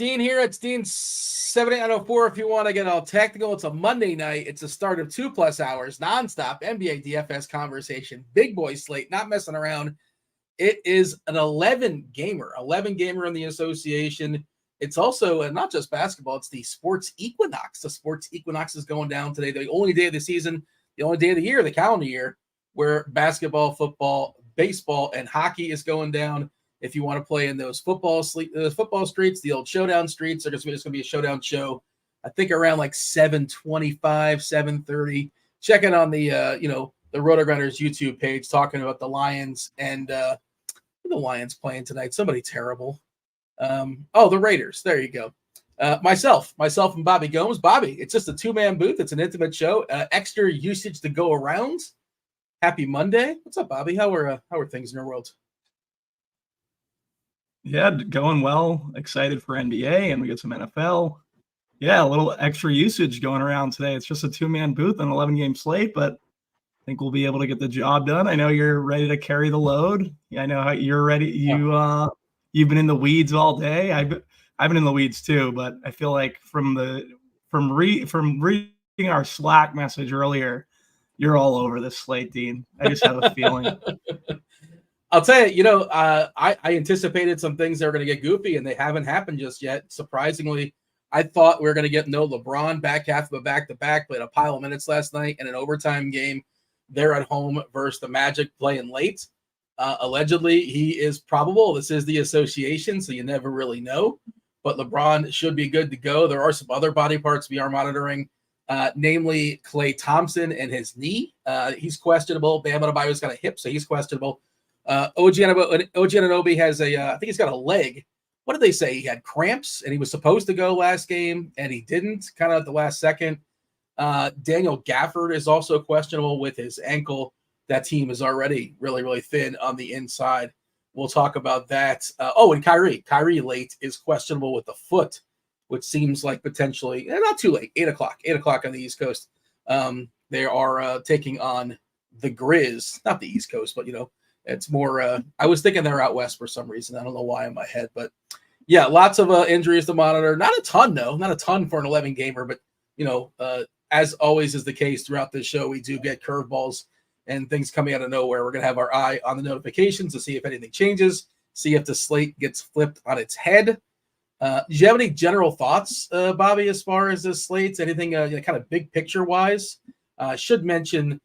Dean here. It's Dean 78904. If you want to get all technical, it's a Monday night. It's a start of 2+ hours, nonstop NBA DFS conversation. Big boy slate, not messing around. It is an 11 gamer in the association. It's also not just basketball, it's the sports equinox. The sports equinox is going down today. The only day of the season, the only day of the year, the calendar year, where basketball, football, baseball, and hockey is going down. If you want to play in those football streets, the old showdown streets, there's going to be a showdown show, I think around like 7:25, 7:30. Check in on the the RotoGrinders YouTube page talking about the Lions and the Lions playing tonight. Somebody terrible. The Raiders. There you go. Myself and Bobby Gomes. Bobby, it's just a 2-man booth. It's an intimate show. Extra usage to go around. Happy Monday. What's up, Bobby? How are things in your world? Yeah, going well. Excited for NBA, and we get some NFL. Yeah, a little extra usage going around today. It's just a 2-man booth, an 11-game slate, but I think we'll be able to get the job done. I know you're ready to carry the load. Yeah, I know how you're ready. You've been in the weeds all day. I've been in the weeds too, but I feel like from reading our Slack message earlier, you're all over this slate, Dean. I just have a feeling. I'll tell you, I anticipated some things that were going to get goofy, and they haven't happened just yet. Surprisingly, I thought we were going to get no LeBron back half of a back-to-back, played a pile of minutes last night in an overtime game. They're at home versus the Magic playing late. Allegedly, he is probable. This is the association, so you never really know. But LeBron should be good to go. There are some other body parts we are monitoring, namely Klay Thompson and his knee. He's questionable. Bam Adebayo's got a hip, so he's questionable. OG Anunoby has I think he's got a leg. What did they say? He had cramps, and he was supposed to go last game, and he didn't, kind of at the last second. Daniel Gafford is also questionable with his ankle. That team is already really, really thin on the inside. We'll talk about that. And Kyrie late is questionable with the foot, which seems like potentially not too late. 8 o'clock on the East Coast. They are taking on the Grizz, not the East Coast, but it's more. I was thinking they're out west for some reason. I don't know why in my head, but yeah, lots of injuries to monitor. Not a ton though, not a ton for an 11 gamer, but as always is the case throughout this show, we do get curveballs and things coming out of nowhere. We're going to have our eye on the notifications to see if anything changes, see if the slate gets flipped on its head. Do you have any general thoughts, Bobby, as far as this slate? Anything kind of big picture wise? Should mention,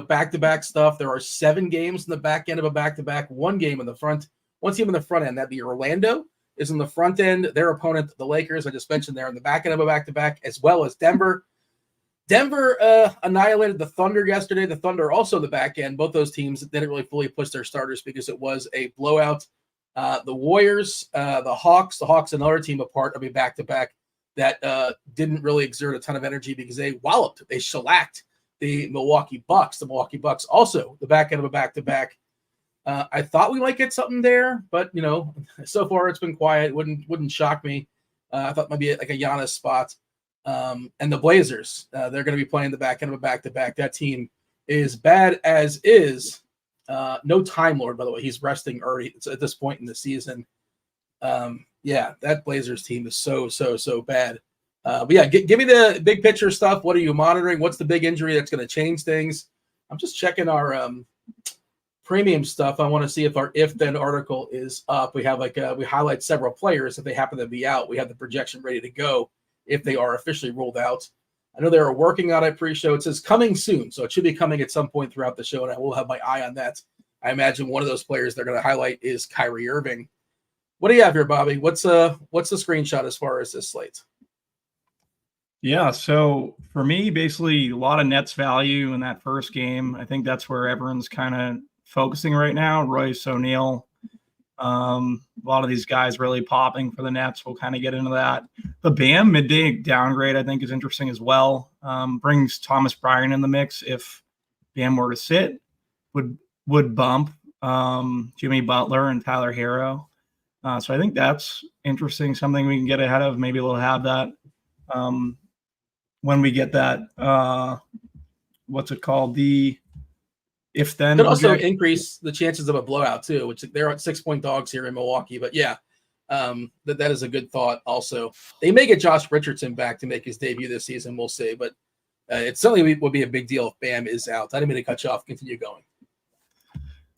back-to-back stuff. There are 7 games in the back end of a back-to-back, 1 game in the front, 1 team in the front end. That'd be Orlando is in the front end. Their opponent, the Lakers, I just mentioned, they're in the back end of a back-to-back, as well as Denver. Denver annihilated the Thunder yesterday. The Thunder also the back end. Both those teams didn't really fully push their starters because it was a blowout. The Warriors, the Hawks, another team apart of a back-to-back that didn't really exert a ton of energy because they shellacked the Milwaukee Bucks. The Milwaukee Bucks also the back end of a back-to-back. I thought we might get something there, but so far it's been quiet. Wouldn't shock me. I thought maybe like a Giannis spot. And the Blazers, they're going to be playing the back end of a back-to-back. That team is bad as is. No Time Lord, by the way. He's resting early at this point in the season. That Blazers team is so bad. But yeah, give me the big picture stuff. What are you monitoring? What's the big injury that's going to change things? I'm just checking our premium stuff. I want to see if our if-then article is up. We have we highlight several players. If they happen to be out, we have the projection ready to go if they are officially ruled out. I know they are working on it pre-show. It says coming soon, so it should be coming at some point throughout the show, and I will have my eye on that. I imagine one of those players they're going to highlight is Kyrie Irving. What do you have here, Bobby? What's the screenshot as far as this slate? Yeah, so for me, basically a lot of Nets value in that first game. I think that's where everyone's kind of focusing right now. Royce O'Neal, a lot of these guys really popping for the Nets. We'll kind of get into that. The Bam midday downgrade, I think, is interesting as well. Brings Thomas Bryant in the mix. If Bam were to sit, would bump Jimmy Butler and Tyler Hero. So I think that's interesting, something we can get ahead of. Maybe we'll have that when we get that, what's it called? The if-then. Could also increase the chances of a blowout too, which they're at 6-point dogs here in Milwaukee. But yeah, That is a good thought. Also, they may get Josh Richardson back to make his debut this season. We'll see, but it certainly would be a big deal if Bam is out. I didn't mean to cut you off. Continue going.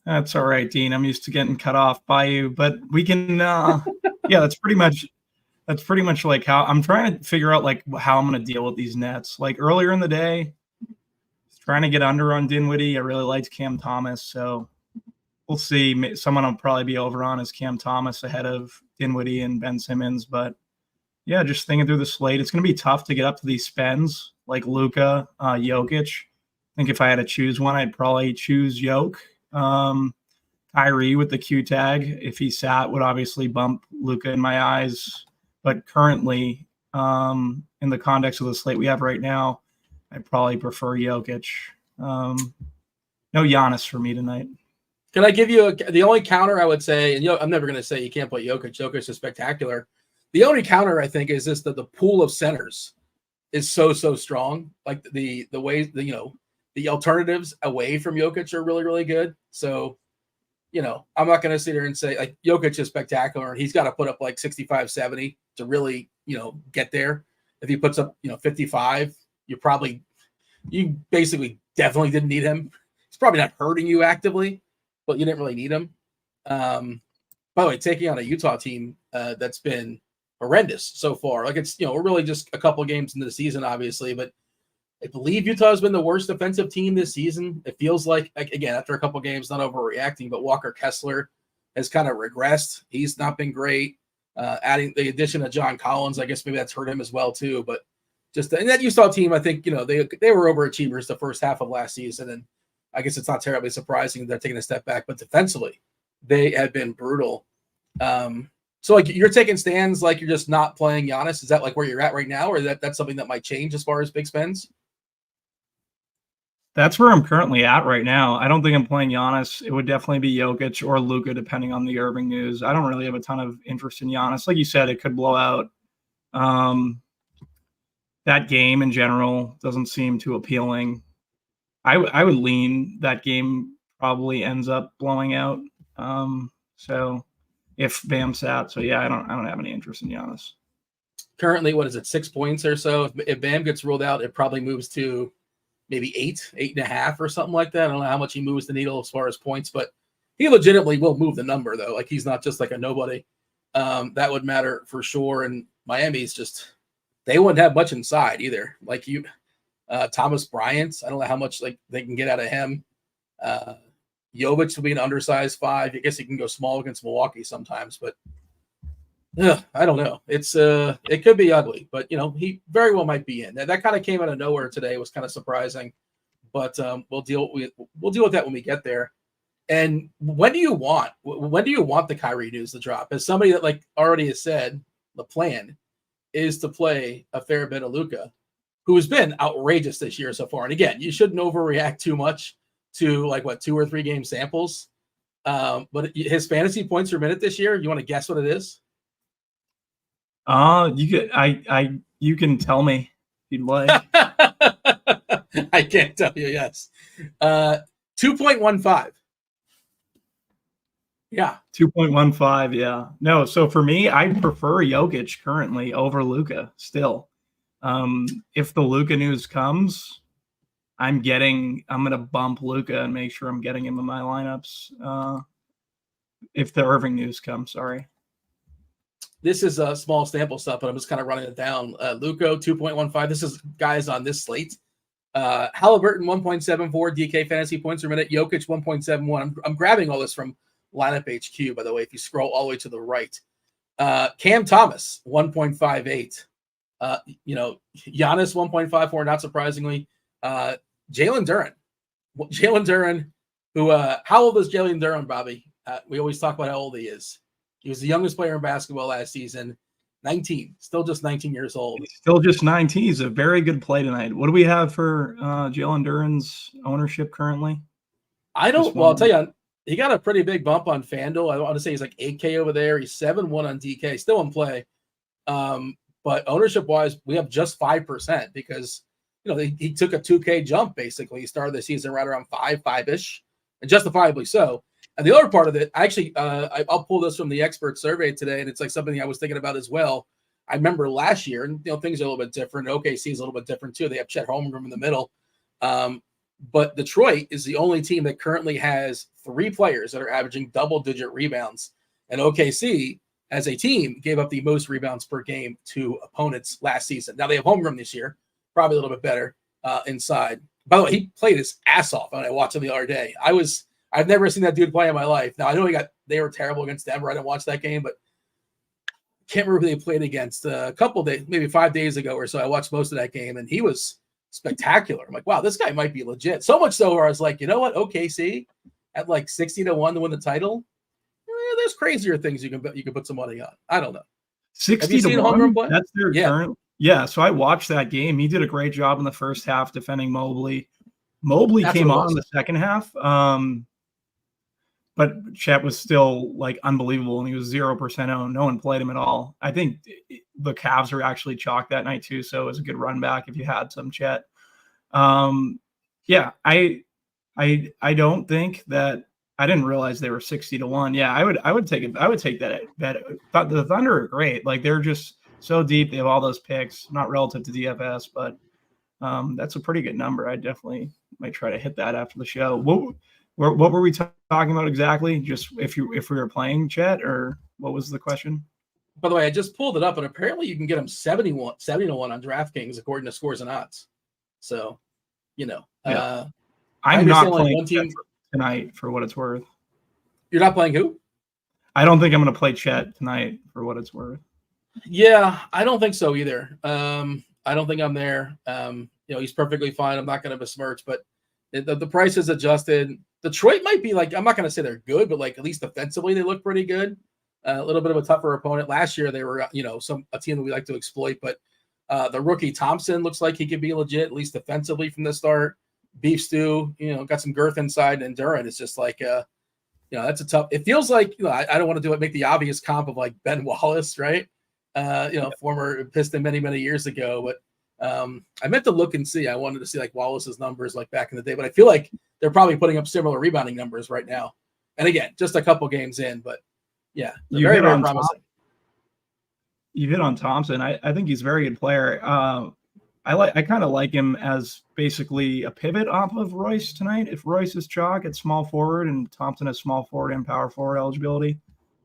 That's all right, Dean. I'm used to getting cut off by you, but we can. Yeah, that's pretty much like how I'm trying to figure out like how I'm going to deal with these Nets. Like earlier in the day, trying to get under on Dinwiddie. I really liked Cam Thomas, so we'll see. Someone I'll probably be over on is Cam Thomas ahead of Dinwiddie and Ben Simmons. But yeah, just thinking through the slate, it's going to be tough to get up to these spends like Luka, Jokic. I think if I had to choose one, I'd probably choose Jokic. Kyrie with the Q tag, if he sat, would obviously bump Luka in my eyes. But currently, in the context of the slate we have right now, I probably prefer Jokic. No Giannis for me tonight. Can I give you the only counter I would say, and I'm never going to say you can't play Jokic. Jokic is spectacular. The only counter I think is just that the pool of centers is so strong. Like the way the alternatives away from Jokic are really, really good. So, I'm not going to sit here and say like Jokic is spectacular and he's got to put up like 65, 70 to really, get there. If he puts up, 55, you basically definitely didn't need him. He's probably not hurting you actively, but you didn't really need him. By the way, taking on a Utah team that's been horrendous so far. Like it's, we're really just a couple of games into the season, obviously, but I believe Utah has been the worst defensive team this season. It feels like again, after a couple of games, not overreacting, but Walker Kessler has kind of regressed. He's not been great. Adding the addition of John Collins, I guess maybe that's hurt him as well too. But and that Utah team, I think, they were overachievers the first half of last season. And I guess it's not terribly surprising they're taking a step back, but defensively, they have been brutal. So like you're taking stands like you're just not playing Giannis. Is that like where you're at right now? Or that's something that might change as far as big spends? That's where I'm currently at right now. I don't think I'm playing Giannis. It would definitely be Jokic or Luka, depending on the Irving news. I don't really have a ton of interest in Giannis. Like you said, it could blow out. That game in general doesn't seem too appealing. I would lean that game probably ends up blowing out. So if Bam sat, so yeah, I don't have any interest in Giannis. Currently, what is it, 6 points or so? If Bam gets ruled out, it probably moves to maybe 8.5 or something like that. I don't know how much he moves the needle as far as points, but he legitimately will move the number though. Like he's not just like a nobody. That would matter for sure. And Miami's just, they wouldn't have much inside either. Like Thomas Bryant, I don't know how much like they can get out of him. Jovic will be an undersized 5. I guess he can go small against Milwaukee sometimes, but I don't know. It's it could be ugly, but he very well might be in. That kind of came out of nowhere today. It was kind of surprising, but we'll deal with that when we get there. And when do you want the Kyrie news to drop? As somebody that like already has said, the plan is to play a fair bit of Luka, who has been outrageous this year so far. And again, you shouldn't overreact too much to like 2 or 3 game samples. But his fantasy points per minute this year, you want to guess what it is? You can tell me if you'd like. I can't tell you. Yes, 2.15. Yeah, 2.15. Yeah, no. So for me, I prefer Jokic currently over Luka. Still, if the Luka news comes, I'm gonna bump Luka and make sure I'm getting him in my lineups. If the Irving news comes, sorry. This is a small sample stuff, but I'm just kind of running it down. Luka 2.15. This is guys on this slate. Halliburton 1.74 DK fantasy points per minute. Jokic 1.71. I'm grabbing all this from Lineup HQ, by the way. If you scroll all the way to the right, Cam Thomas 1.58. Giannis 1.54. Not surprisingly, Jalen Duren, who how old is Jalen Duren, Bobby? We always talk about how old he is. He was the youngest player in basketball last season, 19, still just 19 years old. He's still just 19. He's a very good play tonight. What do we have for Jalen Duren's ownership currently? I'll tell you, he got a pretty big bump on Fanduel. I want to say he's like 8K over there. He's 7-1 on DK, still in play. But ownership-wise, we have just 5% because, he took a 2K jump, basically. He started the season right around 5-ish, and justifiably so. And the other part of it, actually, I'll pull this from the expert survey today, and it's like something I was thinking about as well. I remember last year, and things are a little bit different. OKC is a little bit different too. They have Chet Holmgren in the middle, but Detroit is the only team that currently has 3 players that are averaging double-digit rebounds. And OKC, as a team, gave up the most rebounds per game to opponents last season. Now they have Holmgren this year, probably a little bit better inside. By the way, he played his ass off when I watched him the other day. I've never seen that dude play in my life. Now I know they were terrible against Denver. I didn't watch that game, but can't remember who they played against a couple days, maybe 5 days ago or so. I watched most of that game, and he was spectacular. I'm like, wow, this guy might be legit. So much so where I was like, you know what, OKC at like 60-1 to win the title. There's crazier things you can put some money on. I don't know. 60-1. That's their current. Yeah. So I watched that game. He did a great job in the first half defending Mobley. Mobley came on in the second half. But Chet was still like unbelievable, and he was 0% owned. No one played him at all. I think the Cavs were actually chalked that night too, so it was a good run back if you had some Chet. Yeah, I don't think that. I didn't realize they were 60-1. Yeah, I would take it. I would take that bet. The Thunder are great. Like they're just so deep. They have all those picks, not relative to DFS, but that's a pretty good number. I definitely might try to hit that after the show. What were we talking about exactly? Just if we were playing Chet, or what was the question? By the way, I just pulled it up, and apparently you can get him 70-1 on DraftKings according to Scores and Odds. So, I'm not playing Chet tonight for what it's worth. You're not playing who? I don't think I'm going to play Chet tonight for what it's worth. Yeah, I don't think so either. I don't think I'm there. He's perfectly fine. I'm not going to besmirch, but the price is adjusted. Detroit might be like, I'm not going to say they're good, but like at least defensively they look pretty good. A little bit of a tougher opponent. Last year they were, a team that we like to exploit, but the rookie Thompson looks like he could be legit, at least defensively from the start. Beef Stew, got some girth inside, and Durant is just like, that's a tough. It feels like, I don't want to make the obvious comp of like Ben Wallace, right? Former Piston many years ago, but I meant to look and see. I wanted to see like Wallace's numbers like back in the day, but I feel like they're probably putting up similar rebounding numbers right now. And again, just a couple games in, but yeah, very promising. You hit on Thompson. I think he's a very good player. I kind of like him as basically a pivot off of Royce tonight. If Royce is chalk at small forward and Thompson has small forward and power forward eligibility.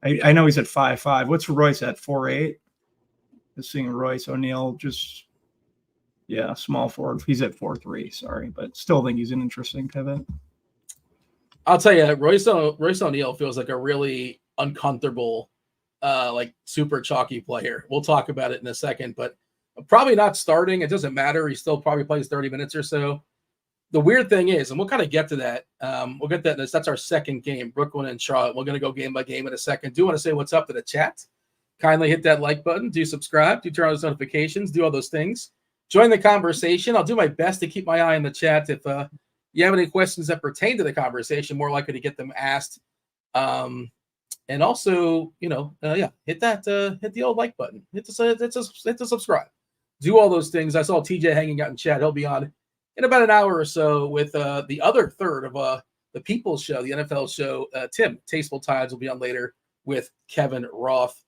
I know he's at 5'5". What's Royce at 4'8"? Just seeing Royce O'Neal just. Yeah, small forward. He's at 4'3", sorry, but still think he's an interesting pivot. I'll tell you, Royce O'Neal feels like a really uncomfortable, like super chalky player. We'll talk about it in a second, but probably not starting. It doesn't matter. He still probably plays 30 minutes or so. The weird thing is, and we'll kind of get to that. We'll get that. That's our second game, Brooklyn and Charlotte. We're going to go game by game in a second. Do want to say what's up to the chat. Kindly hit that like button. Do subscribe. Do turn on those notifications. Do all those things. Join the conversation. I'll do my best to keep my eye on the chat. If you have any questions that pertain to the conversation, more likely to get them asked. And also, hit the old like button. Hit the subscribe. Do all those things. I saw TJ hanging out in chat. He'll be on in about an hour or so with the other third of the People's Show, the NFL show. Tim, TastefulTides will be on later with Kevin Roth.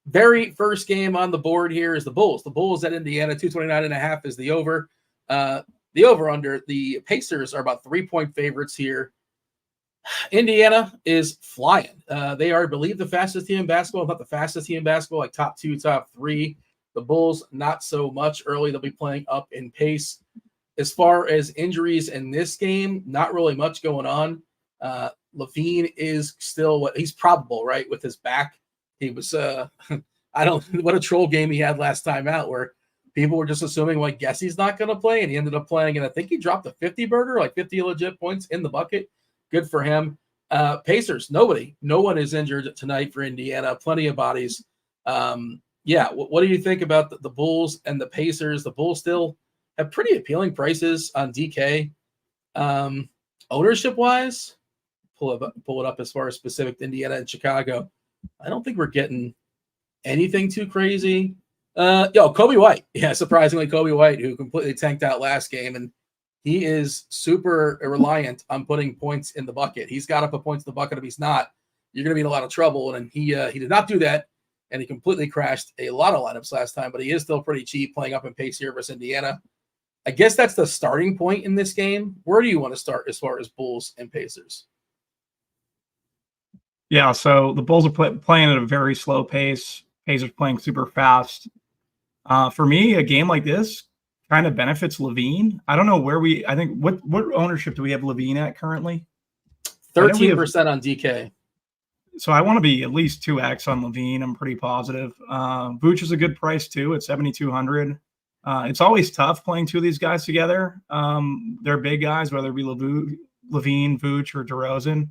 Very first game on the board here is the Bulls. The Bulls at Indiana, 229.5 is the over. The over-under, the Pacers are about 3-point favorites here. Indiana is flying. They are, I believe, the fastest team in basketball. Not the fastest team in basketball, like top 2, top 3. The Bulls, not so much early. They'll be playing up in pace. As far as injuries in this game, not really much going on. Levine is still he's probable, right, with his back. He was, what a troll game he had last time out where people were just assuming, well, I guess he's not going to play. And he ended up playing. And I think he dropped a 50-burger, like 50 legit points in the bucket. Good for him. Pacers, no one is injured tonight for Indiana. Plenty of bodies. What do you think about the Bulls and the Pacers? The Bulls still have pretty appealing prices on DK. Ownership-wise, pull it up as far as specific to Indiana and Chicago. I don't think we're getting anything too crazy. Kobe White. Yeah, surprisingly, Kobe White, who completely tanked out last game and he is super reliant on putting points in the bucket. He's got to put points in the bucket. If he's not, you're going to be in a lot of trouble. And he did not do that, and he completely crashed a lot of lineups last time. But he is still pretty cheap playing up in pace here versus Indiana. I guess that's the starting point in this game. Where do you want to start as far as Bulls and Pacers? Yeah, so the Bulls are playing at a very slow pace. Pacers playing super fast. For me, a game like this kind of benefits Levine. I don't know where I think what ownership do we have Levine at currently? 13% on DK. So I want to be at least 2x on Levine. I'm pretty positive. Vooch is a good price too at 7,200. It's always tough playing two of these guys together. They're big guys, whether it be Levine, Vooch, or DeRozan.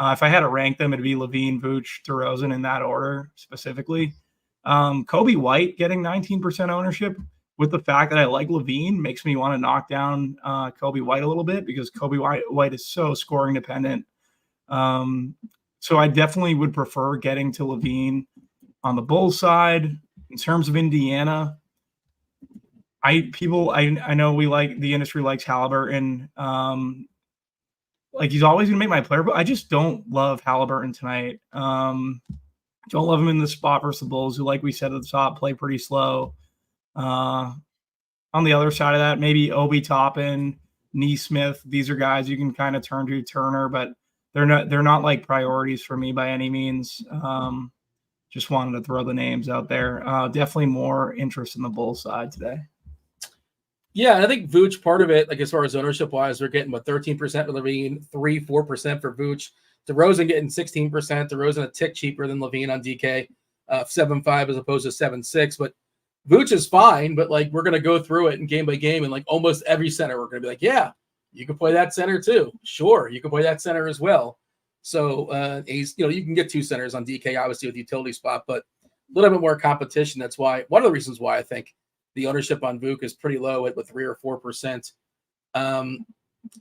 If I had to rank them, it'd be Levine, Vooch, DeRozan in that order specifically. Kobe White getting 19% ownership with the fact that I like Levine makes me want to knock down Kobe White a little bit because Kobe White is so scoring dependent. So I definitely would prefer getting to Levine on the Bulls side. In terms of Indiana, I know the industry likes Halliburton. Like he's always gonna make my player, but I just don't love Halliburton tonight. Don't love him in the spot versus the Bulls, who, like we said at the top, play pretty slow. On the other side of that, maybe Obi Toppin, Neesmith. These are guys you can kind of turn to. Turner, but they're not like priorities for me by any means. Just wanted to throw the names out there. Definitely more interest in the Bulls side today. Yeah, I think Vooch, part of it, like as far as ownership wise, they're getting 13% for Levine, 4% for Vooch. DeRozan getting 16%. DeRozan a tick cheaper than Levine on DK, 7.5 as opposed to 7.6. But Vooch is fine, but like we're gonna go through it and game by game, and like almost every center, we're gonna be like, yeah, you can play that center too. Sure, you can play that center as well. So he's, you can get two centers on DK, obviously with utility spot, but a little bit more competition. That's why one of the reasons why I think the ownership on Vooch is pretty low at 3 or 4%.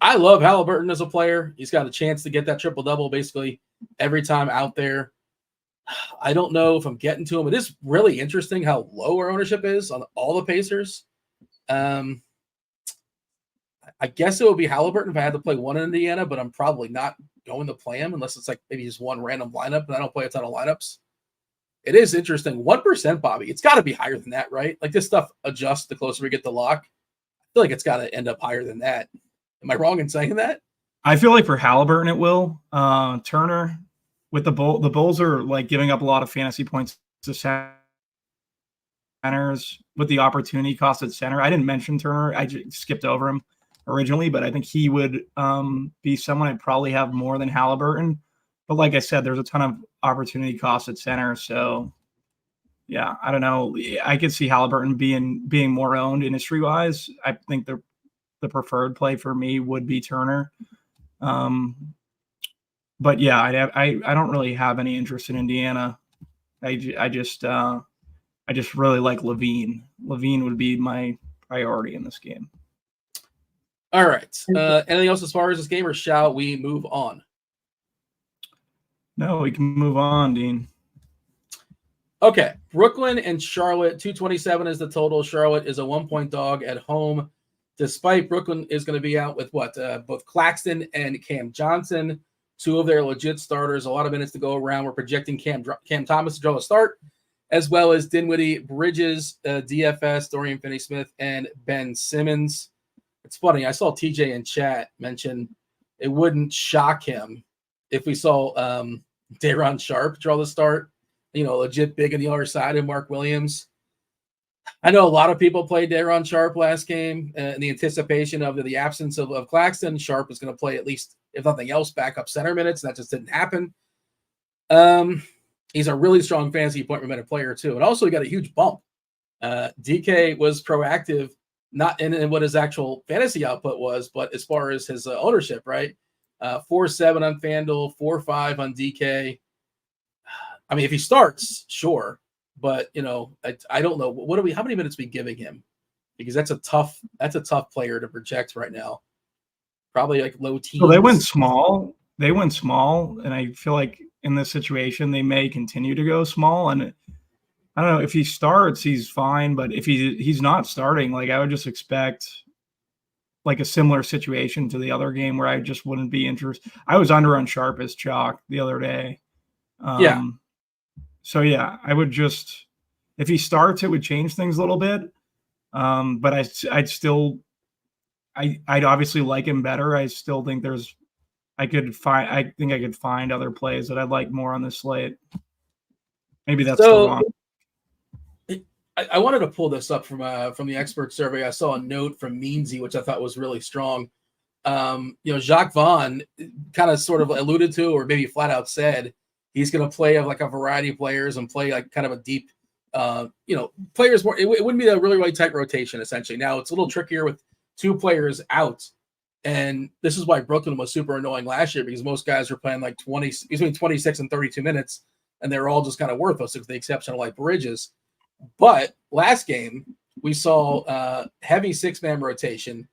I love Halliburton as a player. He's got a chance to get that triple-double basically every time out there. I don't know if I'm getting to him. It is really interesting how low our ownership is on all the Pacers. I guess it would be Halliburton if I had to play one in Indiana, but I'm probably not going to play him unless it's like maybe just one random lineup, and I don't play a ton of lineups. It is interesting. 1%, Bobby. It's got to be higher than that, right? Like this stuff adjusts the closer we get to lock. I feel like it's got to end up higher than that. Am I wrong in saying that? I feel like for Halliburton it will. Turner with the Bulls are like giving up a lot of fantasy points to centers with the opportunity cost at center. I didn't mention Turner. I just skipped over him originally, but I think he would be someone I'd probably have more than Halliburton. But like I said, there's a ton of opportunity cost at center. So yeah, I don't know. I could see Halliburton being more owned industry wise. I think the preferred play for me would be Turner. But yeah, I don't really have any interest in Indiana. I just really like Levine. Levine would be my priority in this game. All right. Anything else as far as this game, or shall we move on? No, we can move on, Dean. Okay. Brooklyn and Charlotte, 227 is the total. Charlotte is a 1-point dog at home, despite Brooklyn is going to be out with both Claxton and Cam Johnson, two of their legit starters. A lot of minutes to go around. We're projecting Cam Thomas to draw a start, as well as Dinwiddie, Bridges, DFS, Dorian Finney-Smith, and Ben Simmons. It's funny. I saw TJ in chat mention it wouldn't shock him if we saw Day'Ron Sharpe draw the start, legit big on the other side of Mark Williams. I know a lot of people played Day'Ron Sharpe last game in the anticipation of the absence of Claxton. Sharpe is going to play at least, if nothing else, backup center minutes. That just didn't happen. He's a really strong fantasy point per minute player too. And also he got a huge bump. DK was proactive, not in what his actual fantasy output was, but as far as his ownership, right? 4.7 on FanDuel, 4.5 on DK. I mean, if he starts, sure, but I don't know. How many minutes are we giving him? Because that's a tough player to project right now. Probably like low teens. Well, they went small, and I feel like in this situation they may continue to go small. And I don't know, if he starts, he's fine, but if he's not starting, like I would just expect like a similar situation to the other game where I just wouldn't be interested. I was under on Sharp as chalk the other day. Yeah. So yeah, I would just, if he starts, it would change things a little bit. But I'd obviously like him better. I still think I think I could find other plays that I'd like more on this slate. Maybe that's the wrong. I wanted to pull this up from the expert survey. I saw a note from Meansy, which I thought was really strong. Jacques Vaughn kind of sort of alluded to, or maybe flat out said, he's going to play like a variety of players and play like kind of a deep, players more. It wouldn't be a really tight rotation, essentially. Now it's a little trickier with 2 players out. And this is why Brooklyn was super annoying last year, because most guys were playing like between 26 and 32 minutes, and they were all just kind of worthless, with the exception of like Bridges. But last game, we saw heavy 6-man rotation.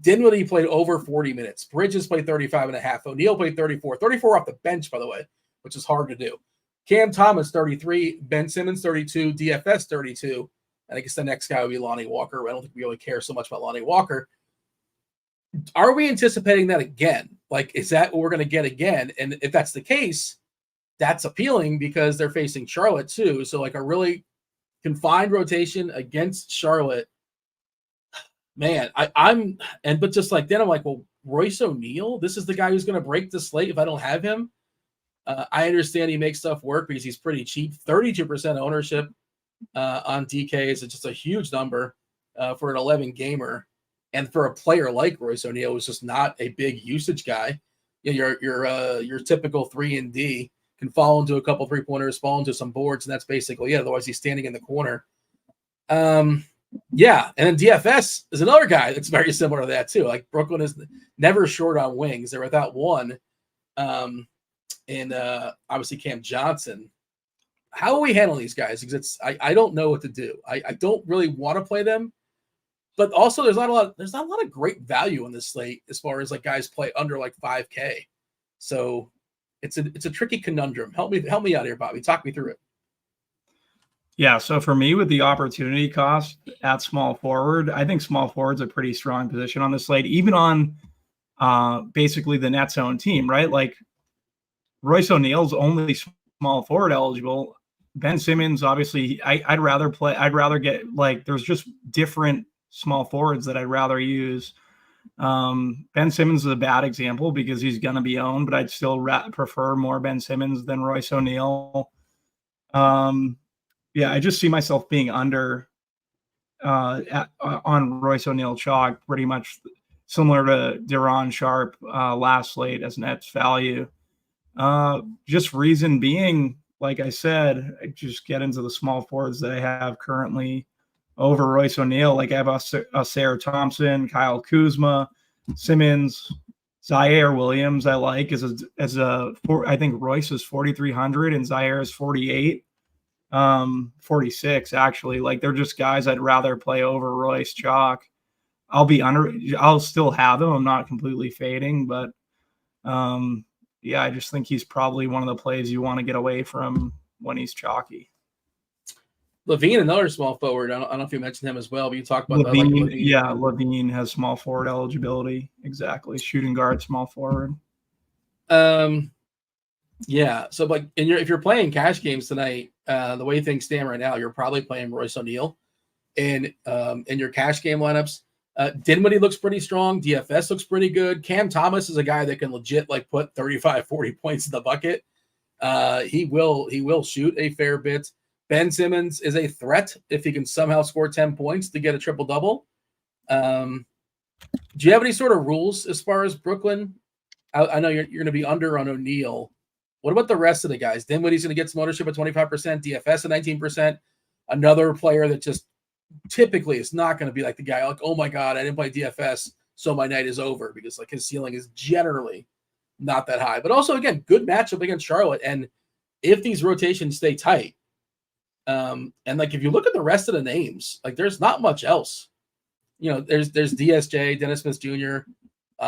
Dinwiddie played over 40 minutes. Bridges played 35 and a half. O'Neal played 34 off the bench, by the way, which is hard to do. Cam Thomas, 33. Ben Simmons, 32. DFS, 32. And I guess the next guy would be Lonnie Walker. I don't think we really care so much about Lonnie Walker. Are we anticipating that again? Like, is that what we're going to get again? And if that's the case, that's appealing because they're facing Charlotte too. So like a really confined rotation against Charlotte, man, but just like then I'm like, well, Royce O'Neal, this is the guy who's going to break the slate if I don't have him. I understand he makes stuff work because he's pretty cheap. 32% ownership on DK is just a huge number for an 11 gamer. And for a player like Royce O'Neal, who's just not a big usage guy, your typical 3-and-D can fall into a couple 3-pointers, fall into some boards, and that's basically it. Otherwise, he's standing in the corner. And then DFS is another guy that's very similar to that too. Like Brooklyn is never short on wings. They're without one. And obviously Cam Johnson. How are we handling these guys? Because I don't know what to do. I don't really want to play them. But also, there's not a lot of great value in this slate as far as like guys play under like 5K. So it's a tricky conundrum. Help me out here, Bobby. Talk me through it. Yeah. So for me, with the opportunity cost at small forward, I think small forward's a pretty strong position on this slate, even on basically the Nets' own team, right? Like Royce O'Neal's only small forward eligible. Ben Simmons, obviously, I'd rather get like there's just different small forwards that I'd rather use. Ben Simmons is a bad example because he's going to be owned, but I'd still prefer more Ben Simmons than Royce O'Neal. I just see myself being under on Royce O'Neal chalk, pretty much similar to Deron Sharp last slate as Nets value. Just reason being, like I said, I just get into the small forwards that I have currently over Royce O'Neal. Like I have Sarah Thompson, Kyle Kuzma, Simmons, Zaire Williams. I like I think Royce is 4,300 and Zaire is 48, 46 actually. Like they're just guys I'd rather play over Royce chalk. I'll still have him. I'm not completely fading, but I just think he's probably one of the plays you want to get away from when he's chalky. Levine, another small forward. I don't know if you mentioned him as well, but you talked about Levine. Levine. Yeah, Levine has small forward eligibility. Exactly. Shooting guard, small forward. So like if you're playing cash games tonight, the way things stand right now, you're probably playing Royce O'Neal in your cash game lineups. Dinwiddie looks pretty strong. DFS looks pretty good. Cam Thomas is a guy that can legit like put 35, 40 points in the bucket. He will shoot a fair bit. Ben Simmons is a threat if he can somehow score 10 points to get a triple-double. Do you have any sort of rules as far as Brooklyn? I know you're going to be under on O'Neal. What about the rest of the guys? Dinwiddie's going to get some ownership at 25%, DFS at 19%. Another player that just typically is not going to be like the guy like, oh my God, I didn't play DFS, so my night is over, because like his ceiling is generally not that high. But also, again, good matchup against Charlotte. And if these rotations stay tight, and like if you look at the rest of the names, like there's not much else. There's DSJ, Dennis Smith Jr.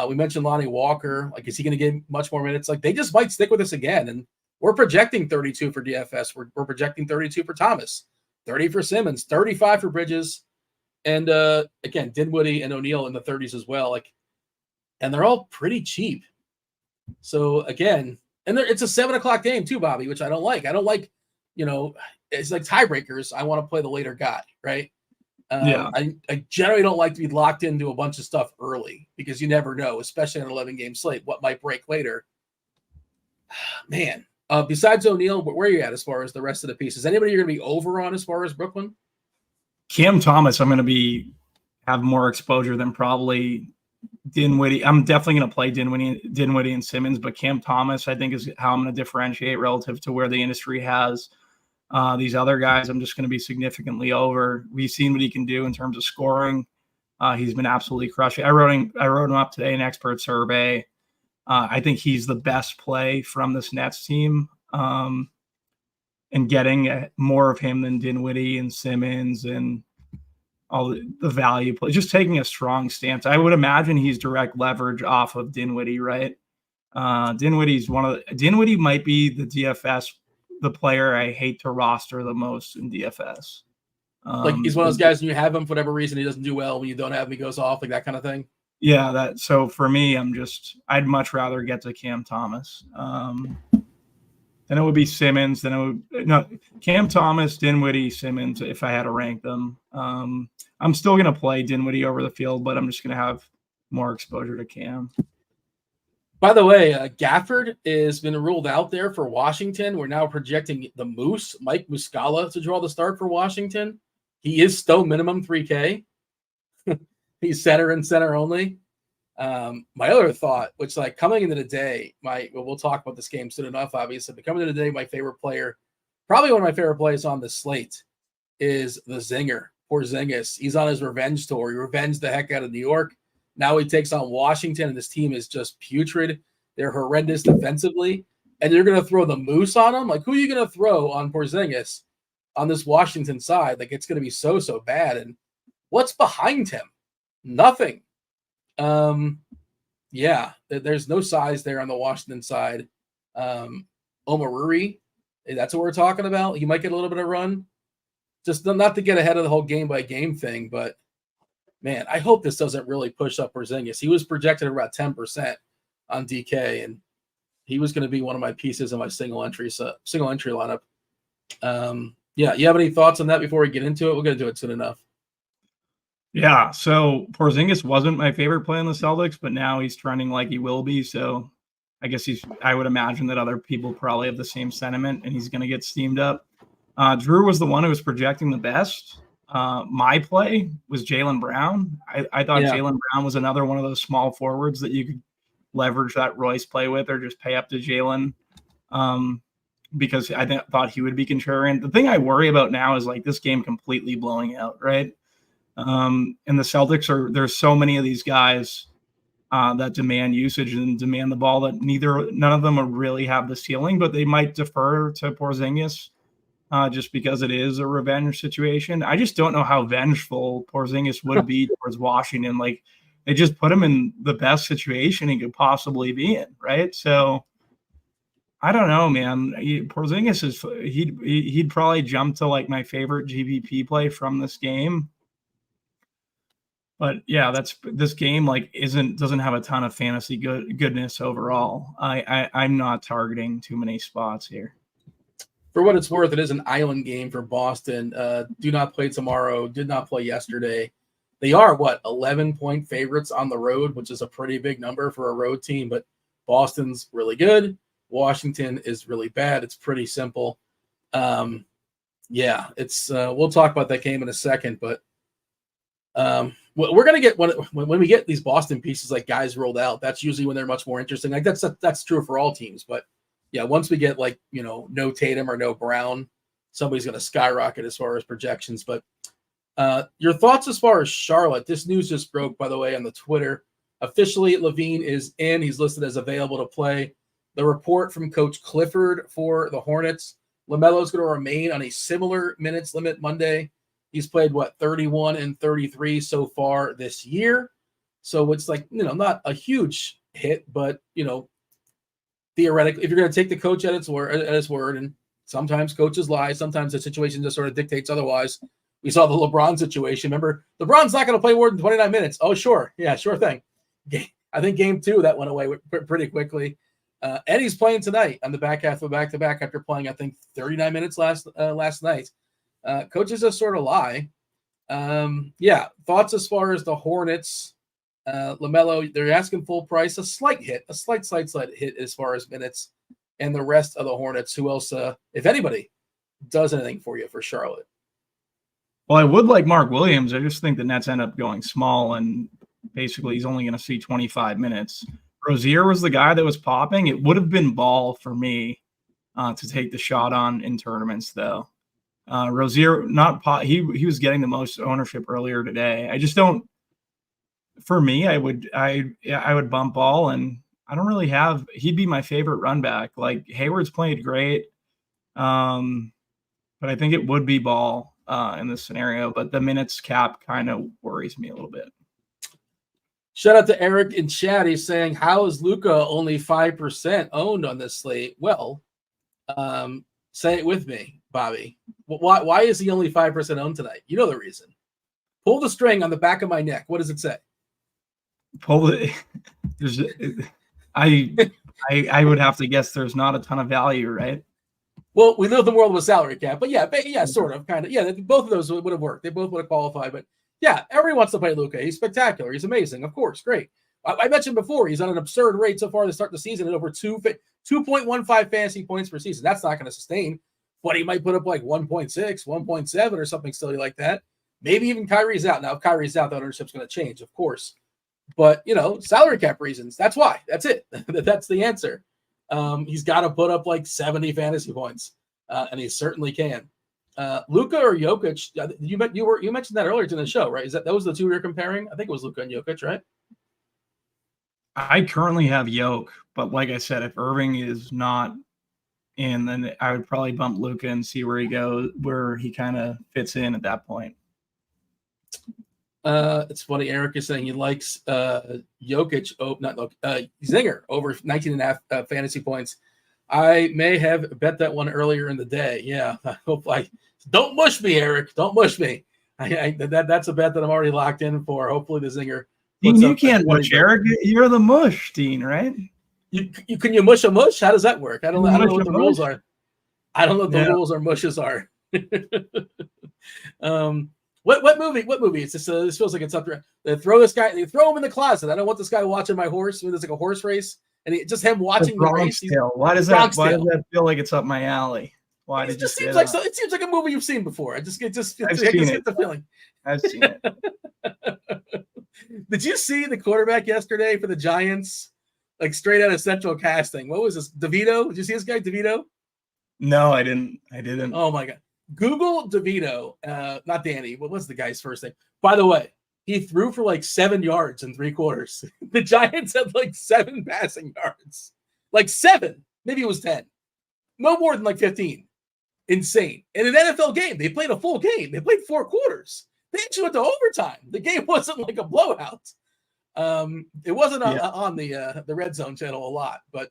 We mentioned Lonnie Walker. Like, is he going to get much more minutes? Like, they just might stick with us again. And we're projecting 32 for DFS. We're projecting 32 for Thomas, 30 for Simmons, 35 for Bridges. And again, Dinwiddie and O'Neal in the 30s as well. And they're all pretty cheap. So again, and it's a 7:00 game too, Bobby, which I don't like. I don't like, it's like tiebreakers. I want to play the later guy, right? I generally don't like to be locked into a bunch of stuff early because you never know, especially on an 11-game slate, what might break later. Man, besides O'Neal, where are you at as far as the rest of the pieces? Anybody you're going to be over on as far as Brooklyn? Cam Thomas, I'm going to have more exposure than probably Dinwiddie. I'm definitely going to play Dinwiddie and Simmons, but Cam Thomas, I think, is how I'm going to differentiate relative to where the industry has these other guys. I'm just going to be significantly over. We've seen what he can do in terms of scoring. He's been absolutely crushing. I wrote him up today in expert survey. I think he's the best play from this Nets team, and getting more of him than Dinwiddie and Simmons and all the value play. Just taking a strong stance. I would imagine he's direct leverage off of Dinwiddie, right? Dinwiddie might be the DFS, the player I hate to roster the most in DFS. He's one of those guys, when you have him for whatever reason, he doesn't do well. When you don't have him, he goes off, like that kind of thing. Yeah, so for me, I'd much rather get to Cam Thomas. Then it would be Simmons. Cam Thomas, Dinwiddie, Simmons, if I had to rank them. I'm still going to play Dinwiddie over the field, but I'm just going to have more exposure to Cam. By the way, Gafford has been ruled out there for Washington. We're now projecting the Moose, Mike Muscala, to draw the start for Washington. He is still minimum 3K. He's center and center only. My other thought, which coming into the day, we'll talk about this game soon enough, obviously, but coming into the day, my favorite player, probably one of my favorite plays on the slate, is the Zinger, Porzingis. He's on his revenge tour. He revenged the heck out of New York. Now he takes on Washington, and this team is just putrid. They're horrendous defensively, and you're going to throw the Moose on them? Who are you going to throw on Porzingis on this Washington side? It's going to be so bad. And what's behind him? Nothing. Yeah, there's no size there on the Washington side. Omaruri, that's what we're talking about. He might get a little bit of run. Just not to get ahead of the whole game-by-game thing, but man, I hope this doesn't really push up Porzingis. He was projected at about 10% on DK, and he was going to be one of my pieces in my single entry lineup. Yeah, you have any thoughts on that before we get into it? We're going to do it soon enough. Yeah, so Porzingis wasn't my favorite play in the Celtics, but now he's trending like he will be. So I guess I would imagine that other people probably have the same sentiment, and he's going to get steamed up. Drew was the one who was projecting the best. My play was Jaylen Brown. I thought Jaylen Brown was another one of those small forwards that you could leverage that Royce play with, or just pay up to Jaylen, because I thought he would be contrarian. The thing I worry about now is this game completely blowing out, right? And the Celtics there's so many of these guys that demand usage and demand the ball that none of them really have the ceiling, but they might defer to Porzingis just because it is a revenge situation. I just don't know how vengeful Porzingis would be towards Washington. They just put him in the best situation he could possibly be in, right? So I don't know, man. Porzingis he'd probably jump to my favorite GPP play from this game. But yeah, this game doesn't have a ton of fantasy goodness overall. I'm not targeting too many spots here. For what it's worth, it is an island game for Boston. Do not play tomorrow. Did not play yesterday. They are 11-point favorites on the road, which is a pretty big number for a road team. But Boston's really good. Washington is really bad. It's pretty simple. Yeah, it's we'll talk about that game in a second, but we're gonna get when we get these Boston pieces guys rolled out. That's usually when they're much more interesting. That's true for all teams, but yeah, once we get no Tatum or no Brown, somebody's gonna skyrocket as far as projections. But your thoughts as far as Charlotte? This news just broke, by the way, on the Twitter. Officially, Levine is in. He's listed as available to play. The report from Coach Clifford for the Hornets: LaMelo's going to remain on a similar minutes limit Monday. He's played 31 and 33 so far this year. So it's not a huge hit, but theoretically, if you're going to take the coach at his word, and sometimes coaches lie, sometimes the situation just sort of dictates otherwise. We saw the LeBron situation. Remember, LeBron's not going to play more than 29 minutes. Oh, sure. Yeah, sure thing. I think game 2, that went away pretty quickly. And he's playing tonight on the back half of back-to-back after playing, I think, 39 minutes last night. Coaches just sort of lie. Yeah, thoughts as far as the Hornets. LaMelo, they're asking full price, a slight hit as far as minutes. And the rest of the Hornets, who else, if anybody, does anything for you for Charlotte? Well, I would like Mark Williams. I just think the Nets end up going small, and basically he's only going to see 25 minutes. Rozier was the guy that was popping. It would have been Ball for me to take the shot on in tournaments, though. Rozier, he was getting the most ownership earlier today. I just don't. For me, I would bump Ball, and I don't really have. He'd be my favorite run back. Like Hayward's played great, but I think it would be Ball in this scenario. But the minutes cap kind of worries me a little bit. Shout out to Eric in chat. He's saying, how is Luka only 5% owned on this slate? Well, say it with me, Bobby. Why is he only 5% owned tonight? You know the reason. Pull the string on the back of my neck. What does it say? I would have to guess there's not a ton of value, right? Well, we live in the world with salary cap, but yeah, sort of, kind of. Yeah, both of those would have worked. They both would have qualified, but yeah, everyone wants to play Luka. He's spectacular. He's amazing. Of course, great. I mentioned before, he's on an absurd rate so far to start the season at over 2.15 fantasy points per season. That's not going to sustain, but he might put up like 1.6, 1.7 or something silly like that. Maybe even Kyrie's out. Now, if Kyrie's out, the ownership's going to change, of course. But, salary cap reasons. That's why. That's it. That's the answer. He's got to put up like 70 fantasy points, and he certainly can. Luka or Jokic? You mentioned that earlier in the show, right? That was the two we were comparing? I think it was Luka and Jokic, right? I currently have Jokic, but like I said, if Irving is not in, then I would probably bump Luka and see where he kind of fits in at that point. It's funny. Eric is saying he likes Jokic. Zinger over 19.5 fantasy points. I may have bet that one earlier in the day. Yeah, I hope don't mush me, Eric. Don't mush me. That's a bet that I'm already locked in for. Hopefully the Zinger. Dean, you can't mush, Eric. You're the mush, Dean, right? Can you mush a mush? How does that work? I don't know what the rules are. I don't know what the rules or mushes are. What movie? It's just this feels like it's up there. They throw him in the closet. I don't want this guy watching my horse. There's like a horse race, and just him watching the race. Why does that feel like it's up my alley? Why did you say that? It seems like a movie you've seen before. I just get the feeling. I've seen it. Did you see the quarterback yesterday for the Giants? Like straight out of Central Casting. What was this? DeVito? Did you see this guy, DeVito? No, I didn't. Oh my God. Google DeVito, not Danny. What was the guy's first name? By the way, he threw for like 7 yards in 3 quarters. The Giants had like 7 passing yards. Like 7. Maybe it was 10. No more than like 15. Insane. In an NFL game, they played a full game. They played 4 quarters. They actually went to overtime. The game wasn't like a blowout. It wasn't on the Red Zone channel a lot, but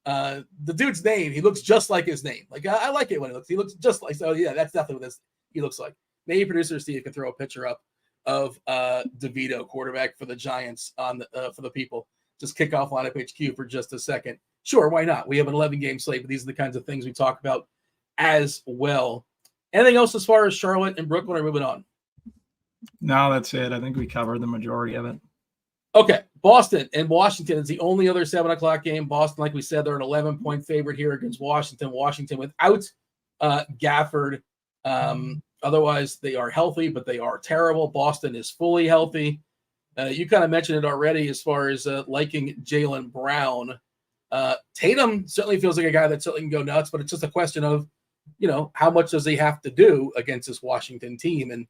the dude's name, he looks just like his name. Like I like it when he looks just like. So yeah, that's definitely what he looks like. Maybe producer Steve can throw a picture up of DeVito, quarterback for the Giants, on for the people. Just kick off lineup HQ for just a second. Sure, why not? We have an 11-game slate, but these are the kinds of things we talk about as well. Anything else as far as Charlotte and Brooklyn are moving on? No, that's it. I think we covered the majority of it. Okay, Boston and Washington is the only other 7 o'clock game. Boston, like we said, they're an 11-point favorite here against Washington. Washington without Gafford. Otherwise, they are healthy, but they are terrible. Boston is fully healthy. You kind of mentioned it already as far as liking Jaylen Brown. Tatum certainly feels like a guy that certainly can go nuts, but it's just a question of, how much does he have to do against this Washington team? And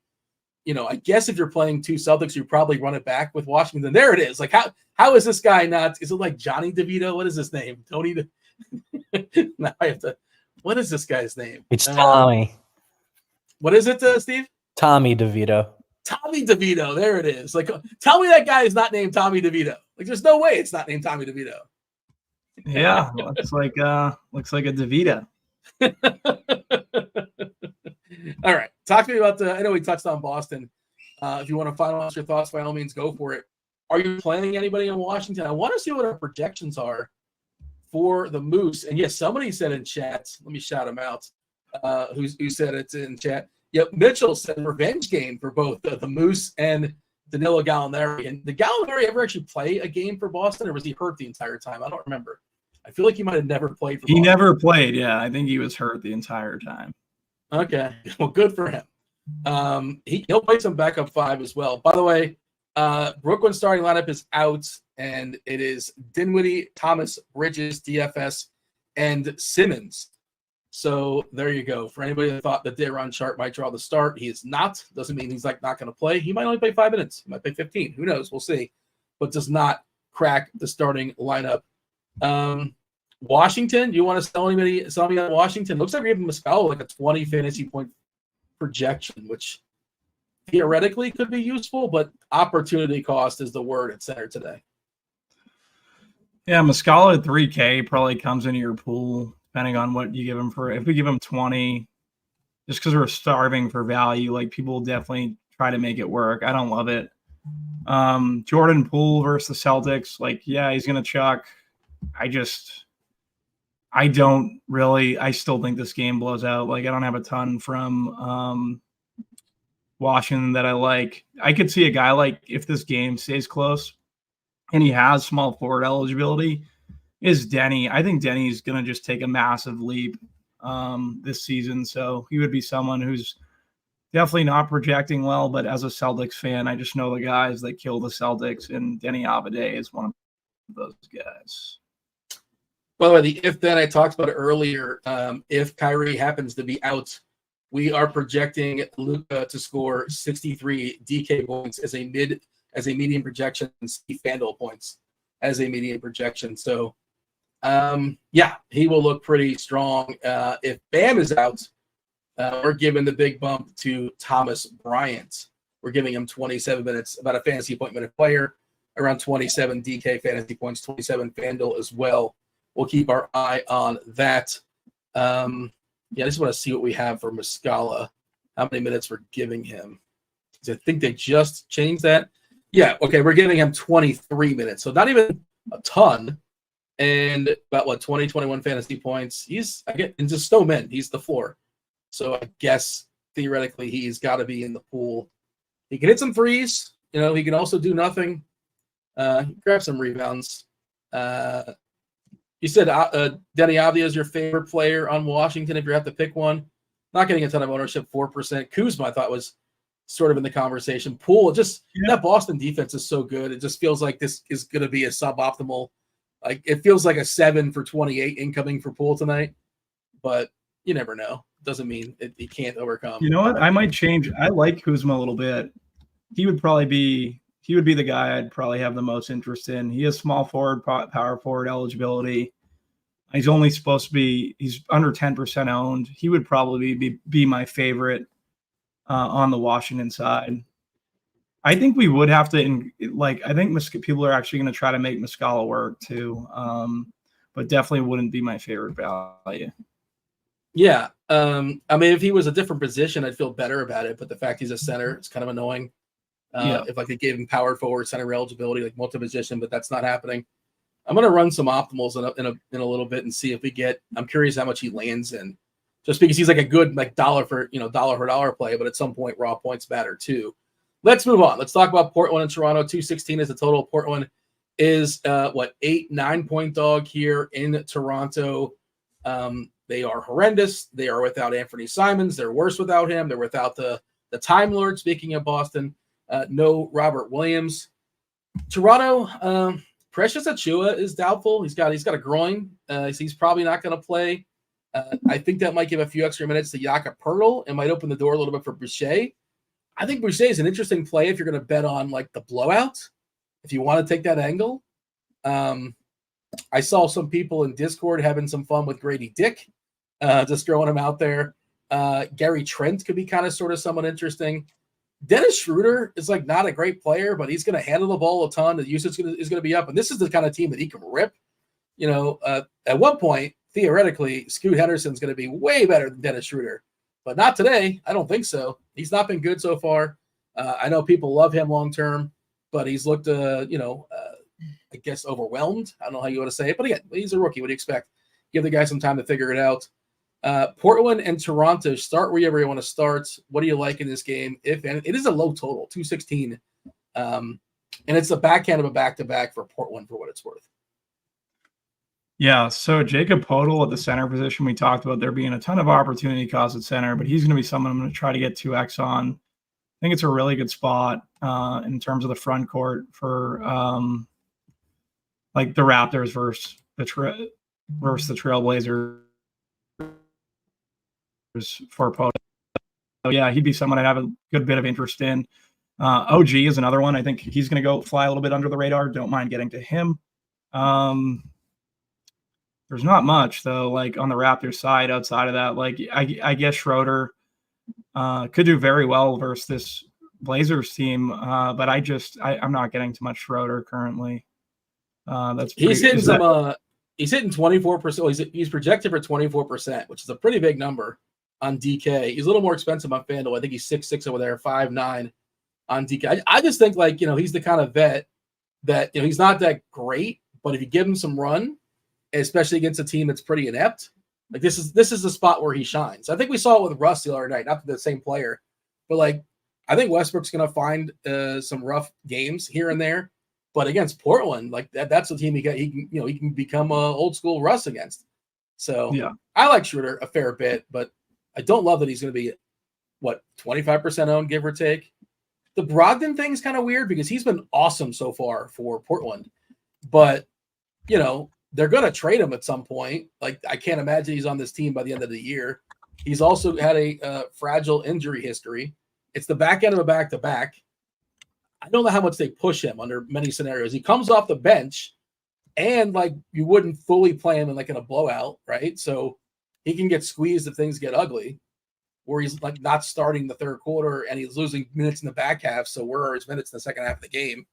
I guess if you're playing 2 Celtics, you probably run it back with Washington. There it is. Like, how is this guy not? Is it like Johnny DeVito? What is his name? Tony? Now I have to. What is this guy's name? It's Tommy. What is it, Steve? Tommy DeVito. Tommy DeVito. There it is. Like, tell me that guy is not named Tommy DeVito. Like, there's no way it's not named Tommy DeVito. Yeah, looks like a DeVito. All right. Talk to me about I know we touched on Boston. If you want to finalize your thoughts, by all means, go for it. Are you playing anybody in Washington? I want to see what our projections are for the Moose. And yes, somebody said in chat, let me shout him out, who said it's in chat. Yep, Mitchell said revenge game for both the Moose and Danilo Gallinari. And did Gallinari ever actually play a game for Boston, or was he hurt the entire time? I don't remember. I feel like he might have never played for Boston. He never played, yeah. I think he was hurt the entire time. Okay, well, good for him. He'll play some backup 5 as well. By the way, Brooklyn's starting lineup is out, and it is Dinwiddie, Thomas, Bridges, DFS, and Simmons. So there you go. For anybody that thought that De'Aaron Chart might draw the start, he is not. Doesn't mean he's not going to play. He might only play 5 minutes. He might play 15. Who knows? We'll see. But does not crack the starting lineup. Washington, do you want to sell me on Washington? Looks like we're giving Muscala like a 20 fantasy point projection, which theoretically could be useful, but opportunity cost is the word at center today. Yeah, Muscala at 3K probably comes into your pool, depending on what you give him for. If we give him 20, just because we're starving for value, like people will definitely try to make it work. I don't love it. Jordan Poole versus the Celtics, like, yeah, he's going to chuck. I still think this game blows out. Like, I don't have a ton from Washington that I like. I could see a guy like, if this game stays close and he has small forward eligibility, is Denny. I think Denny's going to just take a massive leap this season. So he would be someone who's definitely not projecting well, but as a Celtics fan, I just know the guys that kill the Celtics, and Denny Avdija is one of those guys. By the way, the if-then I talked about it earlier. If Kyrie happens to be out, we are projecting Luka to score 63 DK points as a median projection, and Steve Fanduel points as a median projection. So, yeah, he will look pretty strong. If Bam is out, we're giving the big bump to Thomas Bryant. We're giving him 27 minutes, about a fantasy point minute player, around 27 DK fantasy points, 27 Fanduel as well. We'll keep our eye on that. I just want to see what we have for Muscala, how many minutes we're giving him. I think they just changed that. Yeah, okay, we're giving him 23 minutes, so not even a ton. And about, 20, 21 fantasy points. And just stow in. He's the floor. So I guess, theoretically, he's got to be in the pool. He can hit some threes. He can also do nothing. Grab some rebounds. You said Denny Avdija is your favorite player on Washington if you have to pick one. Not getting a ton of ownership, 4%. Kuzma, I thought, was sort of in the conversation. Poole, that Boston defense is so good. It just feels like this is going to be a suboptimal. Like, it feels like a 7 for 28 incoming for Poole tonight. But you never know. Doesn't mean he can't overcome. You know what? I might change. I like Kuzma a little bit. He would be the guy I'd probably have the most interest in. He has small forward, power forward eligibility. He's only supposed to be, he's under 10% owned. He would probably be my favorite on the Washington side. I think we would have to, I think people are actually going to try to make Muscala work too. But definitely wouldn't be my favorite value. Yeah. If he was a different position, I'd feel better about it. But the fact he's a center, it's kind of annoying. If they gave him power forward, center eligibility, like multi-position, but that's not happening. I'm going to run some optimals in a little bit and see if we get. I'm curious how much he lands in, just because he's like a good dollar for dollar play, but at some point raw points matter too. Let's move on. Let's talk about Portland and Toronto. 216 is the total. Portland is 8-9 point dog here in Toronto. They are horrendous. They are without Anthony Simons. They're worse without him. They're without the Time Lord. Speaking of Boston, no Robert Williams. Toronto. Precious Achiuwa is doubtful. He's got a groin. He's probably not going to play. I think that might give a few extra minutes to Jakob Poeltl and might open the door a little bit for Boucher. I think Boucher is an interesting play if you're going to bet on the blowout. If you want to take that angle, I saw some people in Discord having some fun with Grady Dick, just throwing him out there. Gary Trent could be kind of sort of someone interesting. Dennis Schroeder is not a great player, but he's going to handle the ball a ton. The usage is going to be up, and this is the kind of team that he can rip. At one point, theoretically, Scoot Henderson's going to be way better than Dennis Schroeder. but not today. I don't think so. He's not been good so far. I know people love him long term, but he's looked, I guess overwhelmed. I don't know how you want to say it, but again, he's a rookie. What do you expect? Give the guy some time to figure it out. Portland and Toronto, start wherever you want to start. What do you like in this game? If and it is a low total, 216. And it's the backhand of a back-to-back for Portland for what it's worth. Yeah, so Jacob Podol at the center position, we talked about there being a ton of opportunity cost at center, but he's going to be someone I'm going to try to get 2x on. I think it's a really good spot in terms of the front court for like the Raptors versus the Trailblazers for Podol. So yeah, he'd be someone I'd have a good bit of interest in. OG is another one. I think he's going to go fly a little bit under the radar. Don't mind getting to him. There's not much though, like on the Raptors side outside of that. Like I guess Schroeder could do very well versus this Blazers team, but I'm not getting too much Schroeder currently. He's hitting 24%. He's projected for 24%, which is a pretty big number on DK. He's a little more expensive on FanDuel. I think he's 6'6" over there, 5'9" on DK. I just think he's the kind of vet that he's not that great, but if you give him some run, especially against a team that's pretty inept, like this is the spot where he shines. I think we saw it with Russ the other night, not the same player, but I think Westbrook's going to find some rough games here and there, but against Portland, that's the team he can become a old school Russ against. So yeah, I like Schroeder a fair bit, but I don't love that he's going to be 25% owned, give or take. The Brogdon thing's kind of weird because he's been awesome so far for Portland, but they're going to trade him at some point. I can't imagine he's on this team by the end of the year. He's also had a fragile injury history. It's the back end of a back-to-back. I don't know how much they push him under many scenarios. He comes off the bench, and you wouldn't fully play him in a blowout, right? So he can get squeezed if things get ugly, where he's not starting the third quarter and he's losing minutes in the back half. So where are his minutes in the second half of the game?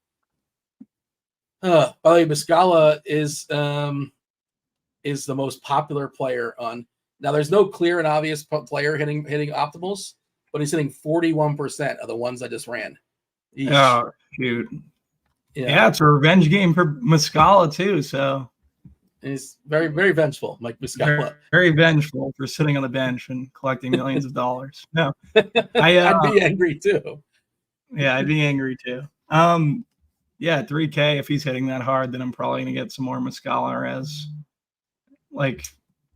By the way, Muscala is the most popular player on. Now, there's no clear and obvious player hitting optimals, but he's hitting 41% of the ones I just ran. Eesh. Oh, shoot. Yeah, it's a revenge game for Muscala, too. So he's very, very vengeful, Mike Muscala. Very, very vengeful for sitting on the bench and collecting millions of dollars. No, I'd be angry, too. Yeah, I'd be angry, too. Yeah, 3K, if he's hitting that hard, then I'm probably going to get some more Muscala as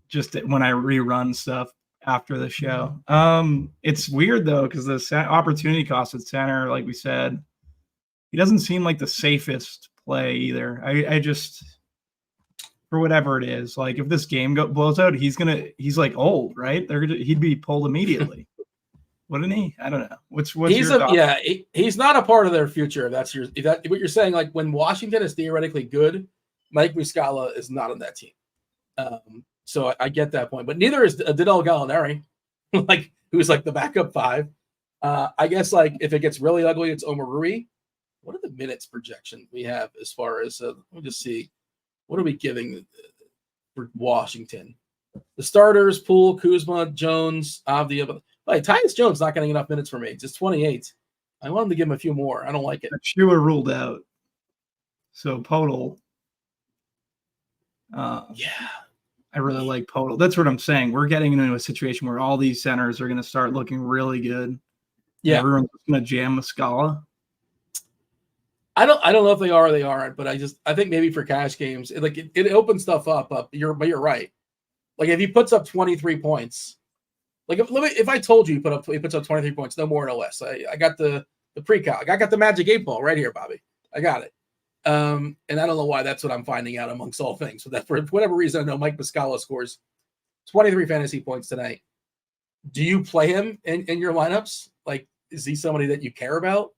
just when I rerun stuff after the show. It's weird, though, because the opportunity cost at center, like we said, he doesn't seem like the safest play either. I just, for whatever it is, if this game blows out, he's old, right? He'd be pulled immediately. Wouldn't he? I don't know. What's your thought? He's not a part of their future. If that what you're saying, when Washington is theoretically good, Mike Muscala is not on that team. So I get that point, but neither is Danilo Gallinari, who's the backup 5. I guess if it gets really ugly, it's Omar Rui. What are the minutes projection we have as far as let me just see, what are we giving for Washington? The starters: Poole, Kuzma, Jones, Avdia. Tyus Jones not getting enough minutes for me. Just 28. I want him to give him a few more. I don't like it. Shua ruled out. So Podol. Yeah. I really like Podol. That's what I'm saying. We're getting into a situation where all these centers are going to start looking really good. Yeah. Everyone's going to jam Muscala. I don't know if they are or they aren't, but I think maybe for cash games, it opens stuff up. But you're right. If he puts up 23 points, if I told you he puts up 23 points, no more, no less. I got the pre-calc. I got the magic 8 ball right here, Bobby. I got it. And I don't know why that's what I'm finding out amongst all things. But that for whatever reason, I know Mike Muscala scores 23 fantasy points tonight. Do you play him in your lineups? Is he somebody that you care about?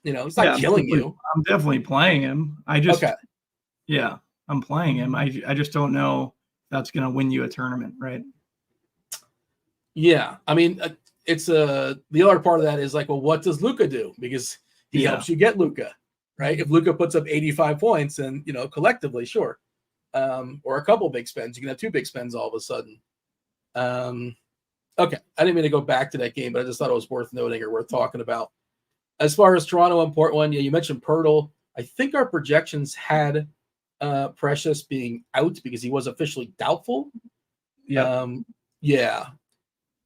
He's not killing you. I'm definitely playing him. Yeah, I'm playing him. I just don't know if that's going to win you a tournament, right? Yeah, I mean, it's the other part of that is what does Luka do? Because he helps you get Luka, right? If Luka puts up 85 points, and collectively, sure, or a couple big spends, you can have 2 big spends all of a sudden. Okay, I didn't mean to go back to that game, but I just thought it was worth noting or worth talking about. As far as Toronto and Portland, yeah, you mentioned Pirtle. I think our projections had Precious being out because he was officially doubtful. Yeah. Yeah.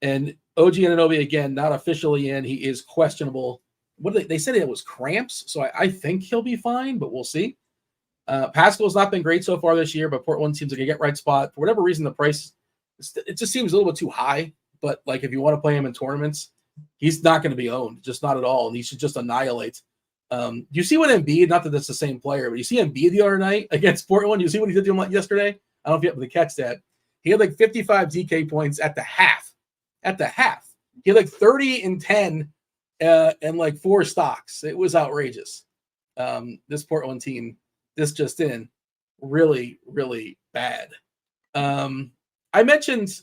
And OG Anunoby, again, not officially in. He is questionable. What they said it was cramps, so I think he'll be fine, but we'll see. Pascal's not been great so far this year, but Portland seems like a get right spot. For whatever reason, the price, it just seems a little bit too high. But like if you want to play him in tournaments, he's not going to be owned, just not at all. And he should just annihilate. You see what Embiid, not that that's the same player, but you see Embiid the other night against Portland. You see what he did to him yesterday? I don't know if you happen to catch that. He had like 55 DK points at the half. At the half. He had like 30 and 10 and like 4 stocks. It was outrageous. This Portland team, this just in, really, really bad. I mentioned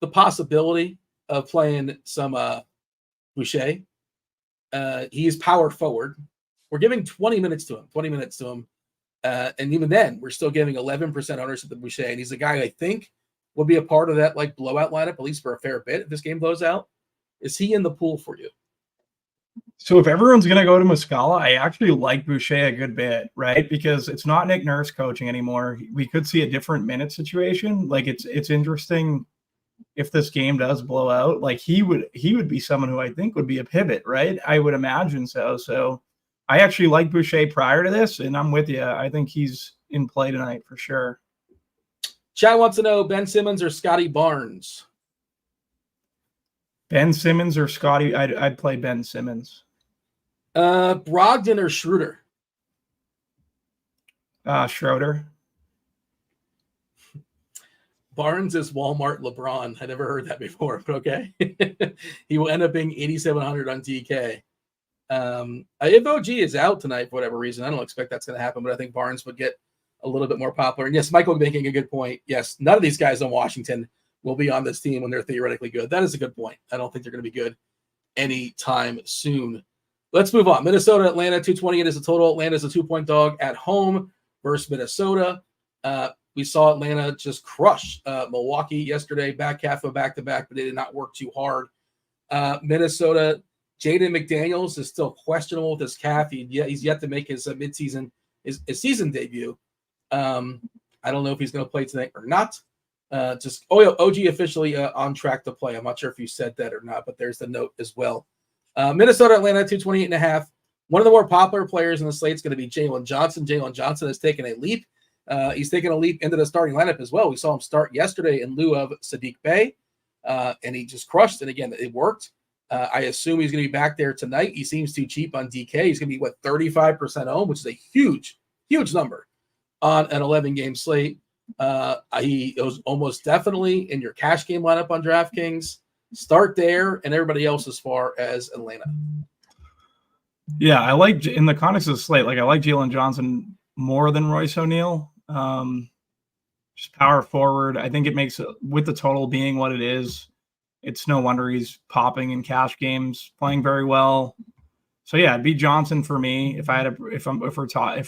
the possibility of playing some Boucher. He is power forward. We're giving 20 minutes to him. And even then, we're still giving 11% ownership to Boucher. And he's a guy I think will be a part of that like blowout lineup, at least for a fair bit if this game blows out. Is he in the pool for you? So if everyone's going to go to Muscala, I actually like Boucher a good bit, right? Because it's not Nick Nurse coaching anymore. We could see a different minute situation. Like it's interesting if this game does blow out. Like he would be someone who I think would be a pivot, right? I would imagine so. So I actually like Boucher prior to this, and I'm with you. I think he's in play tonight for sure. Chad wants to know Ben Simmons or Scotty Barnes. Ben Simmons or Scotty? I'd play Ben Simmons. Brogdon or Schroeder? Schroeder. Barnes is Walmart LeBron. I never heard that before, but okay. He will end up being 8,700 on DK. If OG is out tonight for whatever reason, I don't expect that's going to happen, but I think Barnes would get a little bit more popular. And yes, Michael making a good point. Yes, none of these guys on Washington will be on this team when they're theoretically good. That is a good point. I don't think they're going to be good anytime soon. Let's move on. Minnesota, Atlanta, 228 is the total. Atlanta is a 2-point dog at home versus Minnesota. We saw Atlanta just crush Milwaukee yesterday, back half of back-to-back, but they did not work too hard. Minnesota, Jaden McDaniels is still questionable with his calf. He's yet to make his midseason, his season debut. I don't know if he's going to play tonight or not. OG officially on track to play. I'm not sure if you said that or not, but there's the note as well. Minnesota, Atlanta, 228.5. One of the more popular players in the slate is going to be Jalen Johnson. Jalen Johnson has taken a leap. He's taken a leap into the starting lineup as well. We saw him start yesterday in lieu of Sadiq Bey, and he just crushed. And again, it worked. I assume he's going to be back there tonight. He seems too cheap on DK. He's going to be, 35% owned, which is a huge, huge number on an 11-game slate. He was almost definitely in your cash game lineup on DraftKings. Start there, and everybody else as far as Atlanta. Yeah, I like, in the context of the slate, I like Jalen Johnson more than Royce O'Neal. Just power forward. I think it makes it, with the total being what it is, it's no wonder he's popping in cash games, playing very well. So yeah, it'd be Johnson for me. If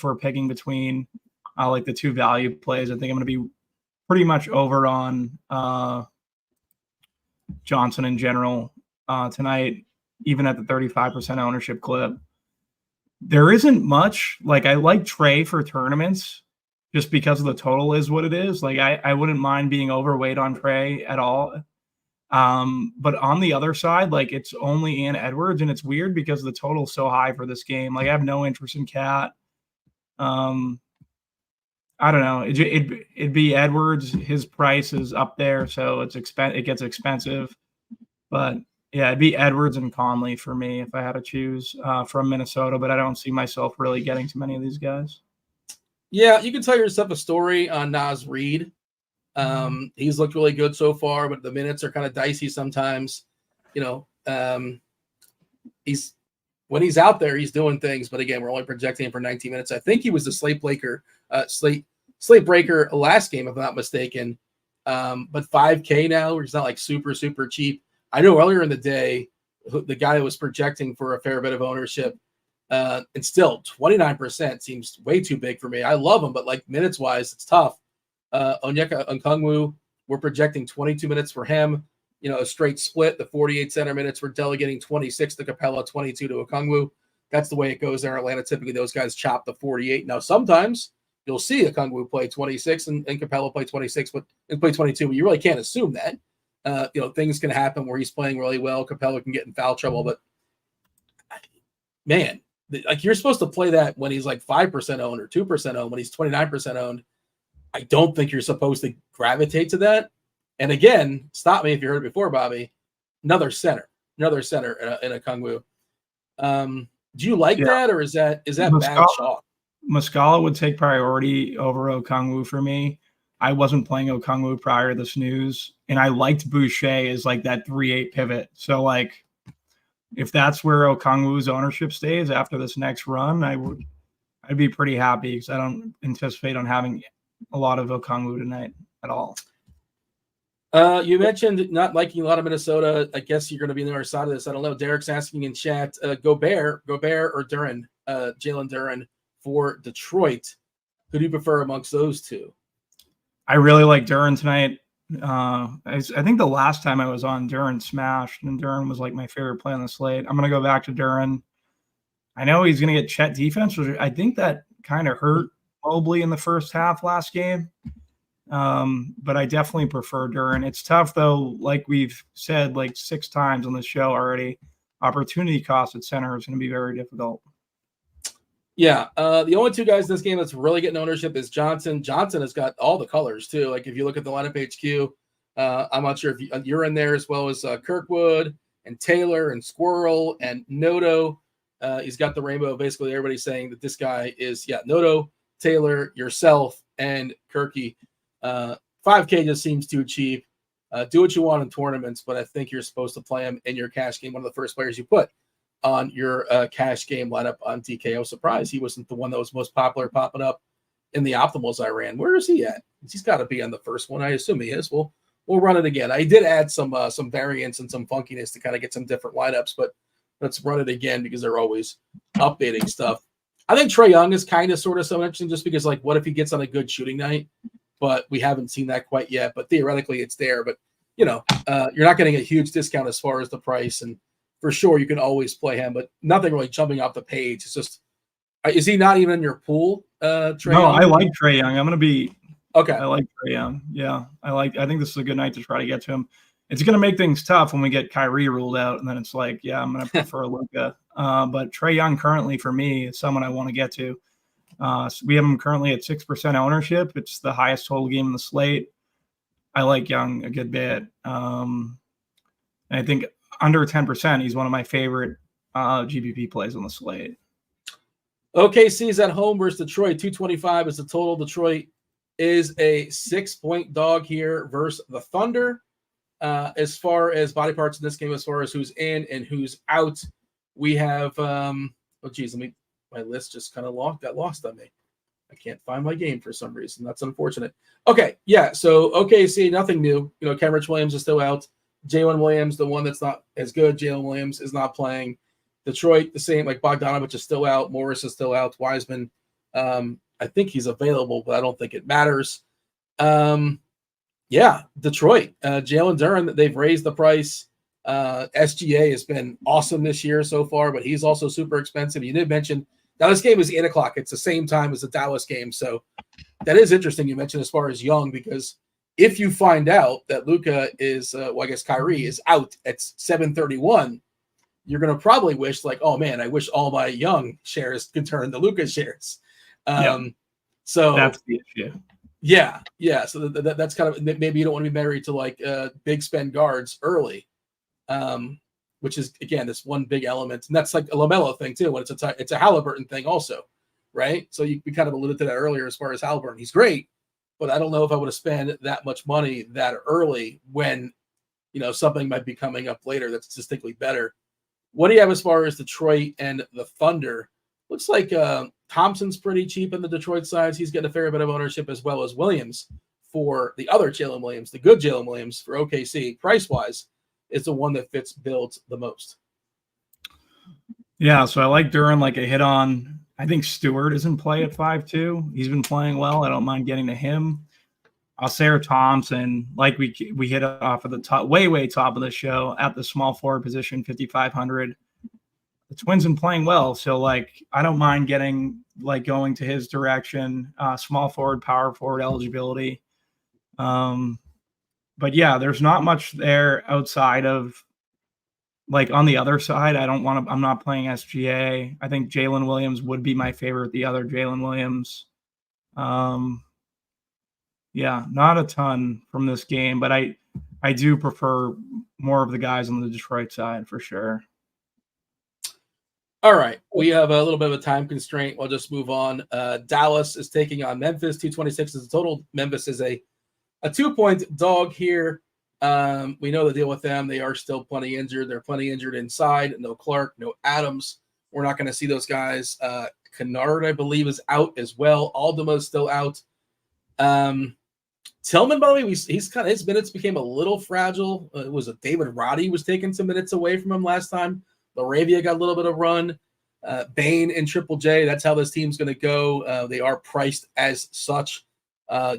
we're picking between the two value plays, I think I'm going to be pretty much over on Johnson in general tonight, even at the 35% ownership clip. There isn't much. I like Trey for tournaments just because of the total is what it is. I wouldn't mind being overweight on Trey at all. But on the other side, it's only Ann Edwards, and it's weird because the total's so high for this game. I have no interest in Cat. I don't know. It'd be Edwards. His price is up there, so it gets expensive. But yeah, it'd be Edwards and Conley for me if I had to choose from Minnesota. But I don't see myself really getting to many of these guys. Yeah, you can tell yourself a story on Naz Reid. He's looked really good so far, but the minutes are kind of dicey sometimes. When he's out there, he's doing things. But again, we're only projecting him for 19 minutes. I think he was the slate breaker last game, if I'm not mistaken. But 5K now, he's not super, super cheap. I know earlier in the day, the guy that was projecting for a fair bit of ownership, and still 29% seems way too big for me. I love him, but minutes wise, it's tough. Onyeka Okongwu, we're projecting 22 minutes for him. a straight split. The 48 center minutes were delegating 26 to Capella, 22 to Okongwu. That's the way it goes there in Atlanta. Typically, those guys chop the 48. Now, sometimes you'll see Okongwu play 26 and Capella play 26, and play 22, but you really can't assume that. Things can happen where he's playing really well. Capella can get in foul trouble, but man, like you're supposed to play that when he's like 5% owned or 2% owned. When he's 29% owned, I don't think you're supposed to gravitate to that. And again, stop me if you heard it before, Bobby. Another center in Okongwu. Do you like that, or is that bad chalk? Muscala would take priority over Okongwu for me. I wasn't playing Okongwu prior to this news, and I liked Boucher as like that 3-8 pivot. So like, if that's where Okongwu's ownership stays after this next run, I'd be pretty happy because I don't anticipate on having a lot of Okongwu tonight at all. You mentioned not liking a lot of Minnesota. I guess you're going to be on the other side of this. I don't know. Derek's asking in chat, Gobert or Duren, Jalen Duren for Detroit. Who do you prefer amongst those two? I really like Duren tonight. I think the last time I was on, Duren smashed, and Duren was like my favorite play on the slate. I'm going to go back to Duren. I know he's going to get Chet defense, which I think that kind of hurt Mobley in the first half last game. But I definitely prefer Duren. It's tough, though, like we've said like 6 times on the show already. Opportunity cost at center is going to be very difficult. Yeah, the only 2 guys in this game that's really getting ownership is Johnson. Johnson has got all the colors, too. Like, if you look at the lineup HQ, I'm not sure if you're in there, as well as Kirkwood and Taylor and Squirrel and Noto. He's got the rainbow. Basically, everybody's saying that this guy is, Noto, Taylor, yourself, and Kirky. 5K just seems too cheap. Do what you want in tournaments, but I think you're supposed to play him in your cash game. One of the first players you put on your cash game lineup on DKO. Surprise, he wasn't the one that was most popular popping up in the optimals I ran. Where is he at? He's got to be on the first one. I assume he is. We'll run it again. I did add some variants and some funkiness to kind of get some different lineups, but let's run it again because they're always updating stuff. I think Trae Young is kind of sort of so interesting just because, like, what if he gets on a good shooting night? But we haven't seen that quite yet. But theoretically, it's there. But, you're not getting a huge discount as far as the price. And for sure, you can always play him, but nothing really jumping off the page. It's just, is he not even in your pool, Trae Young? I like Trae Young. I'm going to be okay. I like Trae Young. Yeah, I think this is a good night to try to get to him. It's going to make things tough when we get Kyrie ruled out, and then it's like, yeah, I'm going to prefer Luka. But Trae Young currently for me is someone I want to get to. So we have him currently at 6% ownership. It's the highest total game in the slate. I like Young a good bit. And I think under 10%, he's one of my favorite GPP plays on the slate. OKC's at home versus Detroit. 225 is the total. Detroit is a 6-point dog here versus the Thunder. As far as body parts in this game, as far as who's in and who's out, we have my list just kind of got lost on me. I can't find my game for some reason. That's unfortunate. Okay, yeah, so OKC, nothing new. Kenrich Williams is still out. Jalen Williams, the one that's not as good, Jalen Williams is not playing. Detroit, the same, like Bogdanovich is still out. Morris is still out. Wiseman, I think he's available, but I don't think it matters. Detroit, Jalen Duren, they've raised the price. SGA has been awesome this year so far, but he's also super expensive. You did mention, now this game is 8 o'clock. It's the same time as the Dallas game. So that is interesting you mentioned as far as Young, because if you find out that Luka is, Kyrie is out at 7:31, you're going to probably wish like, oh man, I wish all my Young shares could turn to Luka shares. So that's the issue. Yeah. So that's kind of, maybe you don't want to be married to like big spend guards early, which is again this one big element, and that's like a LaMelo thing too. When it's a Halliburton thing also, right? So we kind of alluded to that earlier as far as Halliburton. He's great, but I don't know if I would have spent that much money that early when something might be coming up later that's distinctly better. What do you have as far as Detroit and the Thunder? Looks like Thompson's pretty cheap in the Detroit side. He's getting a fair bit of ownership, as well as Williams for the other Jalen Williams, the good Jalen Williams for OKC. Price-wise, is the one that fits builds the most. Yeah, so I like Duren like a hit on. I think Stewart is in play at 5-2. He's been playing well. I don't mind getting to him. Alcera Thompson, like we hit off of the top, way top of the show at the small forward position, 5,500. The Twins been playing well, so like I don't mind going to his direction. Small forward, power forward eligibility. But yeah, there's not much there outside of like on the other side. I'm not playing SGA. I think Jalen Williams would be my favorite. The other Jalen Williams. Yeah, not a ton from this game, but I do prefer more of the guys on the Detroit side for sure. All right, we have a little bit of a time constraint. We'll just move on. Dallas is taking on Memphis. 226 is the total. Memphis is a 2-point dog here. We know the deal with them. They are still plenty injured. They're plenty injured inside. No Clark, no Adams. We're not going to see those guys. Kennard, I believe, is out as well. Aldemo's still out. Tillman, by the way, his minutes became a little fragile. It was David Roddy was taking some minutes away from him last time. Laravia got a little bit of run. Bain and Triple J, that's how this team's going to go. They are priced as such.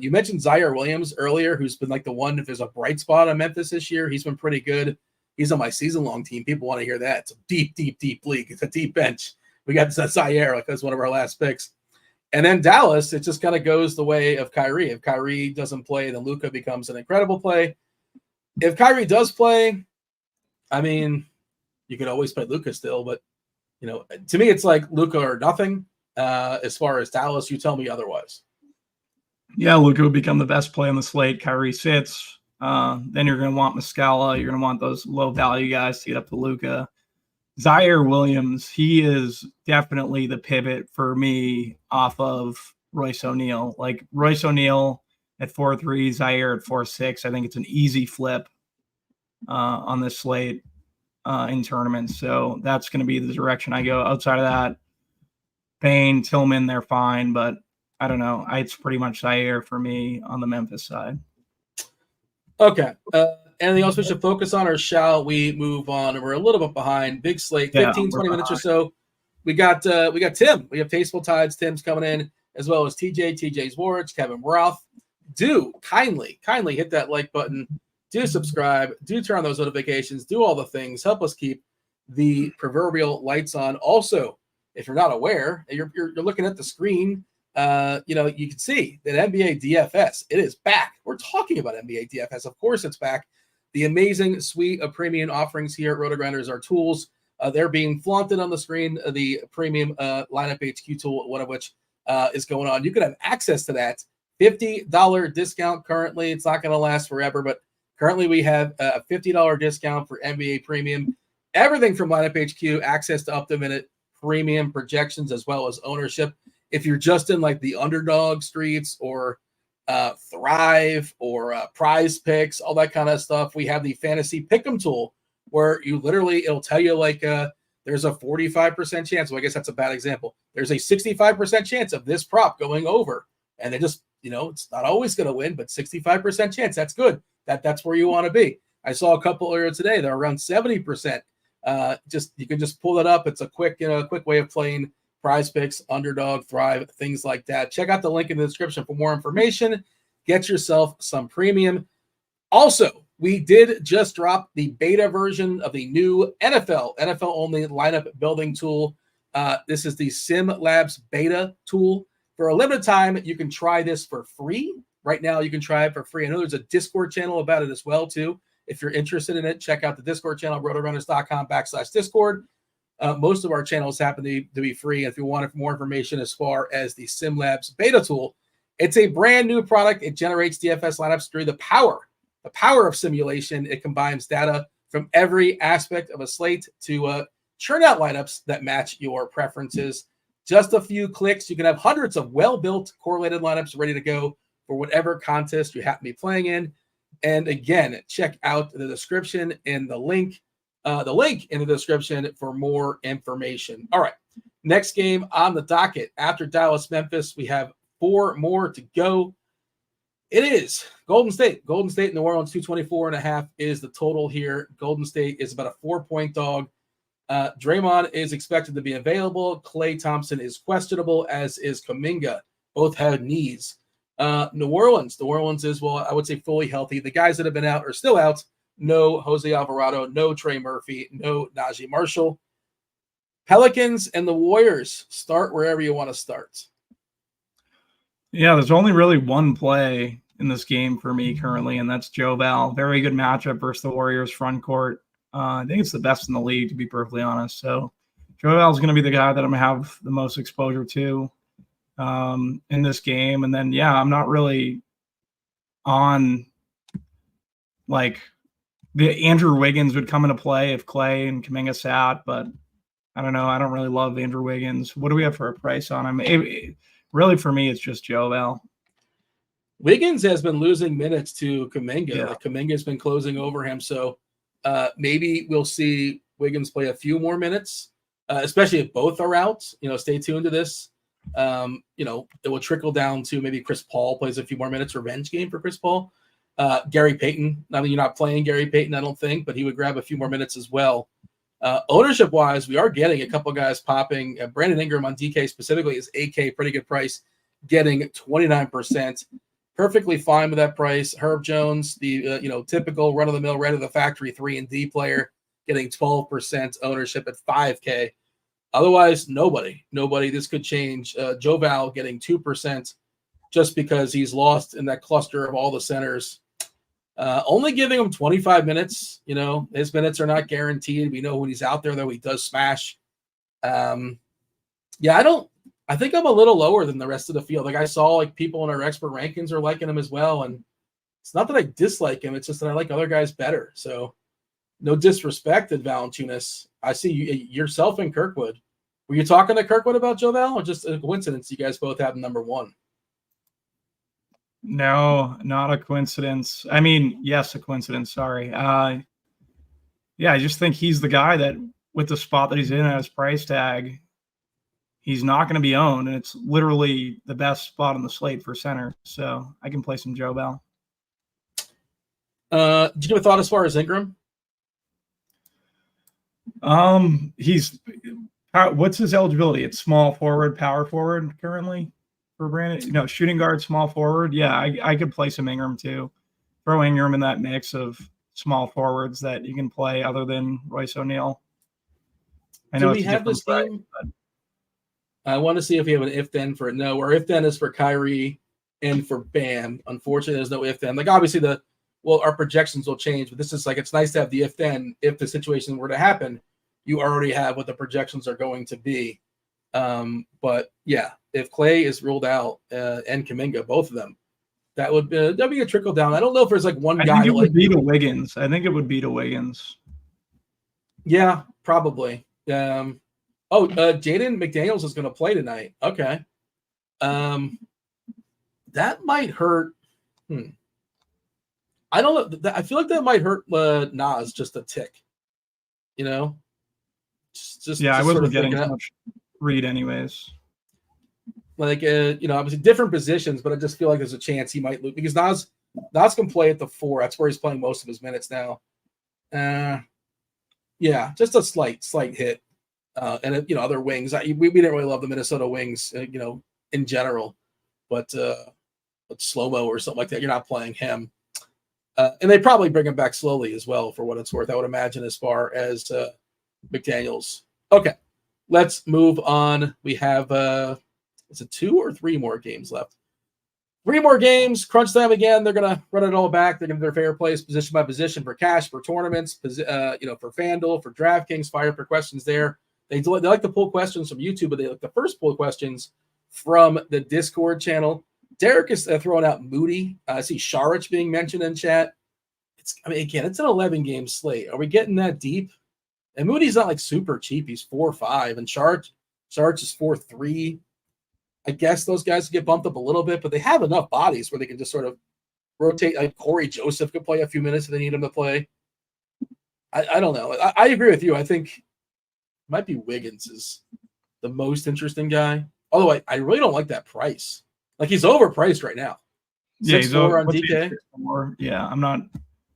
You mentioned Zaire Williams earlier, who's been like the one, if there's a bright spot on Memphis this year, he's been pretty good. He's on my season-long team. People want to hear that. It's a deep league. It's a deep bench. We got Zaire, like that's one of our last picks. And then Dallas, it just kind of goes the way of Kyrie. If Kyrie doesn't play, then Luka becomes an incredible play. If Kyrie does play, I mean, you could always play Luka still, but to me, it's like Luka or nothing. As far as Dallas, you tell me otherwise. Yeah, Luka would become the best play on the slate. Kyrie sits. Then you're going to want Muscala. You're going to want those low-value guys to get up to Luka. Zaire Williams, he is definitely the pivot for me off of Royce O'Neal. Like Royce O'Neal at 4-3, Zaire at 4-6. I think it's an easy flip on this slate in tournaments. So that's going to be the direction I go. Outside of that, Bain, Tillman, they're fine, but I don't know. It's pretty much Zaire for me on the Memphis side. Okay. Anything else we should focus on, or shall we move on? We're a little bit behind. Big slate, 15, 20 minutes or so. We got Tim. We have TastefulTides. Tim's coming in, as well as TJ Zwarych, Kevin Roth. Do kindly hit that like button. Do subscribe. Do turn on those notifications. Do all the things. Help us keep the proverbial lights on. Also, if you're not aware, you're looking at the screen. You can see that NBA DFS, it is back. We're talking about NBA DFS. Of course it's back. The amazing suite of premium offerings here at RotoGrinders are tools. They're being flaunted on the screen. The premium lineup HQ tool, one of which is going on. You can have access to that. $50 discount currently. It's not going to last forever, but currently we have a $50 discount for NBA premium. Everything from lineup HQ, access to up-to-minute premium projections, as well as ownership. If you're just in like the underdog streets or Thrive or Prize Picks, all that kind of stuff, we have the fantasy pick'em tool where it'll tell you like there's a 45% chance. Well, I guess that's a bad example. There's a 65% chance of this prop going over, and they just it's not always going to win, but 65% chance. That's good. That's where you want to be. I saw a couple earlier today. They're around 70%. You can just pull that up. It's a quick way of playing Prize Picks, Underdog, Thrive, things like that. Check out the link in the description for more information. Get yourself some premium. Also, we did just drop the beta version of the new NFL only lineup building tool. This is the Sim Labs beta tool. For a limited time, you can try this for free. Right now, you can try it for free. I know there's a Discord channel about it as well, too. If you're interested in it, check out the Discord channel, rotogrinders.com/Discord. Most of our channels happen to be free. If you want more information as far as the SimLabs beta tool, it's a brand new product. It generates DFS lineups through the power of simulation. It combines data from every aspect of a slate to churn out lineups that match your preferences. Just a few clicks, you can have hundreds of well-built correlated lineups ready to go for whatever contest you happen to be playing in. And again, check out the description and the link in the description for more information. All right, next game on the docket. After Dallas, Memphis, we have 4 more to go. It is Golden State, New Orleans. 224.5 is the total here. Golden State is about a 4-point dog. Draymond is expected to be available. Klay Thompson is questionable, as is Kuminga. Both have knees. New Orleans. New Orleans is, well, I would say fully healthy. The guys that have been out are still out. No Jose Alvarado, no Trey Murphy, no Najee Marshall. Pelicans and the Warriors. Start wherever you want to start. Yeah, there's only really one play in this game for me currently, and that's Joe Val. Very good matchup versus the Warriors front court. I think it's the best in the league, to be perfectly honest. So Joe Val is going to be the guy that I'm going to have the most exposure to in this game. And then, yeah, I'm not really on like the Andrew Wiggins would come into play if Clay and Kuminga sat, but I don't know. I don't really love Andrew Wiggins. What do we have for a price on him? Really, for me, it's just Joe Val. Wiggins has been losing minutes to Kuminga. Yeah. Like Kuminga's been closing over him. So maybe we'll see Wiggins play a few more minutes, especially if both are out. Stay tuned to this. It will trickle down to maybe Chris Paul plays a few more minutes, revenge game for Chris Paul. Gary Payton. I mean, you're not playing Gary Payton, I don't think, but he would grab a few more minutes as well. Ownership-wise, we are getting a couple guys popping. Brandon Ingram on DK specifically is AK, pretty good price, getting 29%. Perfectly fine with that price. Herb Jones, the typical run-of-the-mill, right-of-the-factory 3-and-D player, getting 12% ownership at 5K. Otherwise, nobody. This could change. Joe Val getting 2% just because he's lost in that cluster of all the centers. Only giving him 25 minutes. His minutes are not guaranteed. We know when he's out there, though, he does smash. I think I'm a little lower than the rest of the field. Like I saw people in our expert rankings are liking him as well. And it's not that I dislike him. It's just that I like other guys better. So no disrespect at Valanciunas. I see yourself and Kirkwood. Were you talking to Kirkwood about Joe Val or just a coincidence you guys both have number one? No, not a coincidence. I mean, yes, a coincidence. Sorry. I just think he's the guy that with the spot that he's in at his price tag, he's not going to be owned, and it's literally the best spot on the slate for center. So I can play some Joe Val. Did you have a thought as far as Ingram? What's his eligibility? It's small forward, power forward currently for Brandon. Shooting guard, small forward. Yeah, I could play some Ingram too. Throw Ingram in that mix of small forwards that you can play other than Royce O'Neal. I know Do we have this game? I want to see if we have an if-then for no, or if-then is for Kyrie and for Bam. Unfortunately, there's no if-then. Like, obviously, our projections will change, but this is it's nice to have the if-then. If the situation were to happen, you already have what the projections are going to be. But, yeah, if Clay is ruled out and Kuminga, both of them, that'd be a trickle down. I don't know if there's one guy. I think it would be to Wiggins. Yeah, probably. Jaden McDaniels is going to play tonight. Okay. That might hurt. I don't know. I feel like that might hurt Nas just a tick. I wasn't getting much read anyways. Obviously different positions, but I just feel like there's a chance he might lose because Nas can play at the 4. That's where he's playing most of his minutes now. Just a slight hit. And other wings. We didn't really love the Minnesota Wings, in general, but slow-mo or something like that. You're not playing him, and they probably bring him back slowly as well, for what it's worth. I would imagine as far as McDaniels. Okay, let's move on. We have is it 2 or 3 more games left? 3 more games. Crunch time again. They're gonna run it all back. They're gonna do their favorite plays, position by position, for cash, for tournaments, for FanDuel, for DraftKings. Fire for questions there. They like to pull questions from YouTube, but they like to first pull questions from the Discord channel. Derek is throwing out Moody. I see Zwarych being mentioned in chat. It's an 11-game slate. Are we getting that deep? And Moody's not super cheap. He's 4.5, and Zwarych is 4.3. I guess those guys get bumped up a little bit, but they have enough bodies where they can just sort of rotate. Like Corey Joseph could play a few minutes if they need him to play. I don't know. I agree with you. I think might be Wiggins is the most interesting guy. Although I really don't like that price. He's overpriced right now. Yeah, he's over on DK. Yeah, I'm not.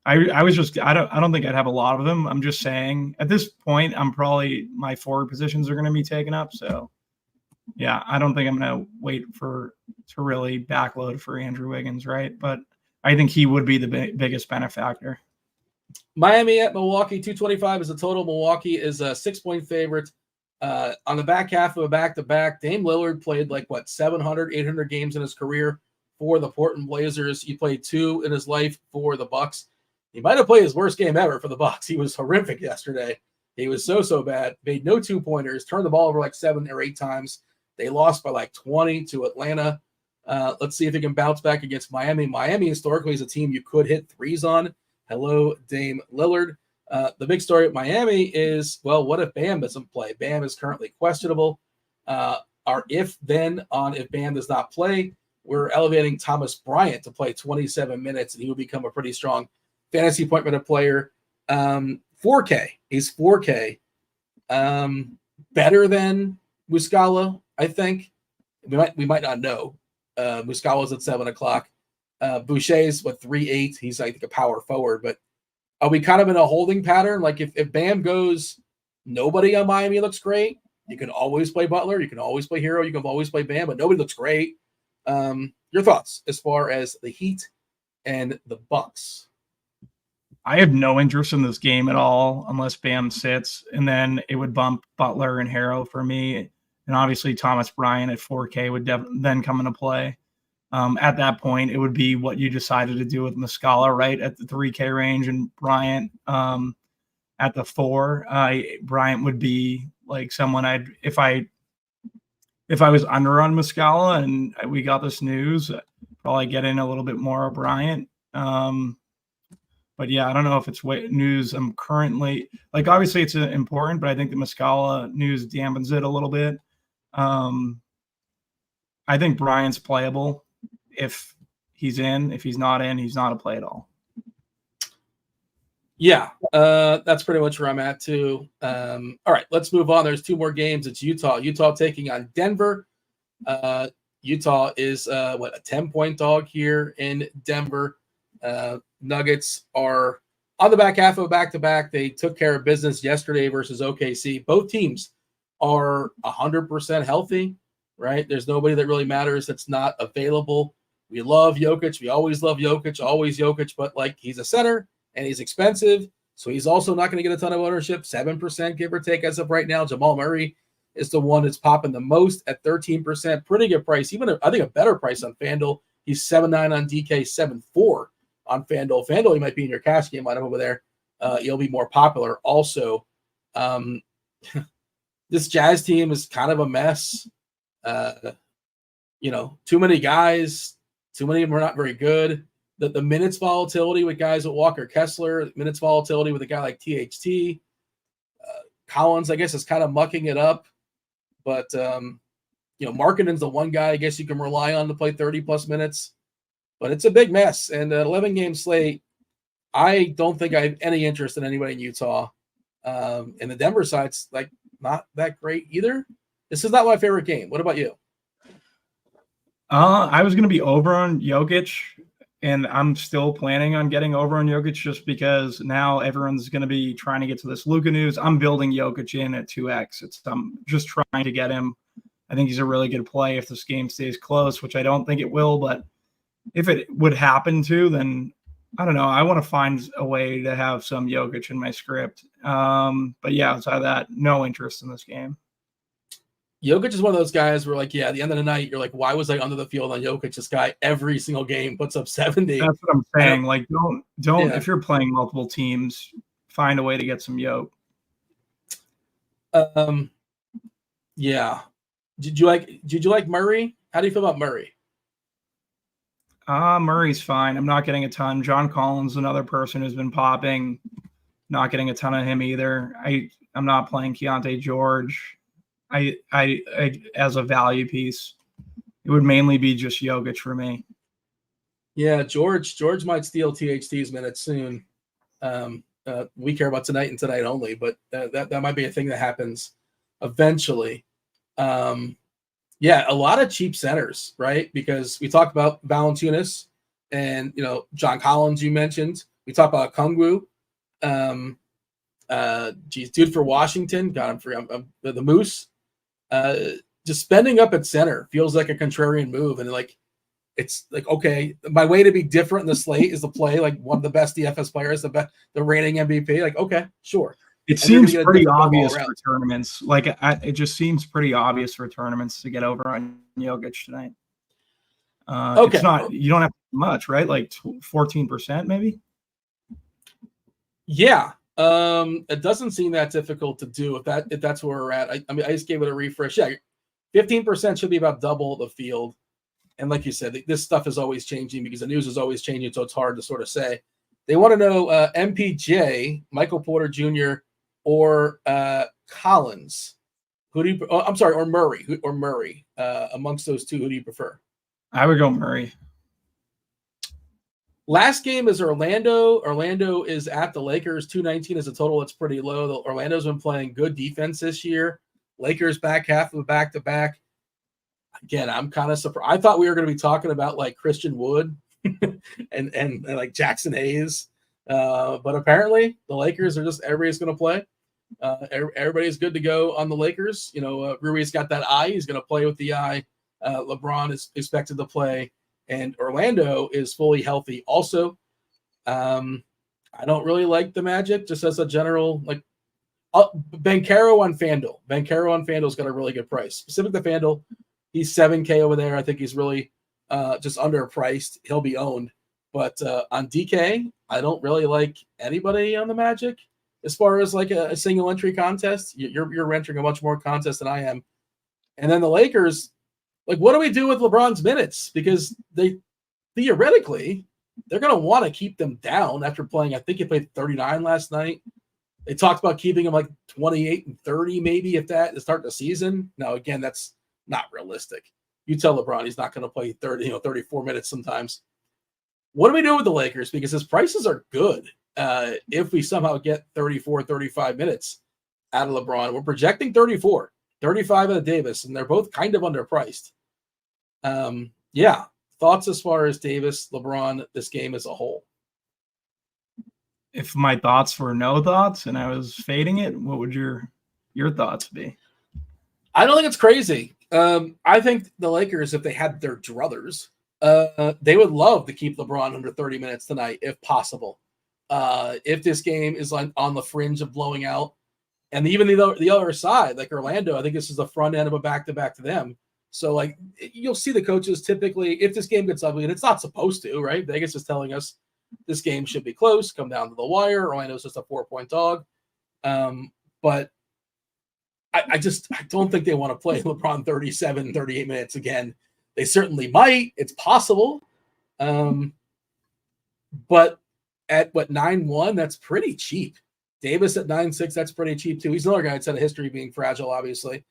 I was just. I don't think I'd have a lot of them. I'm just saying at this point, I'm probably my forward positions are going to be taken up. So yeah, I don't think I'm going to wait to really backload for Andrew Wiggins, right? But I think he would be the biggest benefactor. Miami at Milwaukee, 225 is the total. Milwaukee is a 6-point favorite. On the back half of a back-to-back, Dame Lillard played 700, 800 games in his career for the Portland Blazers. He played 2 in his life for the Bucks. He might have played his worst game ever for the Bucks. He was horrific yesterday. He was so bad. Made no 2-pointers, turned the ball over 7 or 8 times. They lost by 20 to Atlanta. Let's see if he can bounce back against Miami. Miami historically is a team you could hit threes on. Hello, Dame Lillard. The big story at Miami is, well, what if Bam doesn't play? Bam is currently questionable. If Bam does not play, we're elevating Thomas Bryant to play 27 minutes, and he will become a pretty strong fantasy point minute player. 4K. He's 4K. Better than Muscala, I think. We might not know. Muscala's at 7 o'clock. Boucher's 3'8". He's, I think, a power forward, but are we kind of in a holding pattern? If Bam goes, nobody on Miami looks great. You can always play Butler. You can always play Hero. You can always play Bam, but nobody looks great. Your thoughts as far as the Heat and the Bucks? I have no interest in this game at all unless Bam sits, and then it would bump Butler and Hero for me. And obviously Thomas Bryant at 4K would then come into play. At that point, it would be what you decided to do with Muscala, right, at the 3K range, and Bryant at the 4. Bryant would be someone if I was under on Muscala and we got this news, I'd probably get in a little bit more of Bryant. But yeah, I don't know if it's news I'm currently obviously it's important, but I think the Muscala news dampens it a little bit. I think Bryant's playable if he's in. If he's not in, he's not a play at all. Yeah, that's pretty much where I'm at too. All right, let's move on. There's 2 more games. It's Utah. Utah taking on Denver. Utah is a 10-point dog here in Denver. Nuggets are on the back half of a back-to-back. They took care of business yesterday versus OKC. Both teams are 100% healthy, right? There's nobody that really matters that's not available. We love Jokic. We always love Jokic, always Jokic, but he's a center and he's expensive, so he's also not going to get a ton of ownership, 7% give or take as of right now. Jamal Murray is the one that's popping the most at 13%. Pretty good price, even I think a better price on Fanduel. He's 7.9 on DK, 7.4 on Fanduel. Fanduel, he might be in your cash game lineup over there. He'll be more popular. Also, this Jazz team is kind of a mess. Too many guys. Too many of them are not very good. The minutes volatility with guys with Walker Kessler, minutes volatility with a guy like THT. Collins, I guess, is kind of mucking it up. But, Markkanen's the one guy I guess you can rely on to play 30-plus minutes. But it's a big mess. And an 11-game slate, I don't think I have any interest in anybody in Utah. And the Denver side's not that great either. This is not my favorite game. What about you? I was going to be over on Jokic, and I'm still planning on getting over on Jokic just because now everyone's going to be trying to get to this Luka news. I'm building Jokic in at 2x. I'm just trying to get him. I think he's a really good play if this game stays close, which I don't think it will. But if it would happen to, then I don't know. I want to find a way to have some Jokic in my script. But yeah, outside of that, no interest in this game. Jokic is one of those guys where, at the end of the night, you're why was I under the field on Jokic? This guy every single game puts up 70. That's what I'm saying. Don't if you're playing multiple teams, find a way to get some Jokic. Yeah. Did you like Murray? How do you feel about Murray? Murray's fine. I'm not getting a ton. John Collins, another person who's been popping, not getting a ton of him either. I'm not playing Keontae George. I as a value piece, it would mainly be just Jokic for me. Yeah, George might steal THT's minutes soon. We care about tonight and tonight only, but that might be a thing that happens eventually. A lot of cheap centers, right? Because we talked about Valanciunas and John Collins. You mentioned we talked about Kungwu. Dude for Washington, got him for the Moose. just spending up at center feels like a contrarian move. And like, it's like, okay, my way to be different in the slate is to play like one of the best DFS players, the reigning MVP. Like, okay, sure. It seems pretty obvious for tournaments. Like, it just seems pretty obvious for tournaments to get over on Jokic tonight. Okay. It's not, you don't have much, right? Like 14% maybe? Yeah. It doesn't seem that difficult to do if that's where we're at. I mean, I just gave it a refresh. Yeah, 15% should be about double the field. And like you said, this stuff is always changing because the news is always changing, so it's hard to sort of say. They want to know MPJ, Michael Porter Jr., or Collins. Who do you? Oh, I'm sorry, or Murray. Murray. Amongst those two, who do you prefer? I would go Murray. Last game is Orlando. Orlando is at the Lakers. 219 is a total. It's pretty low. Orlando's been playing good defense this year. Lakers back half of a back-to-back. Again, I'm kind of surprised. I thought we were going to be talking about like Christian Wood and like Jackson Hayes. But apparently the Lakers are just, everybody's going to play. Everybody's good to go on the Lakers. Rui's got that eye. He's going to play with the eye. LeBron is expected to play. And Orlando is fully healthy. Also, I don't really like the Magic, just as a general, like, Banchero on Fanduel. Banchero on Fanduel's got a really good price. Specific to Fanduel, he's 7K over there. I think he's really just underpriced. He'll be owned. But on DK, I don't really like anybody on the Magic as far as like a single entry contest. You're entering a much more contest than I am. And then the Lakers, like, what do we do with LeBron's minutes? Because they theoretically, they're going to want to keep them down after playing. I think he played 39 last night. They talked about keeping him like 28 and 30, maybe, if that, to start the season. Now, again, that's not realistic. You tell LeBron he's not going to play 34 minutes sometimes. What do we do with the Lakers? Because his prices are good. If we somehow get 34, 35 minutes out of LeBron, we're projecting 34, 35 out of Davis, and they're both kind of underpriced. Yeah. Thoughts as far as Davis, LeBron, this game as a whole? If my thoughts were no thoughts and I was fading it, what would your thoughts be? I don't think it's crazy. I think the Lakers, if they had their druthers, they would love to keep LeBron under 30 minutes tonight, if possible. If this game is on the fringe of blowing out, and even the other side, like Orlando, I think this is the front end of a back-to-back to them. So, like, you'll see the coaches typically, if this game gets ugly, and it's not supposed to, right? Vegas is telling us this game should be close, come down to the wire. Orlando's just a 4-point dog. But I don't think they want to play LeBron 37, 38 minutes again. They certainly might. It's possible. But at 9-1, that's pretty cheap. Davis at 9-6, that's pretty cheap too. He's another guy that's had a history of being fragile, obviously.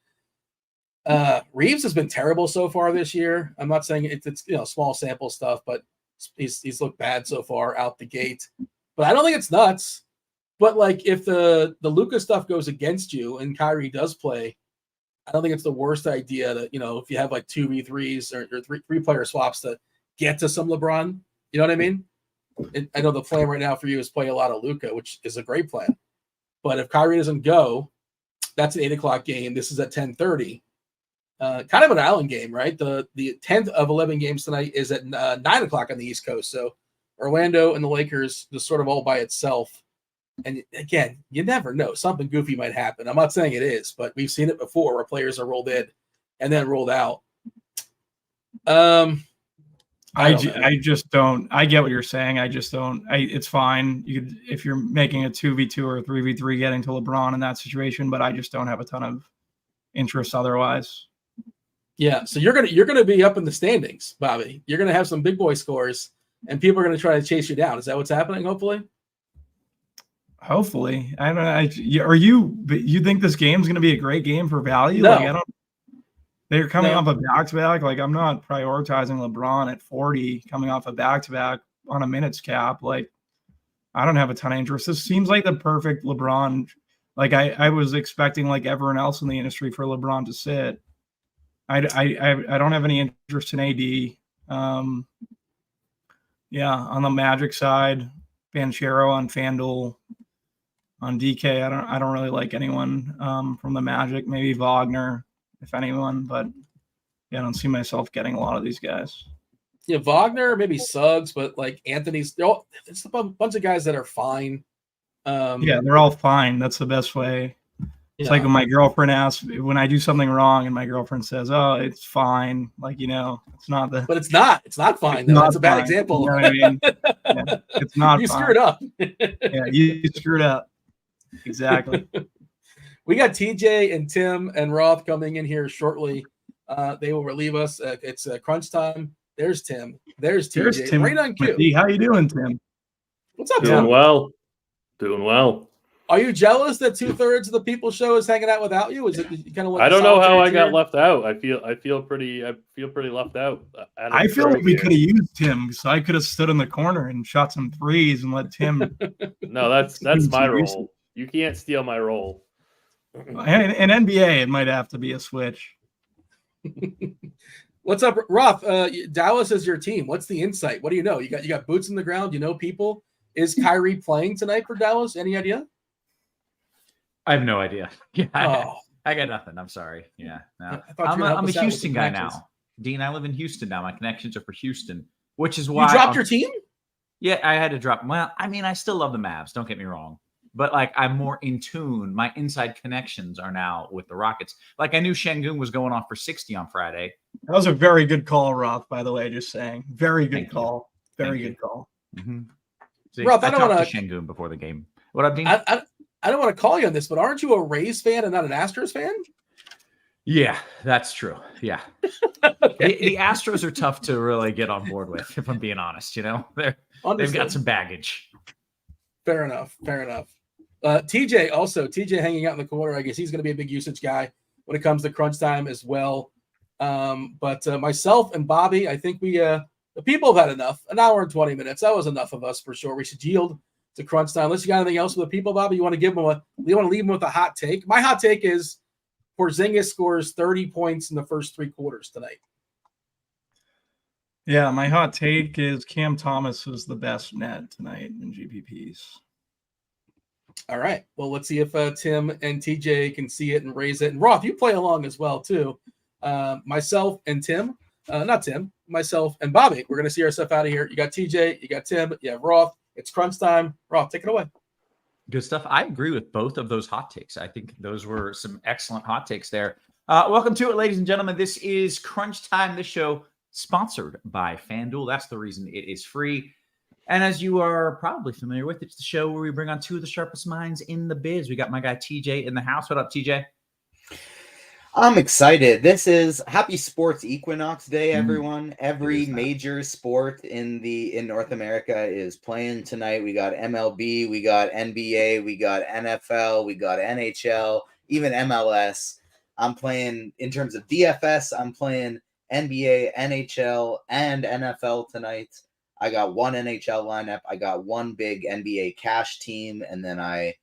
Reeves has been terrible so far this year. I'm not saying it's small sample stuff, but he's looked bad so far out the gate. But I don't think it's nuts. But like, if the Luka stuff goes against you and Kyrie does play, I don't think it's the worst idea to, if you have like 2v3s or three-player swaps, to get to some LeBron. You know what I mean? I know the plan right now for you is play a lot of Luka, which is a great plan. But if Kyrie doesn't go, that's an 8 o'clock game. This is at 10:30. Kind of an island game, right? The 10th of 11 games tonight is at 9 o'clock on the East Coast. So Orlando and the Lakers just sort of all by itself. And again, you never know. Something goofy might happen. I'm not saying it is, but we've seen it before where players are rolled in and then rolled out. I just don't. I get what you're saying. I just don't. It's fine. If you're making a 2v2 or a 3v3 getting to LeBron in that situation, but I just don't have a ton of interest otherwise. Yeah, so you're gonna be up in the standings, Bobby. You're gonna have some big boy scores, and people are gonna try to chase you down. Is that what's happening? Hopefully. Hopefully, I don't know. Are you? But you think this game's gonna be a great game for value? No. Like, I don't. They're coming off a back-to-back. Like, I'm not prioritizing LeBron at 40 coming off a back-to-back on a minutes cap. Like, I don't have a ton of interest. This seems like the perfect LeBron. Like, I was expecting, like everyone else in the industry, for LeBron to sit. I don't have any interest in AD. Yeah, on the Magic side, Banchero on Fanduel. On DK, I don't really like anyone from the Magic. Maybe Wagner. if anyone. But yeah, I don't see myself getting a lot of these guys. Yeah, Wagner, maybe Suggs, but like Anthony's, it's a bunch of guys that are fine. Yeah, they're all fine. That's the best way. It's like when my girlfriend asks, when I do something wrong and my girlfriend says, "Oh, it's fine." Like, it's not the. But it's not. It's not fine, though. That's a bad example. You know what I mean? Yeah, it's not you fine. screwed up. Yeah, you screwed up. Exactly. We got TJ and Tim and Roth coming in here shortly. They will relieve us. It's crunch time. There's Tim. There's TJ. There's Tim. Right on cue. How you doing, Tim? What's up, Doing Tim? well. Doing well. Are you jealous that 2/3 of the people show is hanging out without you? Is it kind of like I don't know how I got left out. I feel pretty left out. I feel like we could have used Tim, so I could have stood in the corner and shot some threes and let Tim. No, that's my role. You can't steal my role. In NBA, it might have to be a switch. What's up, Roth? Dallas is your team. What's the insight? What do you know? You got boots in the ground. You know people. Is Kyrie playing tonight for Dallas? Any idea? I have no idea. Yeah, Oh. I got nothing. I'm sorry. Yeah, no. I'm I'm a Houston guy now. Dean, I live in Houston now. My connections are for Houston, which is why you dropped your team. Yeah, I had to drop. Well, I mean, I still love the Mavs. Don't get me wrong, but like I'm more in tune. My inside connections are now with the Rockets. Like I knew Şengün was going off for 60 on Friday. That was a very good call, Roth. By the way, just saying, very good call. Very good call. Mm-hmm. See, Roth, I talked to Şengün before the game. What up, Dean? I don't want to call you on this, but aren't you a Rays fan and not an Astros fan? Yeah, that's true. Yeah. Okay. The Astros are tough to really get on board with, if I'm being honest. They've got some baggage. Fair enough. TJ hanging out in the corner. I guess he's going to be a big usage guy when it comes to crunch time as well. But myself and Bobby, I think the people have had enough. An hour and 20 minutes. That was enough of us for sure. We should yield to crunch time. Unless you got anything else with the people, Bobby, you want to leave them with a hot take? My hot take is Porzingis scores 30 points in the first 3 quarters tonight. Yeah, my hot take is Cam Thomas is the best net tonight in GPPs. All right. Well, let's see if Tim and TJ can see it and raise it. And Roth, you play along as well, too. Myself and Tim, myself and Bobby, we're going to see our stuff out of here. You got TJ, you got Tim, you have Roth. It's crunch time. Roth, take it away. Good stuff. I agree with both of those hot takes. I think those were some excellent hot takes there. Welcome to it, ladies and gentlemen. This is Crunch Time, the show sponsored by Fanduel. That's the reason it is free. And as you are probably familiar with, it's the show where we bring on 2 of the sharpest minds in the biz. We got my guy TJ in the house. What up, TJ? I'm excited. This is Happy Sports Equinox Day, everyone. Every major sport in North America is playing tonight. We got MLB, we got NBA, we got NFL, we got NHL, even MLS. I'm playing in terms of DFS. I'm playing NBA, NHL, and NFL tonight. I got 1 NHL lineup. I got 1 big NBA cash team, and then I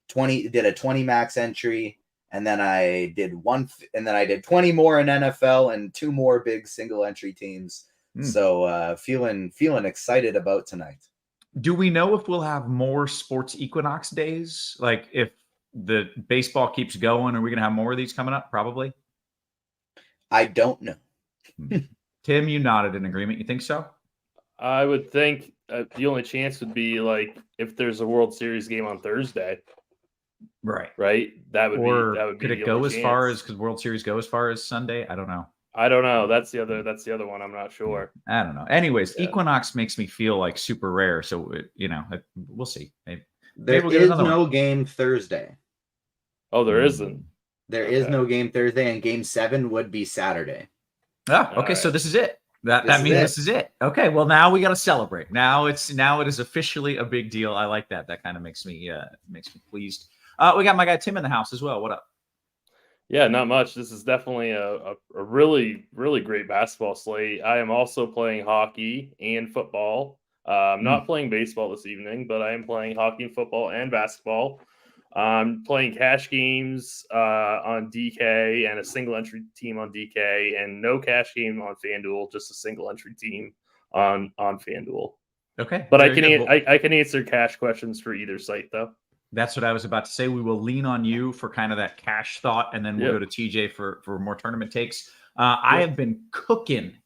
did a 20 max entry. And then I did 20 more in NFL and 2 more big single entry teams. So feeling excited about tonight. Do we know if we'll have more sports equinox days? Like if the baseball keeps going, are we going to have more of these coming up? Probably. I don't know. Tim, you nodded in agreement. You think so? I would think the only chance would be like if there's a World Series game on Thursday. Right. That would be. Could it go as far as because World Series go as far as Sunday? I don't know. That's the other one. I'm not sure. I don't know. Anyways, Equinox makes me feel like super rare. So we'll see. Maybe there is no game Thursday. Oh, there isn't. There is no game Thursday, and Game 7 would be Saturday. Ah, okay. Right. So this is it. That means this is it. Okay. Well, now we got to celebrate. Now it is officially a big deal. I like that. That kind of makes me pleased. We got my guy Tim in the house as well. What up? Yeah, not much. This is definitely a really, really great basketball slate. I am also playing hockey and football. I'm not playing baseball this evening, but I am playing hockey and football and basketball. I'm playing cash games on DK and a single entry team on DK, and no cash game on FanDuel, just a single entry team on FanDuel. Okay, but I can answer cash questions for either site though. That's what I was about to say. We will lean on you for kind of that cash thought, and then we'll Yep. go to TJ for more tournament takes. I have been cooking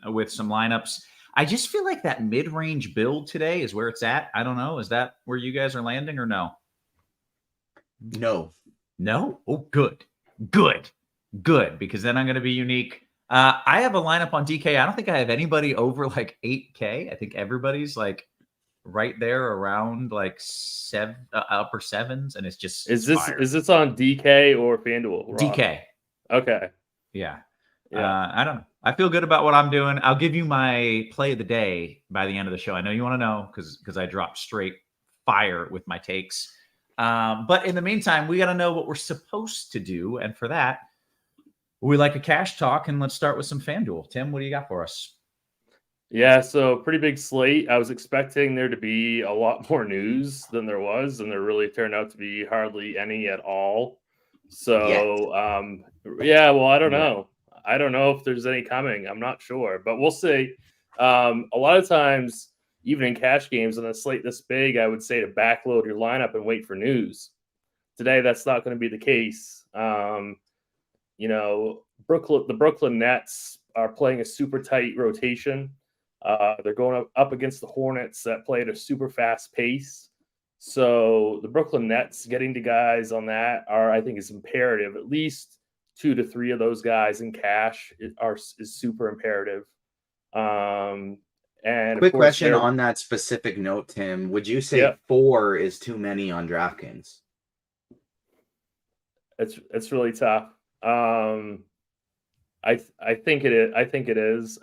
with some lineups. I just feel like that mid-range build today is where it's at. I don't know. Is that where you guys are landing or no? No. No? Oh, good. Because then I'm going to be unique. I have a lineup on DK. I don't think I have anybody over like 8K. I think everybody's like right there around like upper sevens, and it's just Is fire. this on DK or FanDuel? Roth? DK? Okay. Yeah. Yeah. I don't know. I feel good about what I'm doing. I'll give you my play of the day by the end of the show. I know you want to know because I dropped straight fire with my takes. But in the meantime, we got to know what we're supposed to do, and for that, we like a cash talk, and let's start with some FanDuel. Tim, what do you got for us? Yeah, so pretty big slate. I was expecting there to be a lot more news than there was, and there really turned out to be hardly any at all. So, yeah, well, I don't know. I don't know if there's any coming. I'm not sure, but we'll see. A lot of times, even in cash games on a slate this big, I would say to backload your lineup and wait for news. Today, that's not going to be the case. You know, the Brooklyn Nets are playing a super tight rotation. They're going up against the Hornets that play at a super fast pace. So the Brooklyn Nets getting to guys on that I think is imperative. At least 2 to 3 of those guys in cash is super imperative. And quick question on that specific note, Tim. Would you say 4 is too many on DraftKings? It's really tough. I think it is. I think it is.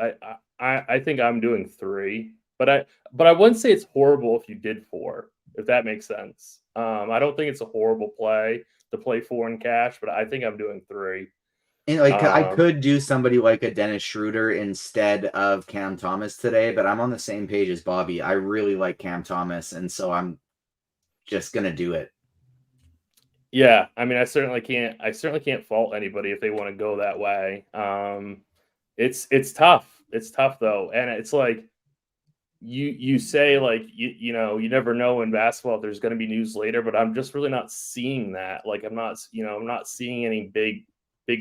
I think I'm doing 3, but I wouldn't say it's horrible if you did 4, if that makes sense. I don't think it's a horrible play to play 4 in cash, but I think I'm doing 3. And like I could do somebody like a Dennis Schroeder instead of Cam Thomas today, but I'm on the same page as Bobby. I really like Cam Thomas, and so I'm just gonna do it. Yeah, I mean, I certainly can't fault anybody if they want to go that way. It's tough. It's tough though, and it's like you say like you know you never know in basketball if there's going to be news later, but I'm just really not seeing that. Like I'm not seeing any big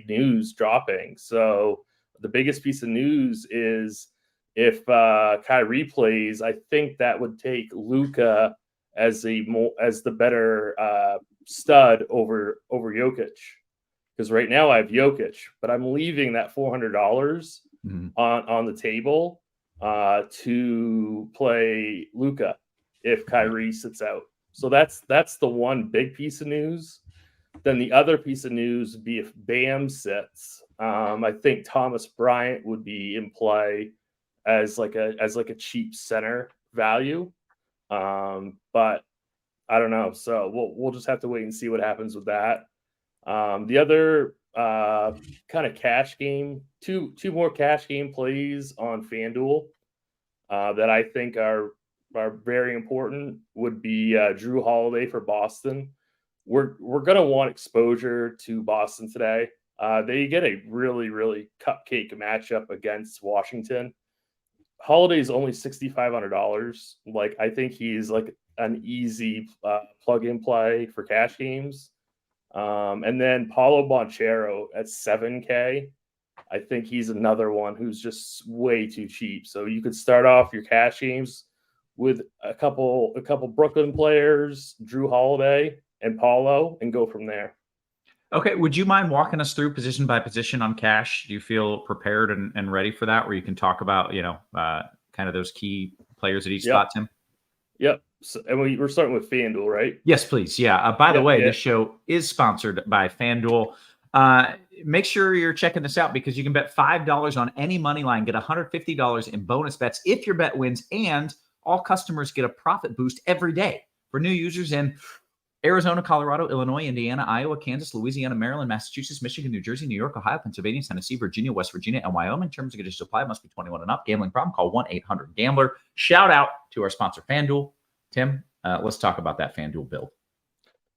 news dropping. So the biggest piece of news is if Kyrie plays, I think that would take Luka as the better stud over Jokic, because right now I have Jokic, but I'm leaving that $400 on the table to play Luka if Kyrie sits out. So that's the one big piece of news. Then the other piece of news would be if Bam sits. I think Thomas Bryant would be in play as like a cheap center value. But I don't know. So we'll just have to wait and see what happens with that. The other kind of cash game, two more cash game plays on FanDuel that I think are very important would be Drew Holiday for Boston. We're going to want exposure to Boston today. They get a really, really cupcake matchup against Washington. Holiday's only $6,500. Like, I think he's like an easy plug-in play for cash games. And then Paulo Banchero at 7K. I think he's another one who's just way too cheap. So you could start off your cash games with a couple Brooklyn players, Drew Holiday and Paulo, and go from there. Okay. Would you mind walking us through position by position on cash? Do you feel prepared and ready for that, where you can talk about, kind of those key players at each spot, Tim? Yep. So, and we're starting with FanDuel, right? Yes, please. Yeah. By the way, this show is sponsored by FanDuel. Make sure you're checking this out because you can bet $5 on any money line, get $150 in bonus bets if your bet wins, and all customers get a profit boost every day. For new users in Arizona, Colorado, Illinois, Indiana, Iowa, Kansas, Louisiana, Maryland, Massachusetts, Michigan, New Jersey, New York, Ohio, Pennsylvania, Tennessee, Virginia, West Virginia, and Wyoming. Terms and conditions apply. Must be 21 and up. Gambling problem? Call 1-800-GAMBLER. Shout out to our sponsor, FanDuel. Tim, let's talk about that FanDuel build.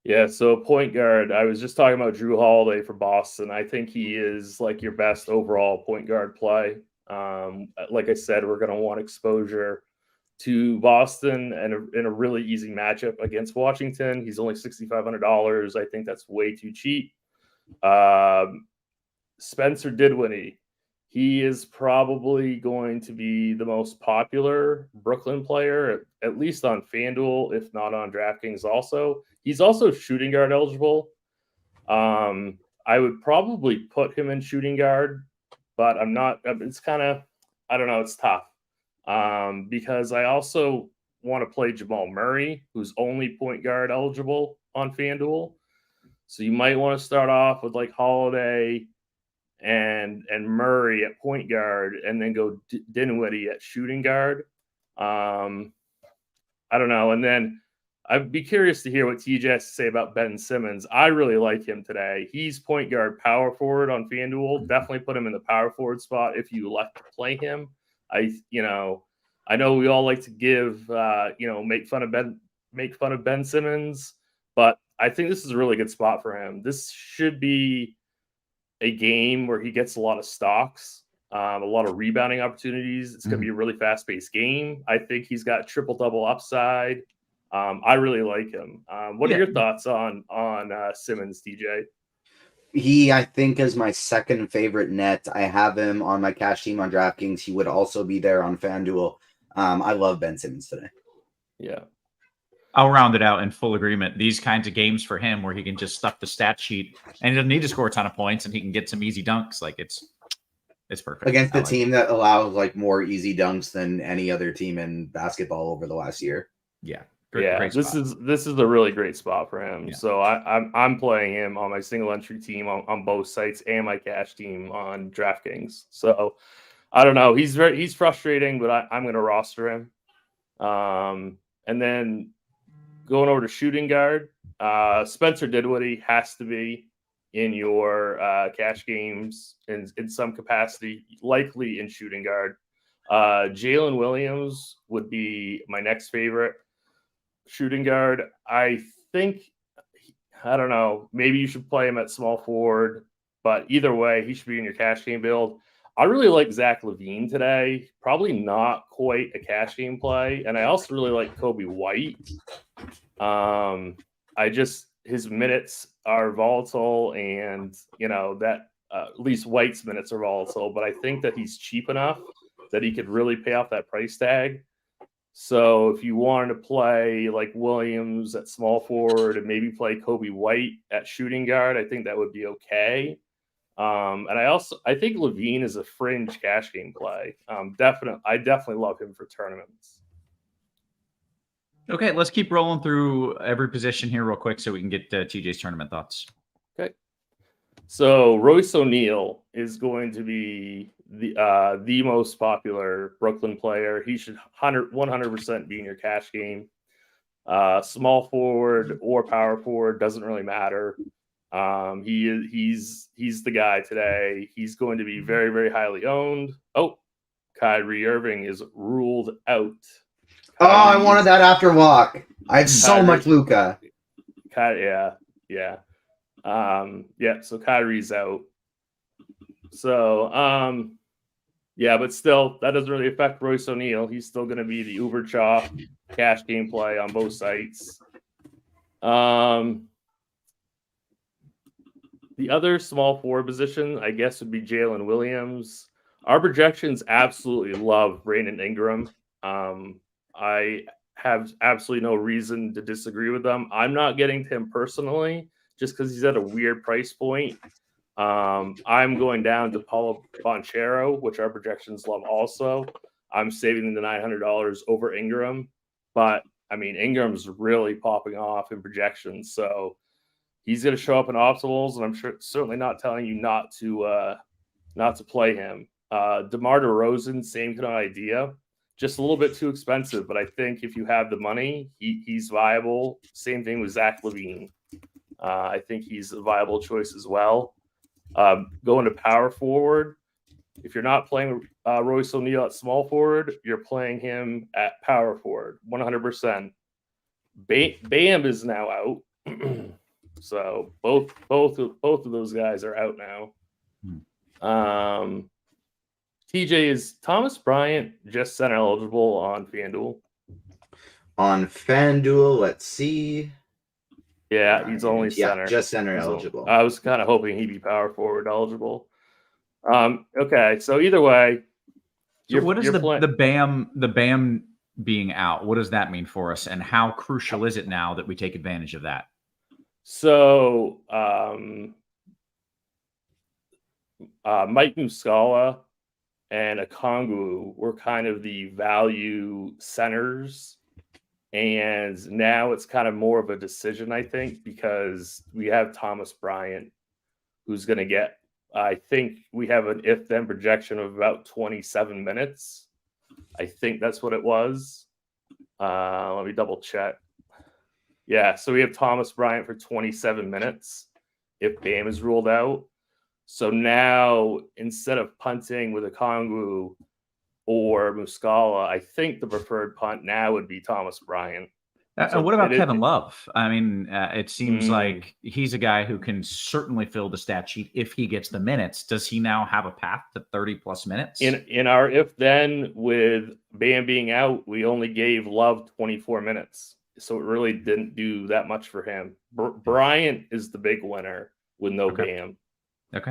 Yeah, so point guard. I was just talking about Drew Holiday for Boston. I think he is like your best overall point guard play. Like I said, we're going to want exposure to Boston in a really easy matchup against Washington. He's only $6,500. I think that's way too cheap. Spencer Dinwiddie. He is probably going to be the most popular Brooklyn player, at least on FanDuel, if not on DraftKings also. He's also shooting guard eligible. I would probably put him in shooting guard, but I'm not. It's kind of, I don't know, it's tough. Because I also want to play Jamal Murray, who's only point guard eligible on FanDuel. So you might want to start off with like Holiday and Murray at point guard, and then go Dinwiddie at shooting guard. I don't know. And then I'd be curious to hear what TJ has to say about Ben Simmons. I really like him today. He's point guard power forward on FanDuel. Definitely put him in the power forward spot if you elect to play him. I know we all like to give, make fun of Ben Simmons, but I think this is a really good spot for him. This should be a game where he gets a lot of stocks, a lot of rebounding opportunities. It's going to be a really fast-paced game. I think he's got triple-double upside. I really like him. What are your thoughts on Simmons, TJ? He, I think, is my second favorite net. I have him on my cash team on DraftKings. He would also be there on FanDuel. I love Ben Simmons today. Yeah. I'll round it out in full agreement. These kinds of games for him where he can just stuff the stat sheet and he doesn't need to score a ton of points and he can get some easy dunks. Like it's perfect. Against the team that allows like more easy dunks than any other team in basketball over the last year. Yeah. Great this is a really great spot for him. Yeah. So I'm playing him on my single entry team on both sites and my cash team on DraftKings. So I don't know. He's frustrating, but I'm going to roster him. And then going over to shooting guard, Spencer Dinwiddie has to be in your cash games in some capacity, likely in shooting guard. Jalen Williams would be my next favorite shooting guard. I think, I don't know, maybe you should play him at small forward, but either way, he should be in your cash game build. I really like Zach LaVine today. Probably not quite a cash game play. And I also really like Kobe White. His minutes are volatile, and that at least White's minutes are volatile, but I think that he's cheap enough that he could really pay off that price tag. So if you wanted to play like Williams at small forward and maybe play Kobe White at shooting guard, I think that would be okay. And I think LaVine is a fringe cash game play. I definitely love him for tournaments. Okay, let's keep rolling through every position here real quick so we can get TJ's tournament thoughts. Okay. So Royce O'Neal is going to be the most popular Brooklyn player. He should 100% be in your cash game. Small forward or power forward, doesn't really matter. He's the guy today. He's going to be very, very highly owned. Oh, Kyrie Irving is ruled out. I wanted that after walk. I have so much Luka. Yeah. So Kyrie's out. So, but still, that doesn't really affect Royce O'Neal. He's still going to be the uber chop cash game play on both sites. The other small forward position, I guess, would be Jalen Williams. Our projections absolutely love Brandon Ingram. I have absolutely no reason to disagree with them. I'm not getting to him personally just because he's at a weird price point. I'm going down to Paulo Banchero, which our projections love also. I'm saving the $900 over Ingram. But, I mean, Ingram's really popping off in projections. So he's going to show up in optimals, and I'm certainly not telling you not to play him. DeMar DeRozan, same kind of idea. Just a little bit too expensive, but I think if you have the money, he's viable. Same thing with Zach LaVine. I think he's a viable choice as well. Going to power forward, if you're not playing Royce O'Neal at small forward, you're playing him at power forward, 100%. Bam is now out, so both of those guys are out now. TJ, is Thomas Bryant just center eligible on FanDuel? On FanDuel, let's see. Yeah, he's only center. Yeah, just center He's eligible. I was kind of hoping he'd be power forward eligible. Okay, so either way, so what is the BAM being out? What does that mean for us, and how crucial is it now that we take advantage of that? So Mike Muscala and Okongwu were kind of the value centers. And now it's kind of more of a decision, I think, because we have Thomas Bryant, who's going to get, I think we have an if-then projection of about 27 minutes. I think that's what it was. Let me double check. Yeah, so we have Thomas Bryant for 27 minutes if Bam is ruled out. So now, instead of punting with Okongwu or Muscala, I think the preferred punt now would be Thomas Bryant. And what about Kevin Love? I mean, it seems like he's a guy who can certainly fill the stat sheet if he gets the minutes. Does he now have a path to 30-plus minutes? In our if-then, with Bam being out, we only gave Love 24 minutes. So it really didn't do that much for him. Bryant is the big winner with no Bam. Okay.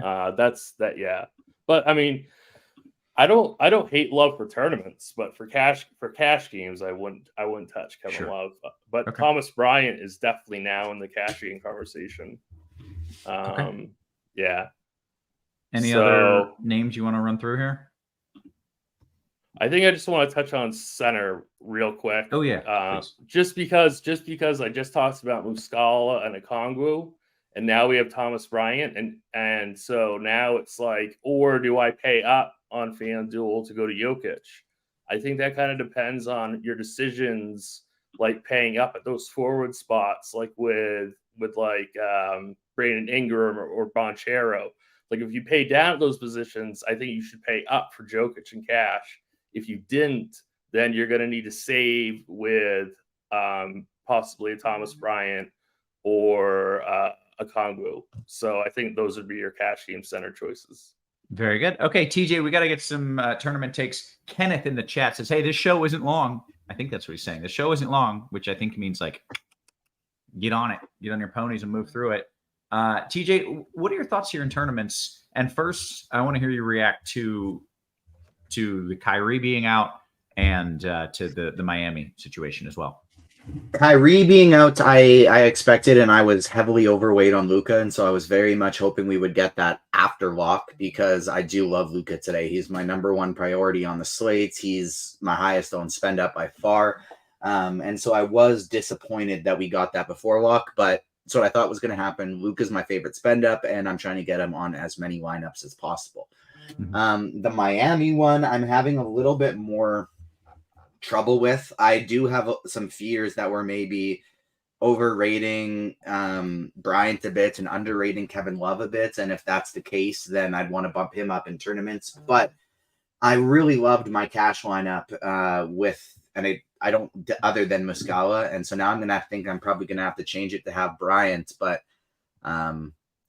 Yeah. But I mean, I don't hate Love for tournaments, but for cash games, I wouldn't touch Kevin Love. But Thomas Bryant is definitely now in the cash game conversation. Yeah. Any other names you want to run through here? I think I just want to touch on center real quick. Oh yeah. Just because I just talked about Muscala and Okongwu, and now we have Thomas Bryant, and so now it's like, or do I pay up on FanDuel to go to Jokic? I think that kind of depends on your decisions, like paying up at those forward spots, like with like Brandon Ingram or Bonchero. Like if you pay down at those positions, I think you should pay up for Jokic and cash. If you didn't, then you're going to need to save with possibly a Thomas Bryant or a Okongwu. So I think those would be your cash game center choices. Very good. Okay, TJ, we got to get some tournament takes. Kenneth in the chat says, hey, this show isn't long. I think that's what he's saying. The show isn't long, which I think means like get on it, get on your ponies and move through it. TJ, what are your thoughts here in tournaments? And first, I want to hear you react to the Kyrie being out and to the Miami situation as well. Kyrie being out, I expected, and I was heavily overweight on Luka, and so I was very much hoping we would get that after lock because I do love Luka today. He's my number one priority on the slates. He's my highest owned spend up by far, and so I was disappointed that we got that before lock, but that's what I thought was going to happen. Luka's my favorite spend up, and I'm trying to get him on as many lineups as possible. The Miami one, I'm having a little bit more trouble with. I do have some fears that we're maybe overrating Bryant a bit and underrating Kevin Love a bit. And if that's the case, then I'd want to bump him up in tournaments. But I really loved my cash lineup I don't, other than Muscala. And so now I'm going to think I'm probably going to have to change it to have Bryant. But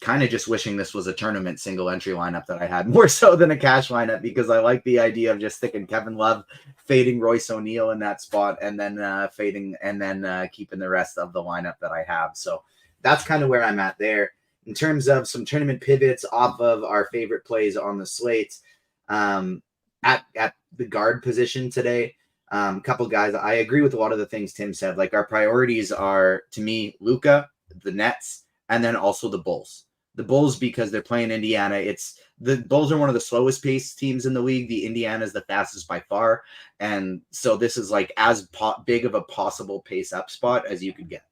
kind of just wishing this was a tournament single entry lineup that I had more so than a cash lineup, because I like the idea of just sticking Kevin Love, fading Royce O'Neal in that spot, and then fading and then keeping the rest of the lineup that I have. So that's kind of where I'm at there. In terms of some tournament pivots off of our favorite plays on the slates, at the guard position today, a couple guys, I agree with a lot of the things Tim said. Like our priorities are, to me, Luka, the Nets, and then also the Bulls. The Bulls, because they're playing Indiana. The Bulls are one of the slowest paced teams in the league. The Indiana is the fastest by far. And so this is like as big of a possible pace up spot as you could get.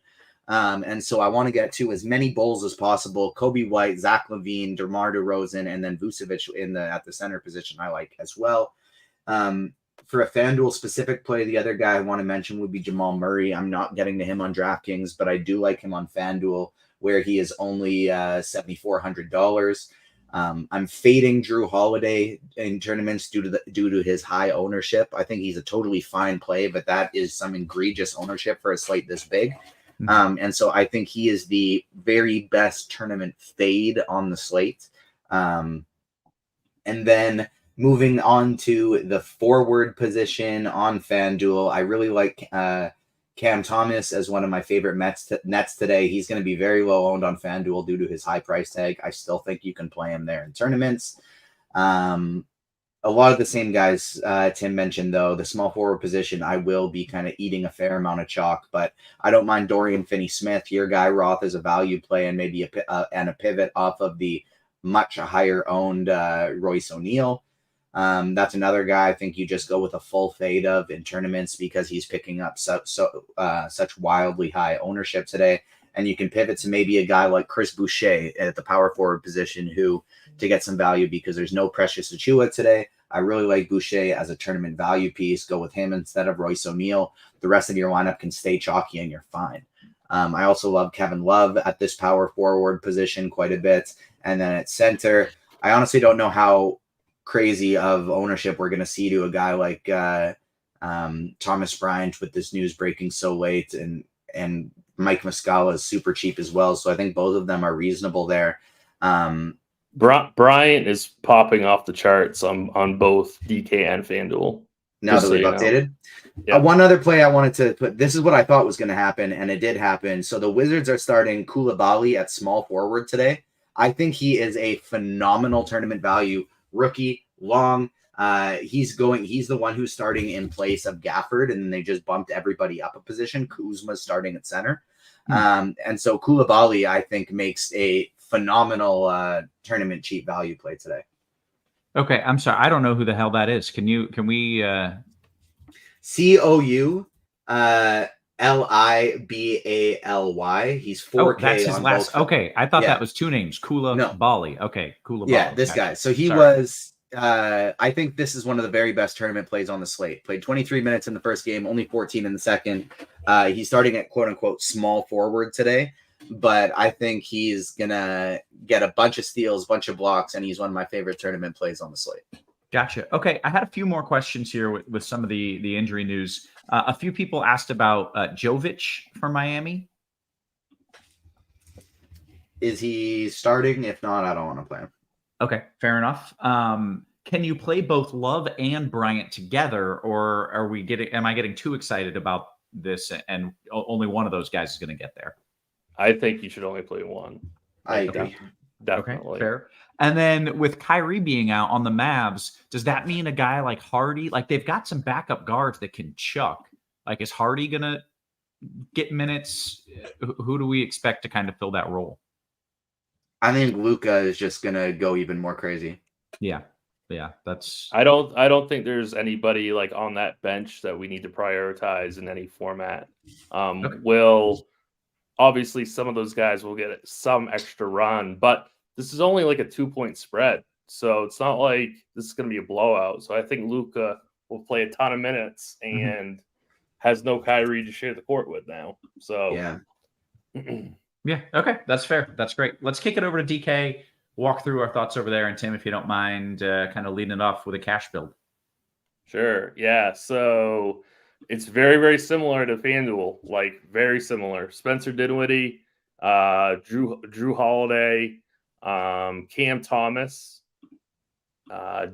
And so I want to get to as many Bulls as possible. Kobe White, Zach LaVine, DeMar DeRozan, and then Vucevic at the center position I like as well. For a FanDuel specific play, the other guy I want to mention would be Jamal Murray. I'm not getting to him on DraftKings, but I do like him on FanDuel, where he is only $7,400. I'm fading Drew Holiday in tournaments due to his high ownership. I think he's a totally fine play, but that is some egregious ownership for a slate this big. And so I think he is the very best tournament fade on the slate. And then moving on to the forward position on FanDuel, I really like Cam Thomas as one of my favorite Nets today. He's going to be very low owned on FanDuel due to his high price tag. I still think you can play him there in tournaments. A lot of the same guys Tim mentioned, though. The small forward position, I will be kind of eating a fair amount of chalk, but I don't mind Dorian Finney-Smith. Your guy Roth is a value play and maybe a pivot off of the much higher owned Royce O'Neal. That's another guy I think you just go with a full fade of in tournaments because he's picking up such wildly high ownership today. And you can pivot to maybe a guy like Chris Boucher at the power forward position to get some value because there's no Precious Achiuwa today. I really like Boucher as a tournament value piece. Go with him instead of Royce O'Neal. The rest of your lineup can stay chalky and you're fine. I also love Kevin Love at this power forward position quite a bit. And then at center, I honestly don't know how crazy of ownership we're going to see to a guy like Thomas Bryant with this news breaking so late, and Mike Muscala is super cheap as well. So I think both of them are reasonable there. Bryant is popping off the charts on both DK and FanDuel. Now that we've updated. Yep. One other play I wanted to put, this is what I thought was going to happen, and it did happen. So the Wizards are starting Koulibaly at small forward today. I think he is a phenomenal tournament value. Rookie, long. He's the one who's starting in place of Gafford, and they just bumped everybody up a position. Kuzma's starting at center. And so Koulibaly, I think, makes a phenomenal tournament cheap value play today. Okay, I'm sorry. I don't know who the hell that is. Can we Coulibaly. He's 4K. That's his on last. both. Okay, I thought that was two names. Koulibaly. Okay, Koulibaly. Yeah, this guy. So he was. I think this is one of the very best tournament plays on the slate. Played 23 minutes in the first game, only 14 in the second. He's starting at quote unquote small forward today, but I think he's gonna get a bunch of steals, bunch of blocks, and he's one of my favorite tournament plays on the slate. Gotcha. Okay, I had a few more questions here with some of the injury news. A few people asked about Jovic for Miami. Is he starting? If not, I don't want to play him. Okay, fair enough. Can you play both Love and Bryant together, or am I getting too excited about this and only one of those guys is going to get there? I think you should only play one. I agree. Definitely. Okay, fair. And then with Kyrie being out on the Mavs, does that mean a guy like Hardy, like they've got some backup guards that can chuck? Like, is Hardy going to get minutes? Who do we expect to kind of fill that role? I think Luka is just going to go even more crazy. Yeah. That's. I don't think there's anybody like on that bench that we need to prioritize in any format. Obviously some of those guys will get some extra run, but this is only like a 2-point spread. So it's not like this is going to be a blowout. So I think Luka will play a ton of minutes and has no Kyrie to share the court with now. So yeah. Yeah. Okay. That's fair. That's great. Let's kick it over to DK, walk through our thoughts over there. And Tim, if you don't mind kind of leading it off with a cash build. Sure. Yeah. So it's very, very similar to FanDuel, like very similar. Spencer Dinwiddie, Drew Holiday, Cam Thomas,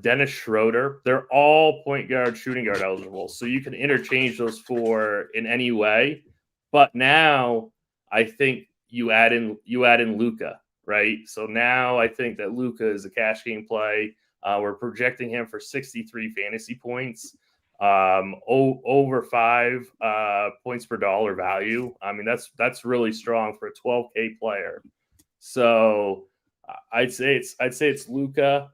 Dennis Schroeder. They're all point guard, shooting guard eligible. So you can interchange those four in any way. But now I think you add in Luka, right? So now I think that Luka is a cash game play. We're projecting him for 63 fantasy points, over 5 points per dollar value. I mean, that's really strong for a 12K player. So I'd say it's Luka.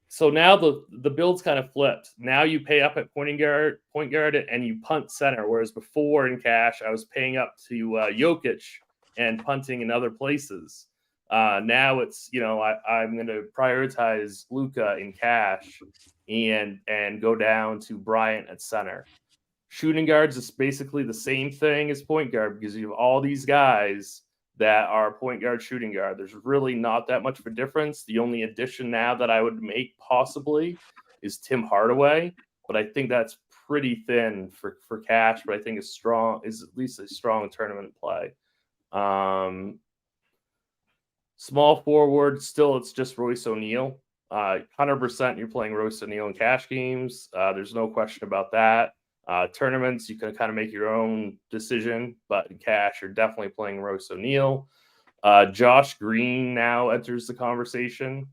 So now the build's kind of flipped. Now you pay up at point guard, and you punt center. Whereas before in cash, I was paying up to Jokic and punting in other places. Now it's, I'm going to prioritize Luka in cash and go down to Bryant at center. Shooting guards is basically the same thing as point guard because you have all these guys that are point guard, shooting guard. There's really not that much of a difference. The only addition now that I would make possibly is Tim Hardaway, but I think that's pretty thin for cash, but I think is at least a strong tournament play. Small forward, still it's just Royce O'Neal. 100% you're playing Royce O'Neal in cash games. There's no question about that. Tournaments, you can kind of make your own decision, but in cash, you're definitely playing Royce O'Neal. Josh Green now enters the conversation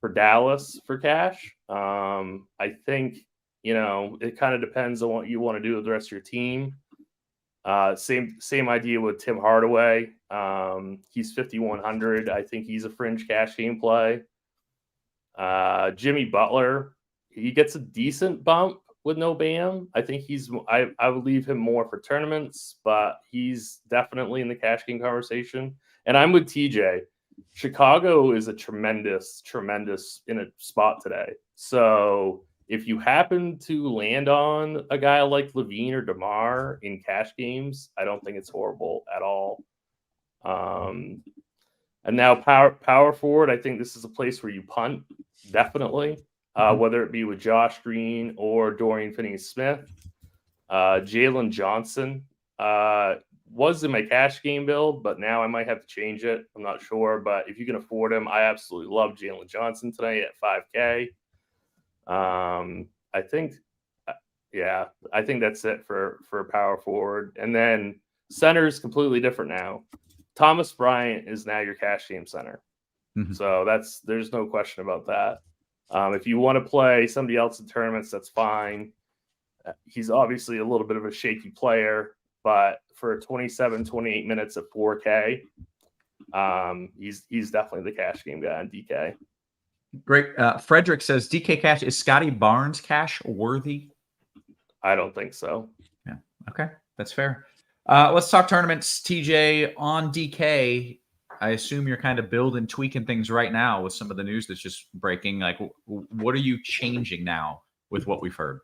for Dallas for cash. I think, it kind of depends on what you want to do with the rest of your team. Same idea with Tim Hardaway. He's 5,100. I think he's a fringe cash game play. Jimmy Butler, he gets a decent bump with no Bam. I think I would leave him more for tournaments, but he's definitely in the cash game conversation. And I'm with TJ. Chicago is a tremendous in a spot today. So if you happen to land on a guy like Levine or DeMar in cash games, I don't think it's horrible at all. And now power forward, I think this is a place where you punt, definitely. Whether it be with Josh Green or Dorian Finney-Smith. Jalen Johnson was in my cash game build, but now I might have to change it. I'm not sure, but if you can afford him, I absolutely love Jalen Johnson tonight at 5K. I think that's it for power forward. And then center is completely different now. Thomas Bryant is now your cash game center. Mm-hmm. So there's no question about that. If you want to play somebody else in tournaments, that's fine. He's obviously a little bit of a shaky player, but for 27, 28 minutes at 4K, he's definitely the cash game guy on DK. Great. Frederick says, DK cash, is Scotty Barnes cash worthy? I don't think so. Yeah. Okay. That's fair. Let's talk tournaments. TJ, on DK, I assume you're kind of building, tweaking things right now with some of the news that's just breaking. Like, what are you changing now with what we've heard?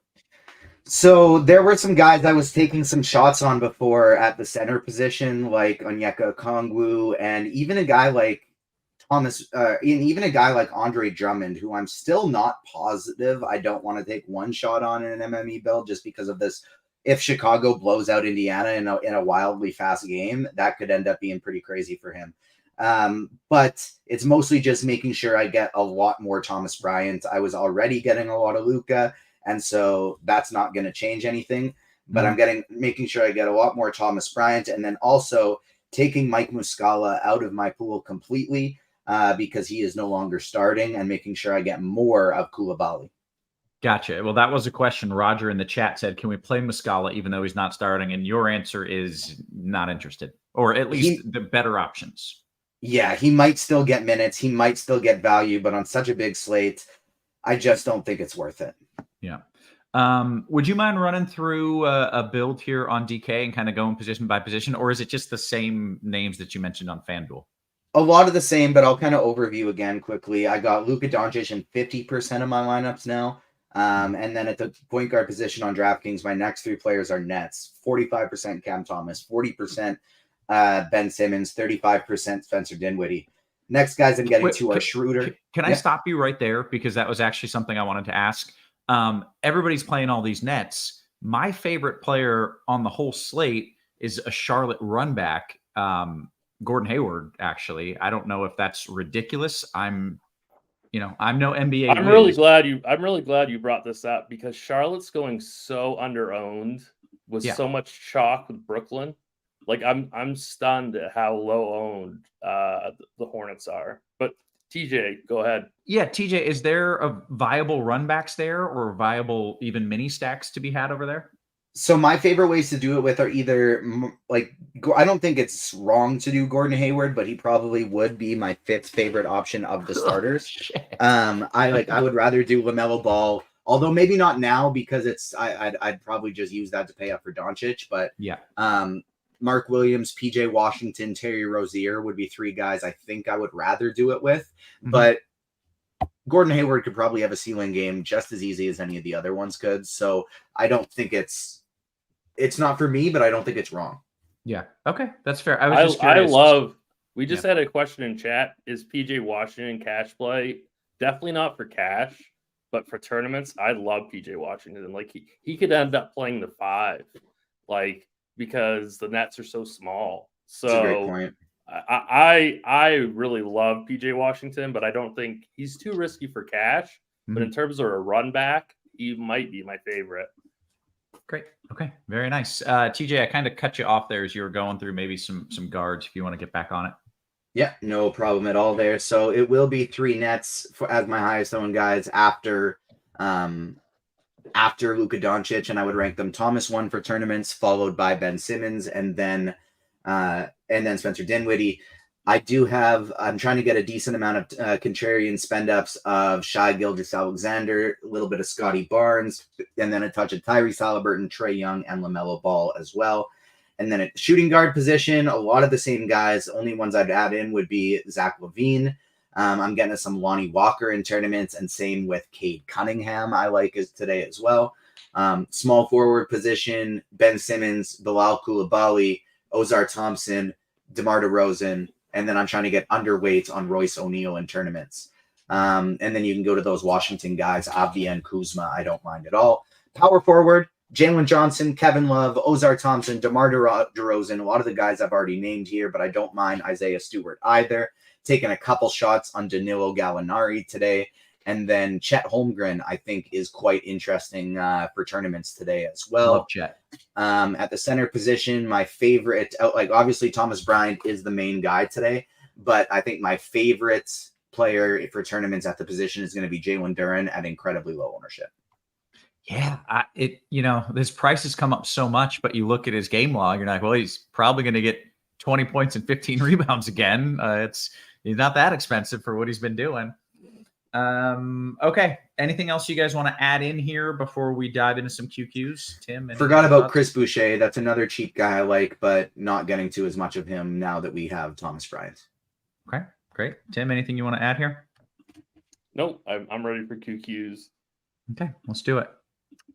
So there were some guys I was taking some shots on before at the center position, like Onyeka Okongwu, and even a guy like even a guy like Andre Drummond, who I'm still not positive I don't want to take one shot on in an MME build just because of this. If Chicago blows out Indiana in a wildly fast game, that could end up being pretty crazy for him. But it's mostly just making sure I get a lot more Thomas Bryant. I was already getting a lot of Luka, and so that's not going to change anything. But I'm making sure I get a lot more Thomas Bryant, and then also taking Mike Muscala out of my pool completely because he is no longer starting, and making sure I get more of Koulibaly. Gotcha. Well, that was a question. Roger in the chat said, can we play Muscala even though he's not starting? And your answer is not interested, or at least the better options. Yeah, he might still get minutes. He might still get value, but on such a big slate, I just don't think it's worth it. Yeah. Would you mind running through a build here on DK and kind of going position by position, or is it just the same names that you mentioned on FanDuel? A lot of the same, but I'll kind of overview again quickly. I got Luka Doncic in 50% of my lineups now. And then at the point guard position on DraftKings, my next three players are Nets, 45% Cam Thomas, 40% Ben Simmons, 35% Spencer Dinwiddie. Next guys I'm getting to are Schroeder. Can I stop you right there? Because that was actually something I wanted to ask. Everybody's playing all these Nets. My favorite player on the whole slate is a Charlotte runback, Gordon Hayward, actually. I don't know if that's ridiculous. I'm no NBA. I'm really glad you brought this up, because Charlotte's going so underowned with so much chalk with Brooklyn. Like I'm stunned at how low owned the Hornets are. But TJ, go ahead. Yeah, TJ, is there a viable runbacks there, or viable even mini stacks to be had over there? So my favorite ways to do it with are either I don't think it's wrong to do Gordon Hayward, but he probably would be my fifth favorite option of the starters. I would rather do LaMelo Ball, although maybe not now, because I'd probably just use that to pay up for Doncic. But yeah, Mark Williams, PJ Washington, Terry Rozier would be three guys I think I would rather do it with. Mm-hmm. But Gordon Hayward could probably have a ceiling game just as easy as any of the other ones could. So I don't think it's not for me, but I don't think it's wrong. Yeah. Okay. That's fair. I was just curious. We just had a question in chat. Is PJ Washington cash play? Definitely not for cash, but for tournaments, I love PJ Washington. Like he could end up playing the 5, like, because the Nets are so small. So that's a great point. I really love PJ Washington, but I don't think he's too risky for cash. Mm-hmm. But in terms of a run back, he might be my favorite. Great. Okay. Very nice. TJ, I kind of cut you off there as you were going through maybe some guards if you want to get back on it. Yeah, no problem at all there. So it will be 3 nets as my highest owned guys after Luka Doncic, and I would rank them Thomas 1 for tournaments, followed by Ben Simmons, and then Spencer Dinwiddie. I'm trying to get a decent amount of contrarian spend ups of Shai Gilgeous-Alexander, a little bit of Scotty Barnes, and then a touch of Tyrese Halliburton, Trae Young, and LaMelo Ball as well. And then at shooting guard position, a lot of the same guys. The only ones I'd add in would be Zach LaVine. I'm getting some Lonnie Walker in tournaments, and same with Cade Cunningham. I like it today as well. Small forward position, Ben Simmons, Bilal Coulibaly, Ozar Thompson, DeMar DeRozan, and then I'm trying to get underweight on Royce O'Neal in tournaments. And then you can go to those Washington guys, Avdia and Kuzma. I don't mind at all. Power forward, Jalen Johnson, Kevin Love, Ozar Thompson, DeMar DeRozan, a lot of the guys I've already named here, but I don't mind Isaiah Stewart either. Taking a couple shots on Danilo Gallinari today. And then Chet Holmgren, I think, is quite interesting for tournaments today as well. Love Chet. At the center position, my favorite, obviously Thomas Bryant is the main guy today, but I think my favorite player for tournaments at the position is going to be Jalen Duren at incredibly low ownership. Yeah, his price has come up so much, but you look at his game log, you're like, well, he's probably going to get 20 points and 15 rebounds again. He's not that expensive for what he's been doing. Okay. Anything else you guys want to add in here before we dive into some QQs? Tim? Forgot about Chris Boucher. That's another cheap guy I like, but not getting to as much of him now that we have Thomas Bryant. Okay, great. Tim, anything you want to add here? Nope, I'm ready for QQs. Okay, let's do it.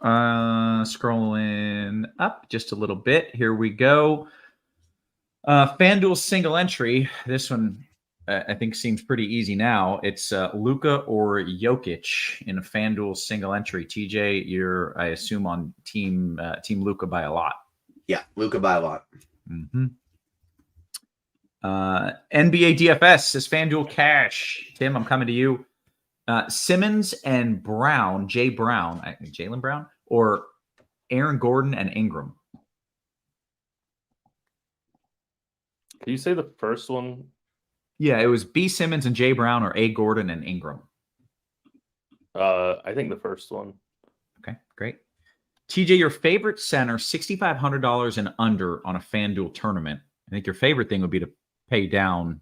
Scrolling up just a little bit. Here we go. FanDuel single entry. This one I think seems pretty easy now. It's Luka or Jokic in a FanDuel single entry. TJ, you're, I assume, on team Luka by a lot. Yeah, Luka by a lot. Mm-hmm. NBA DFS says FanDuel cash. Tim, I'm coming to you. Simmons and Brown, Jaylen Brown, or Aaron Gordon and Ingram. Can you say the first one? Yeah, it was B. Simmons and Jay Brown, or A. Gordon and Ingram. I think the first one. Okay, great. TJ, your favorite center, $6,500 and under on a FanDuel tournament. I think your favorite thing would be to pay down,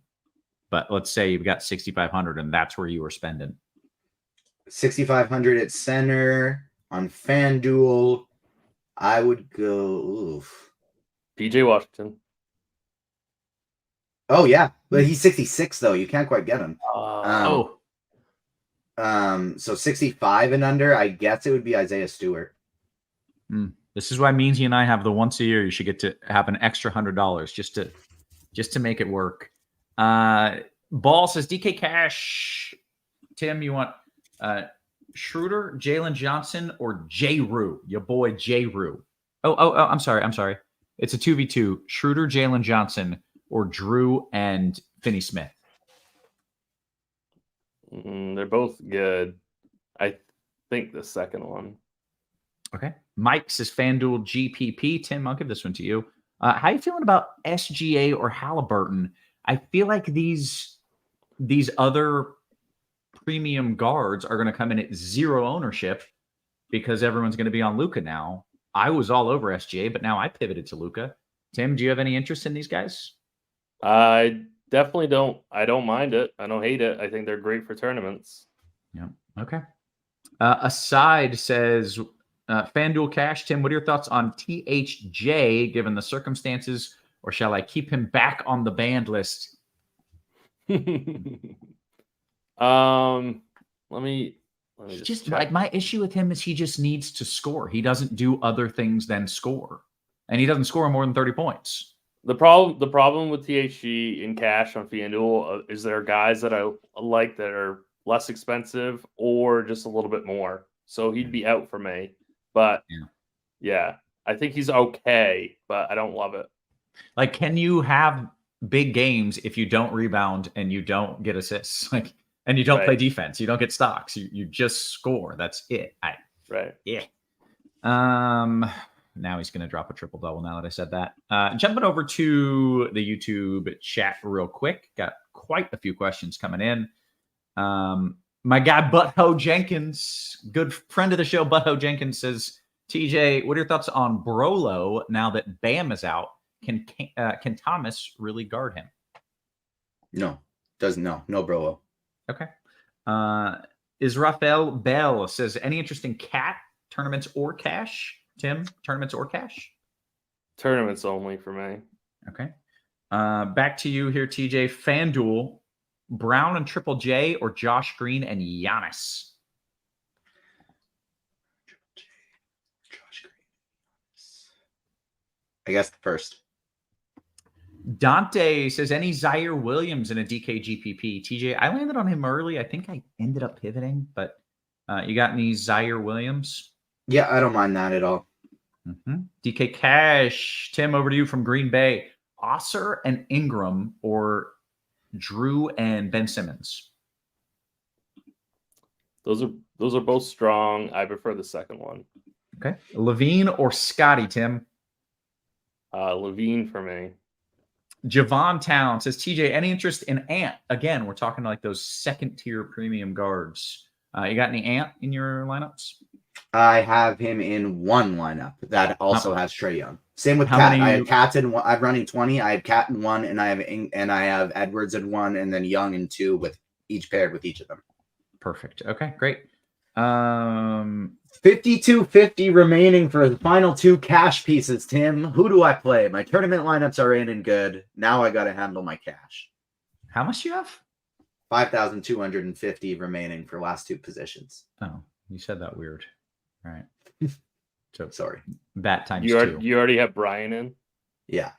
but let's say you've got $6,500 and that's where you were spending. $6,500 at center on FanDuel. I would go PJ Washington. Oh yeah, but he's 66 though. You can't quite get him. So 65 and under. I guess it would be Isaiah Stewart. This is why Meansy and I have the once a year. You should get to have an extra $100 just to make it work. Ball says DK Cash. Tim, you want Schroeder, Jalen Johnson, or J. Rue? Your boy J. Rue. Oh, I'm sorry. It's a 2v2. Schroeder, Jalen Johnson, or Drew and Finney Smith. They're both good. I think the second one. Okay. Mike says FanDuel GPP. Tim, I'll give this one to you. How are you feeling about SGA or Halliburton? I feel like these other premium guards are going to come in at zero ownership because everyone's going to be on Luka now. I was all over SGA, but now I pivoted to Luka. Tim, do you have any interest in these guys? I definitely don't. I don't mind it. I don't hate it. I think they're great for tournaments. Yeah. Okay. Aside says FanDuel cash. Tim, what are your thoughts on THJ given the circumstances, or shall I keep him back on the banned list? Let me just like, my issue with him is he just needs to score. He doesn't do other things than score, and he doesn't score more than 30 points. The problem with THG in cash on FanDuel is there are guys that I like that are less expensive or just a little bit more. So he'd be out for me. But yeah, I think he's okay, but I don't love it. Like, can you have big games if you don't rebound and you don't get assists? Like, and you don't play defense, you don't get stocks, you just score. That's it. Right. Yeah. now he's going to drop a triple double. Now that I said that, jumping over to the YouTube chat real quick. Got quite a few questions coming in. My guy Butthole Jenkins, good friend of the show, Butthole Jenkins says, TJ, what are your thoughts on Brolo now that Bam is out? Can Thomas really guard him? No, no Brolo. Okay. Israfel Bell says, any interest in cat tournaments or cash? Tim, tournaments or cash? Tournaments only for me. Okay. Back to you here, TJ. Fanduel, Brown and Triple J, or Josh Green and Giannis? I guess the first. Dante says, any Zaire Williams in a DK GPP? TJ, I landed on him early. I think I ended up pivoting, but you got any Zaire Williams? Yeah, I don't mind that at all. DK Cash, Tim, over to you from Green Bay. Osser and Ingram or Drew and Ben Simmons? Those are both strong. I prefer the second one. Okay. Levine or Scotty, Tim? Levine for me. Javon Town says, TJ, any interest in Ant? Again, we're talking like those second tier premium guards. You got any Ant in your lineups? I have him in one lineup that also has Trae Young. Same with How Cat. many- I have Cat in one. I'm running 20. I have Cat in one, and I have Edwards in one, and then Young in two, with each paired with each of them. Perfect. Okay, great. 52.50 remaining for the final two cash pieces. Tim, who do I play? My tournament lineups are in and good. Now I got to handle my cash. How much do you have? 5,250 remaining for last two positions. Oh, you said that weird. All right. So Sorry. bat times You two. already have Brian in. Yeah.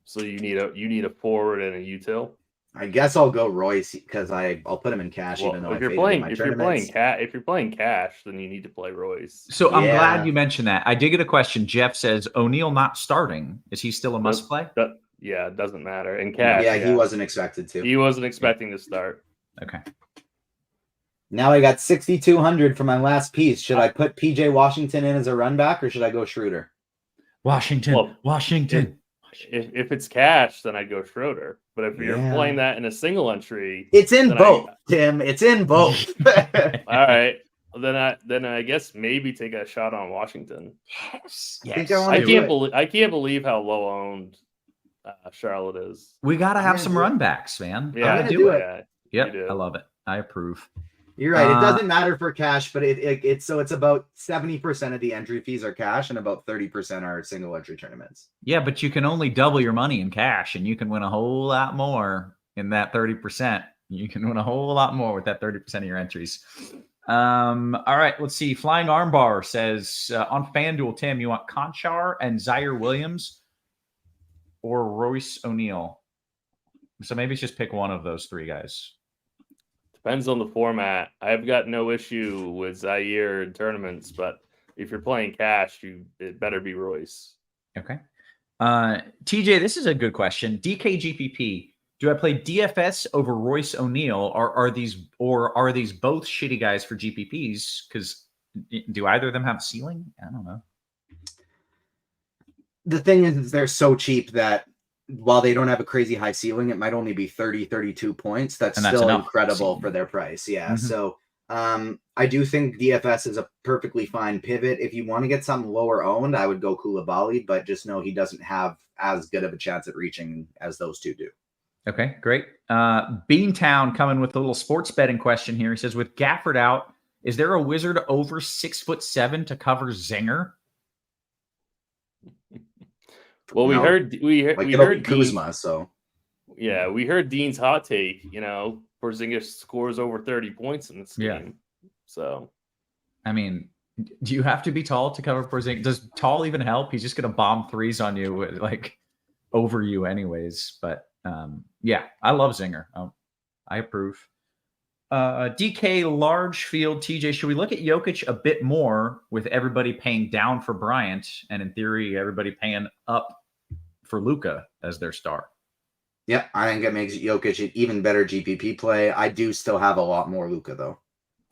So you need a forward and a util. I guess I'll go Royce because I'll put him in cash. Well, even though if you're playing cash, then you need to play Royce. So I'm Yeah. glad you mentioned that. I did get a question. Jeff says, O'Neal not starting. Is he still a must play? Yeah, it doesn't matter. In cash, Yeah, he wasn't expected to. He wasn't expecting to start. Okay. Now I got 6,200 for my last piece. Should I put PJ Washington in as a run back, or should I go Schroeder? Washington. Well, Washington. If it's cash, then I'd go Schroeder. But if you're playing that in a single entry, It's in then both, Tim. It's in both. all right. Then I guess maybe take a shot on Washington. Yes. I think I wanna I do can't it. believe how low owned Charlotte is. We got to have Yeah, some do it. run backs, man. Yeah, gonna do it. Yeah, Yep. you do. I love it. I approve. You're right. It doesn't matter for cash, but it's about 70% of the entry fees are cash and about 30% are single entry tournaments. Yeah, but you can only double your money in cash, and you can win a whole lot more in that 30%. You can win a whole lot more with that 30% of your entries. All right, let's see. Flying Armbar says, on FanDuel, Tim, you want Conchar and Zaire Williams or Royce O'Neal? So maybe just pick one of those three guys. Depends on the format. I've got no issue with Zaire in tournaments, but if you're playing cash, it better be Royce. Okay. TJ, this is a good question. DKGPP, do I play DFS over Royce O'Neal, or are these both shitty guys for GPPs? Because do either of them have ceiling? I don't know. The thing is they're so cheap that while they don't have a crazy high ceiling, it might only be 30, 32 points. That's And that's still enough. incredible for their price. Yeah. Mhm. So I do think DFS is a perfectly fine pivot. If you want to get something lower owned, I would go Koulibaly, but just know he doesn't have as good of a chance at reaching as those two do. Okay, great. Beantown coming with a little sports betting question here. He says, with Gafford out, is there a wizard over 6'7" to cover Zinger? Well, we No. heard It'll be Kuzma, so Yeah, we heard Dean's hot take. Porzingis scores over 30 points in this Yeah. game. So I mean, do you have to be tall to cover Porzingis? Does tall even help? He's just going to bomb threes on you, over you anyways. But yeah, I love Zinger. I approve. DK large field TJ, should we look at Jokic a bit more with everybody paying down for Bryant and in theory everybody paying up for Luka as their star? yeah, I think it makes Jokic an even better GPP play. I do still have a lot more Luka though.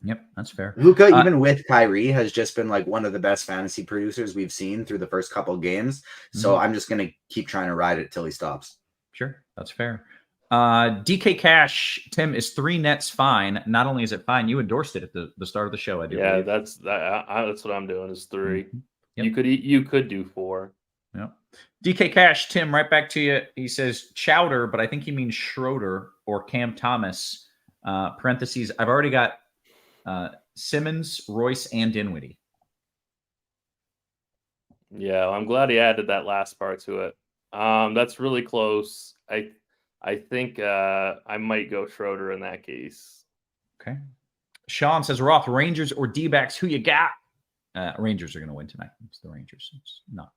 Yep, that's fair. Luka, even with Kyrie, has just been like one of the best fantasy producers we've seen through the first couple games. So I'm just going to keep trying to ride it till he stops. Sure, that's fair. DK Cash, Tim, is 3 nets fine? Not only is it fine, you endorsed it at the start of the show. I do. Yeah, believe. that's what I'm doing is 3. Yep. You could do 4. Yep. DK Cash, Tim, right back to you. He says Chowder, but I think he means Schroeder or Cam Thomas. Parentheses. I've already got Simmons, Royce, and Dinwiddie. Yeah, I'm glad he added that last part to it. That's really close. I think I might go Schroeder in that case. Okay. Sean says Roth, Rangers or D-backs, who you got? Rangers are going to win tonight. It's the Rangers. It's not.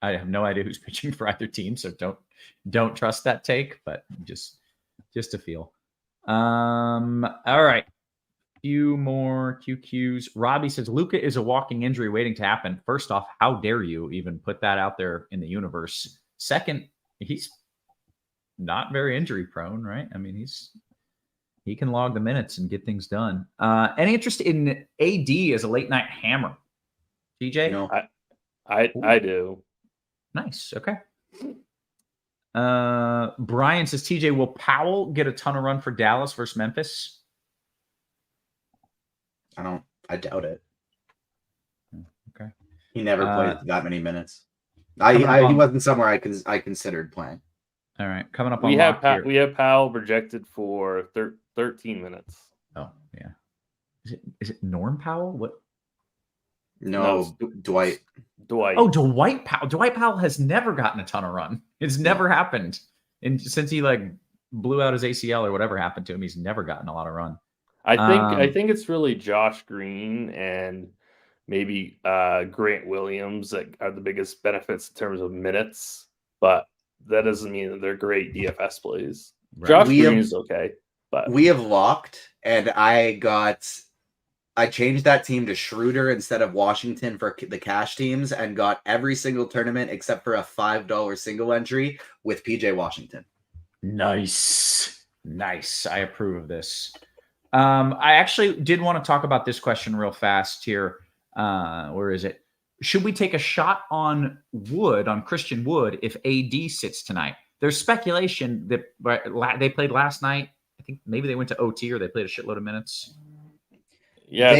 I have no idea who's pitching for either team, so don't trust that take, but just a feel. All right. Few more QQs. Robbie says Luka is a walking injury waiting to happen. First off, how dare you even put that out there in the universe? Second, he's not very injury prone, right? I mean, he can log the minutes and get things done. Any interest in AD as a late night hammer? TJ? No. I do. Nice. Okay. Brian says, TJ, will Powell get a ton of run for Dallas versus Memphis? I doubt it. Okay. He never played that many minutes. He wasn't somewhere I considered playing. All right. Coming up on We here. have Powell projected for 13 minutes. Oh, yeah. Is it Norm Powell? What? No, Dwight. Oh, Dwight Powell. Dwight Powell has never gotten a ton of run. It's never happened. And since he blew out his ACL or whatever happened to him, he's never gotten a lot of run. I think it's really Josh Green and maybe Grant Williams that are the biggest benefits in terms of minutes, but that doesn't mean that they're great DFS plays. Right. Josh Green is okay, but we have locked, and I changed that team to Schroeder instead of Washington for the cash teams, and got every single tournament except for a $5 single entry with PJ Washington. Nice. I approve of this. I actually did want to talk about this question real fast here. Where is it? Should we take a shot on Christian Wood, if AD sits tonight? There's speculation that they played last night. I think maybe they went to OT or they played a shitload of minutes. Yeah,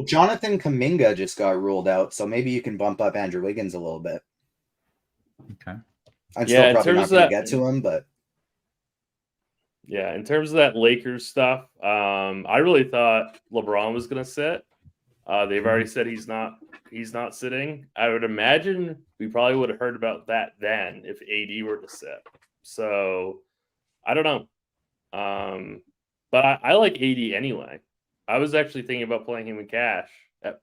Jonathan Kuminga just got ruled out, so maybe you can bump up Andrew Wiggins a little bit. Okay. I'm still probably not going to get to him, but yeah, in terms of that Lakers stuff, I really thought LeBron was going to sit. They've already said he's not sitting. I would imagine we probably would have heard about that then if AD were to sit. So I don't know. But I like AD anyway. I was actually thinking about playing him in cash at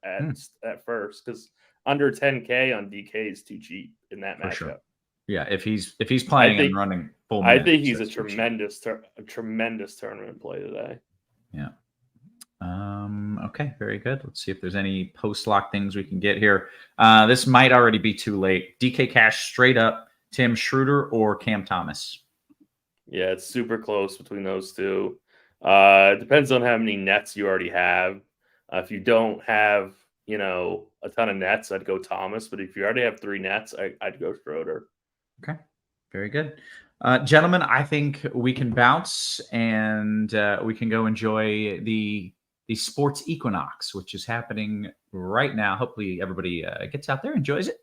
first because under 10K on DK is too cheap in that matchup. Sure. Yeah, if he's playing and running full minutes, I think he's a tremendous tournament play today. Yeah. Okay, very good. Let's see if there's any post-lock things we can get here. This might already be too late. DK Cash straight up, Tim Schroeder or Cam Thomas? Yeah, it's super close between those two. It depends on how many nets you already have. If you don't have, a ton of nets, I'd go Thomas. But if you already have 3 nets, I'd go Schroeder. Okay, very good. Gentlemen, I think we can bounce and we can go enjoy the sports equinox, which is happening right now. Hopefully everybody gets out there, enjoys it.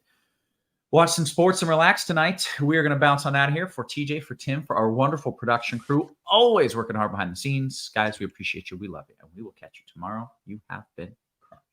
Watch some sports and relax tonight. We are going to bounce on out of here for TJ, for Tim, for our wonderful production crew, always working hard behind the scenes. Guys, we appreciate you. We love you. And we will catch you tomorrow. You have been crushed.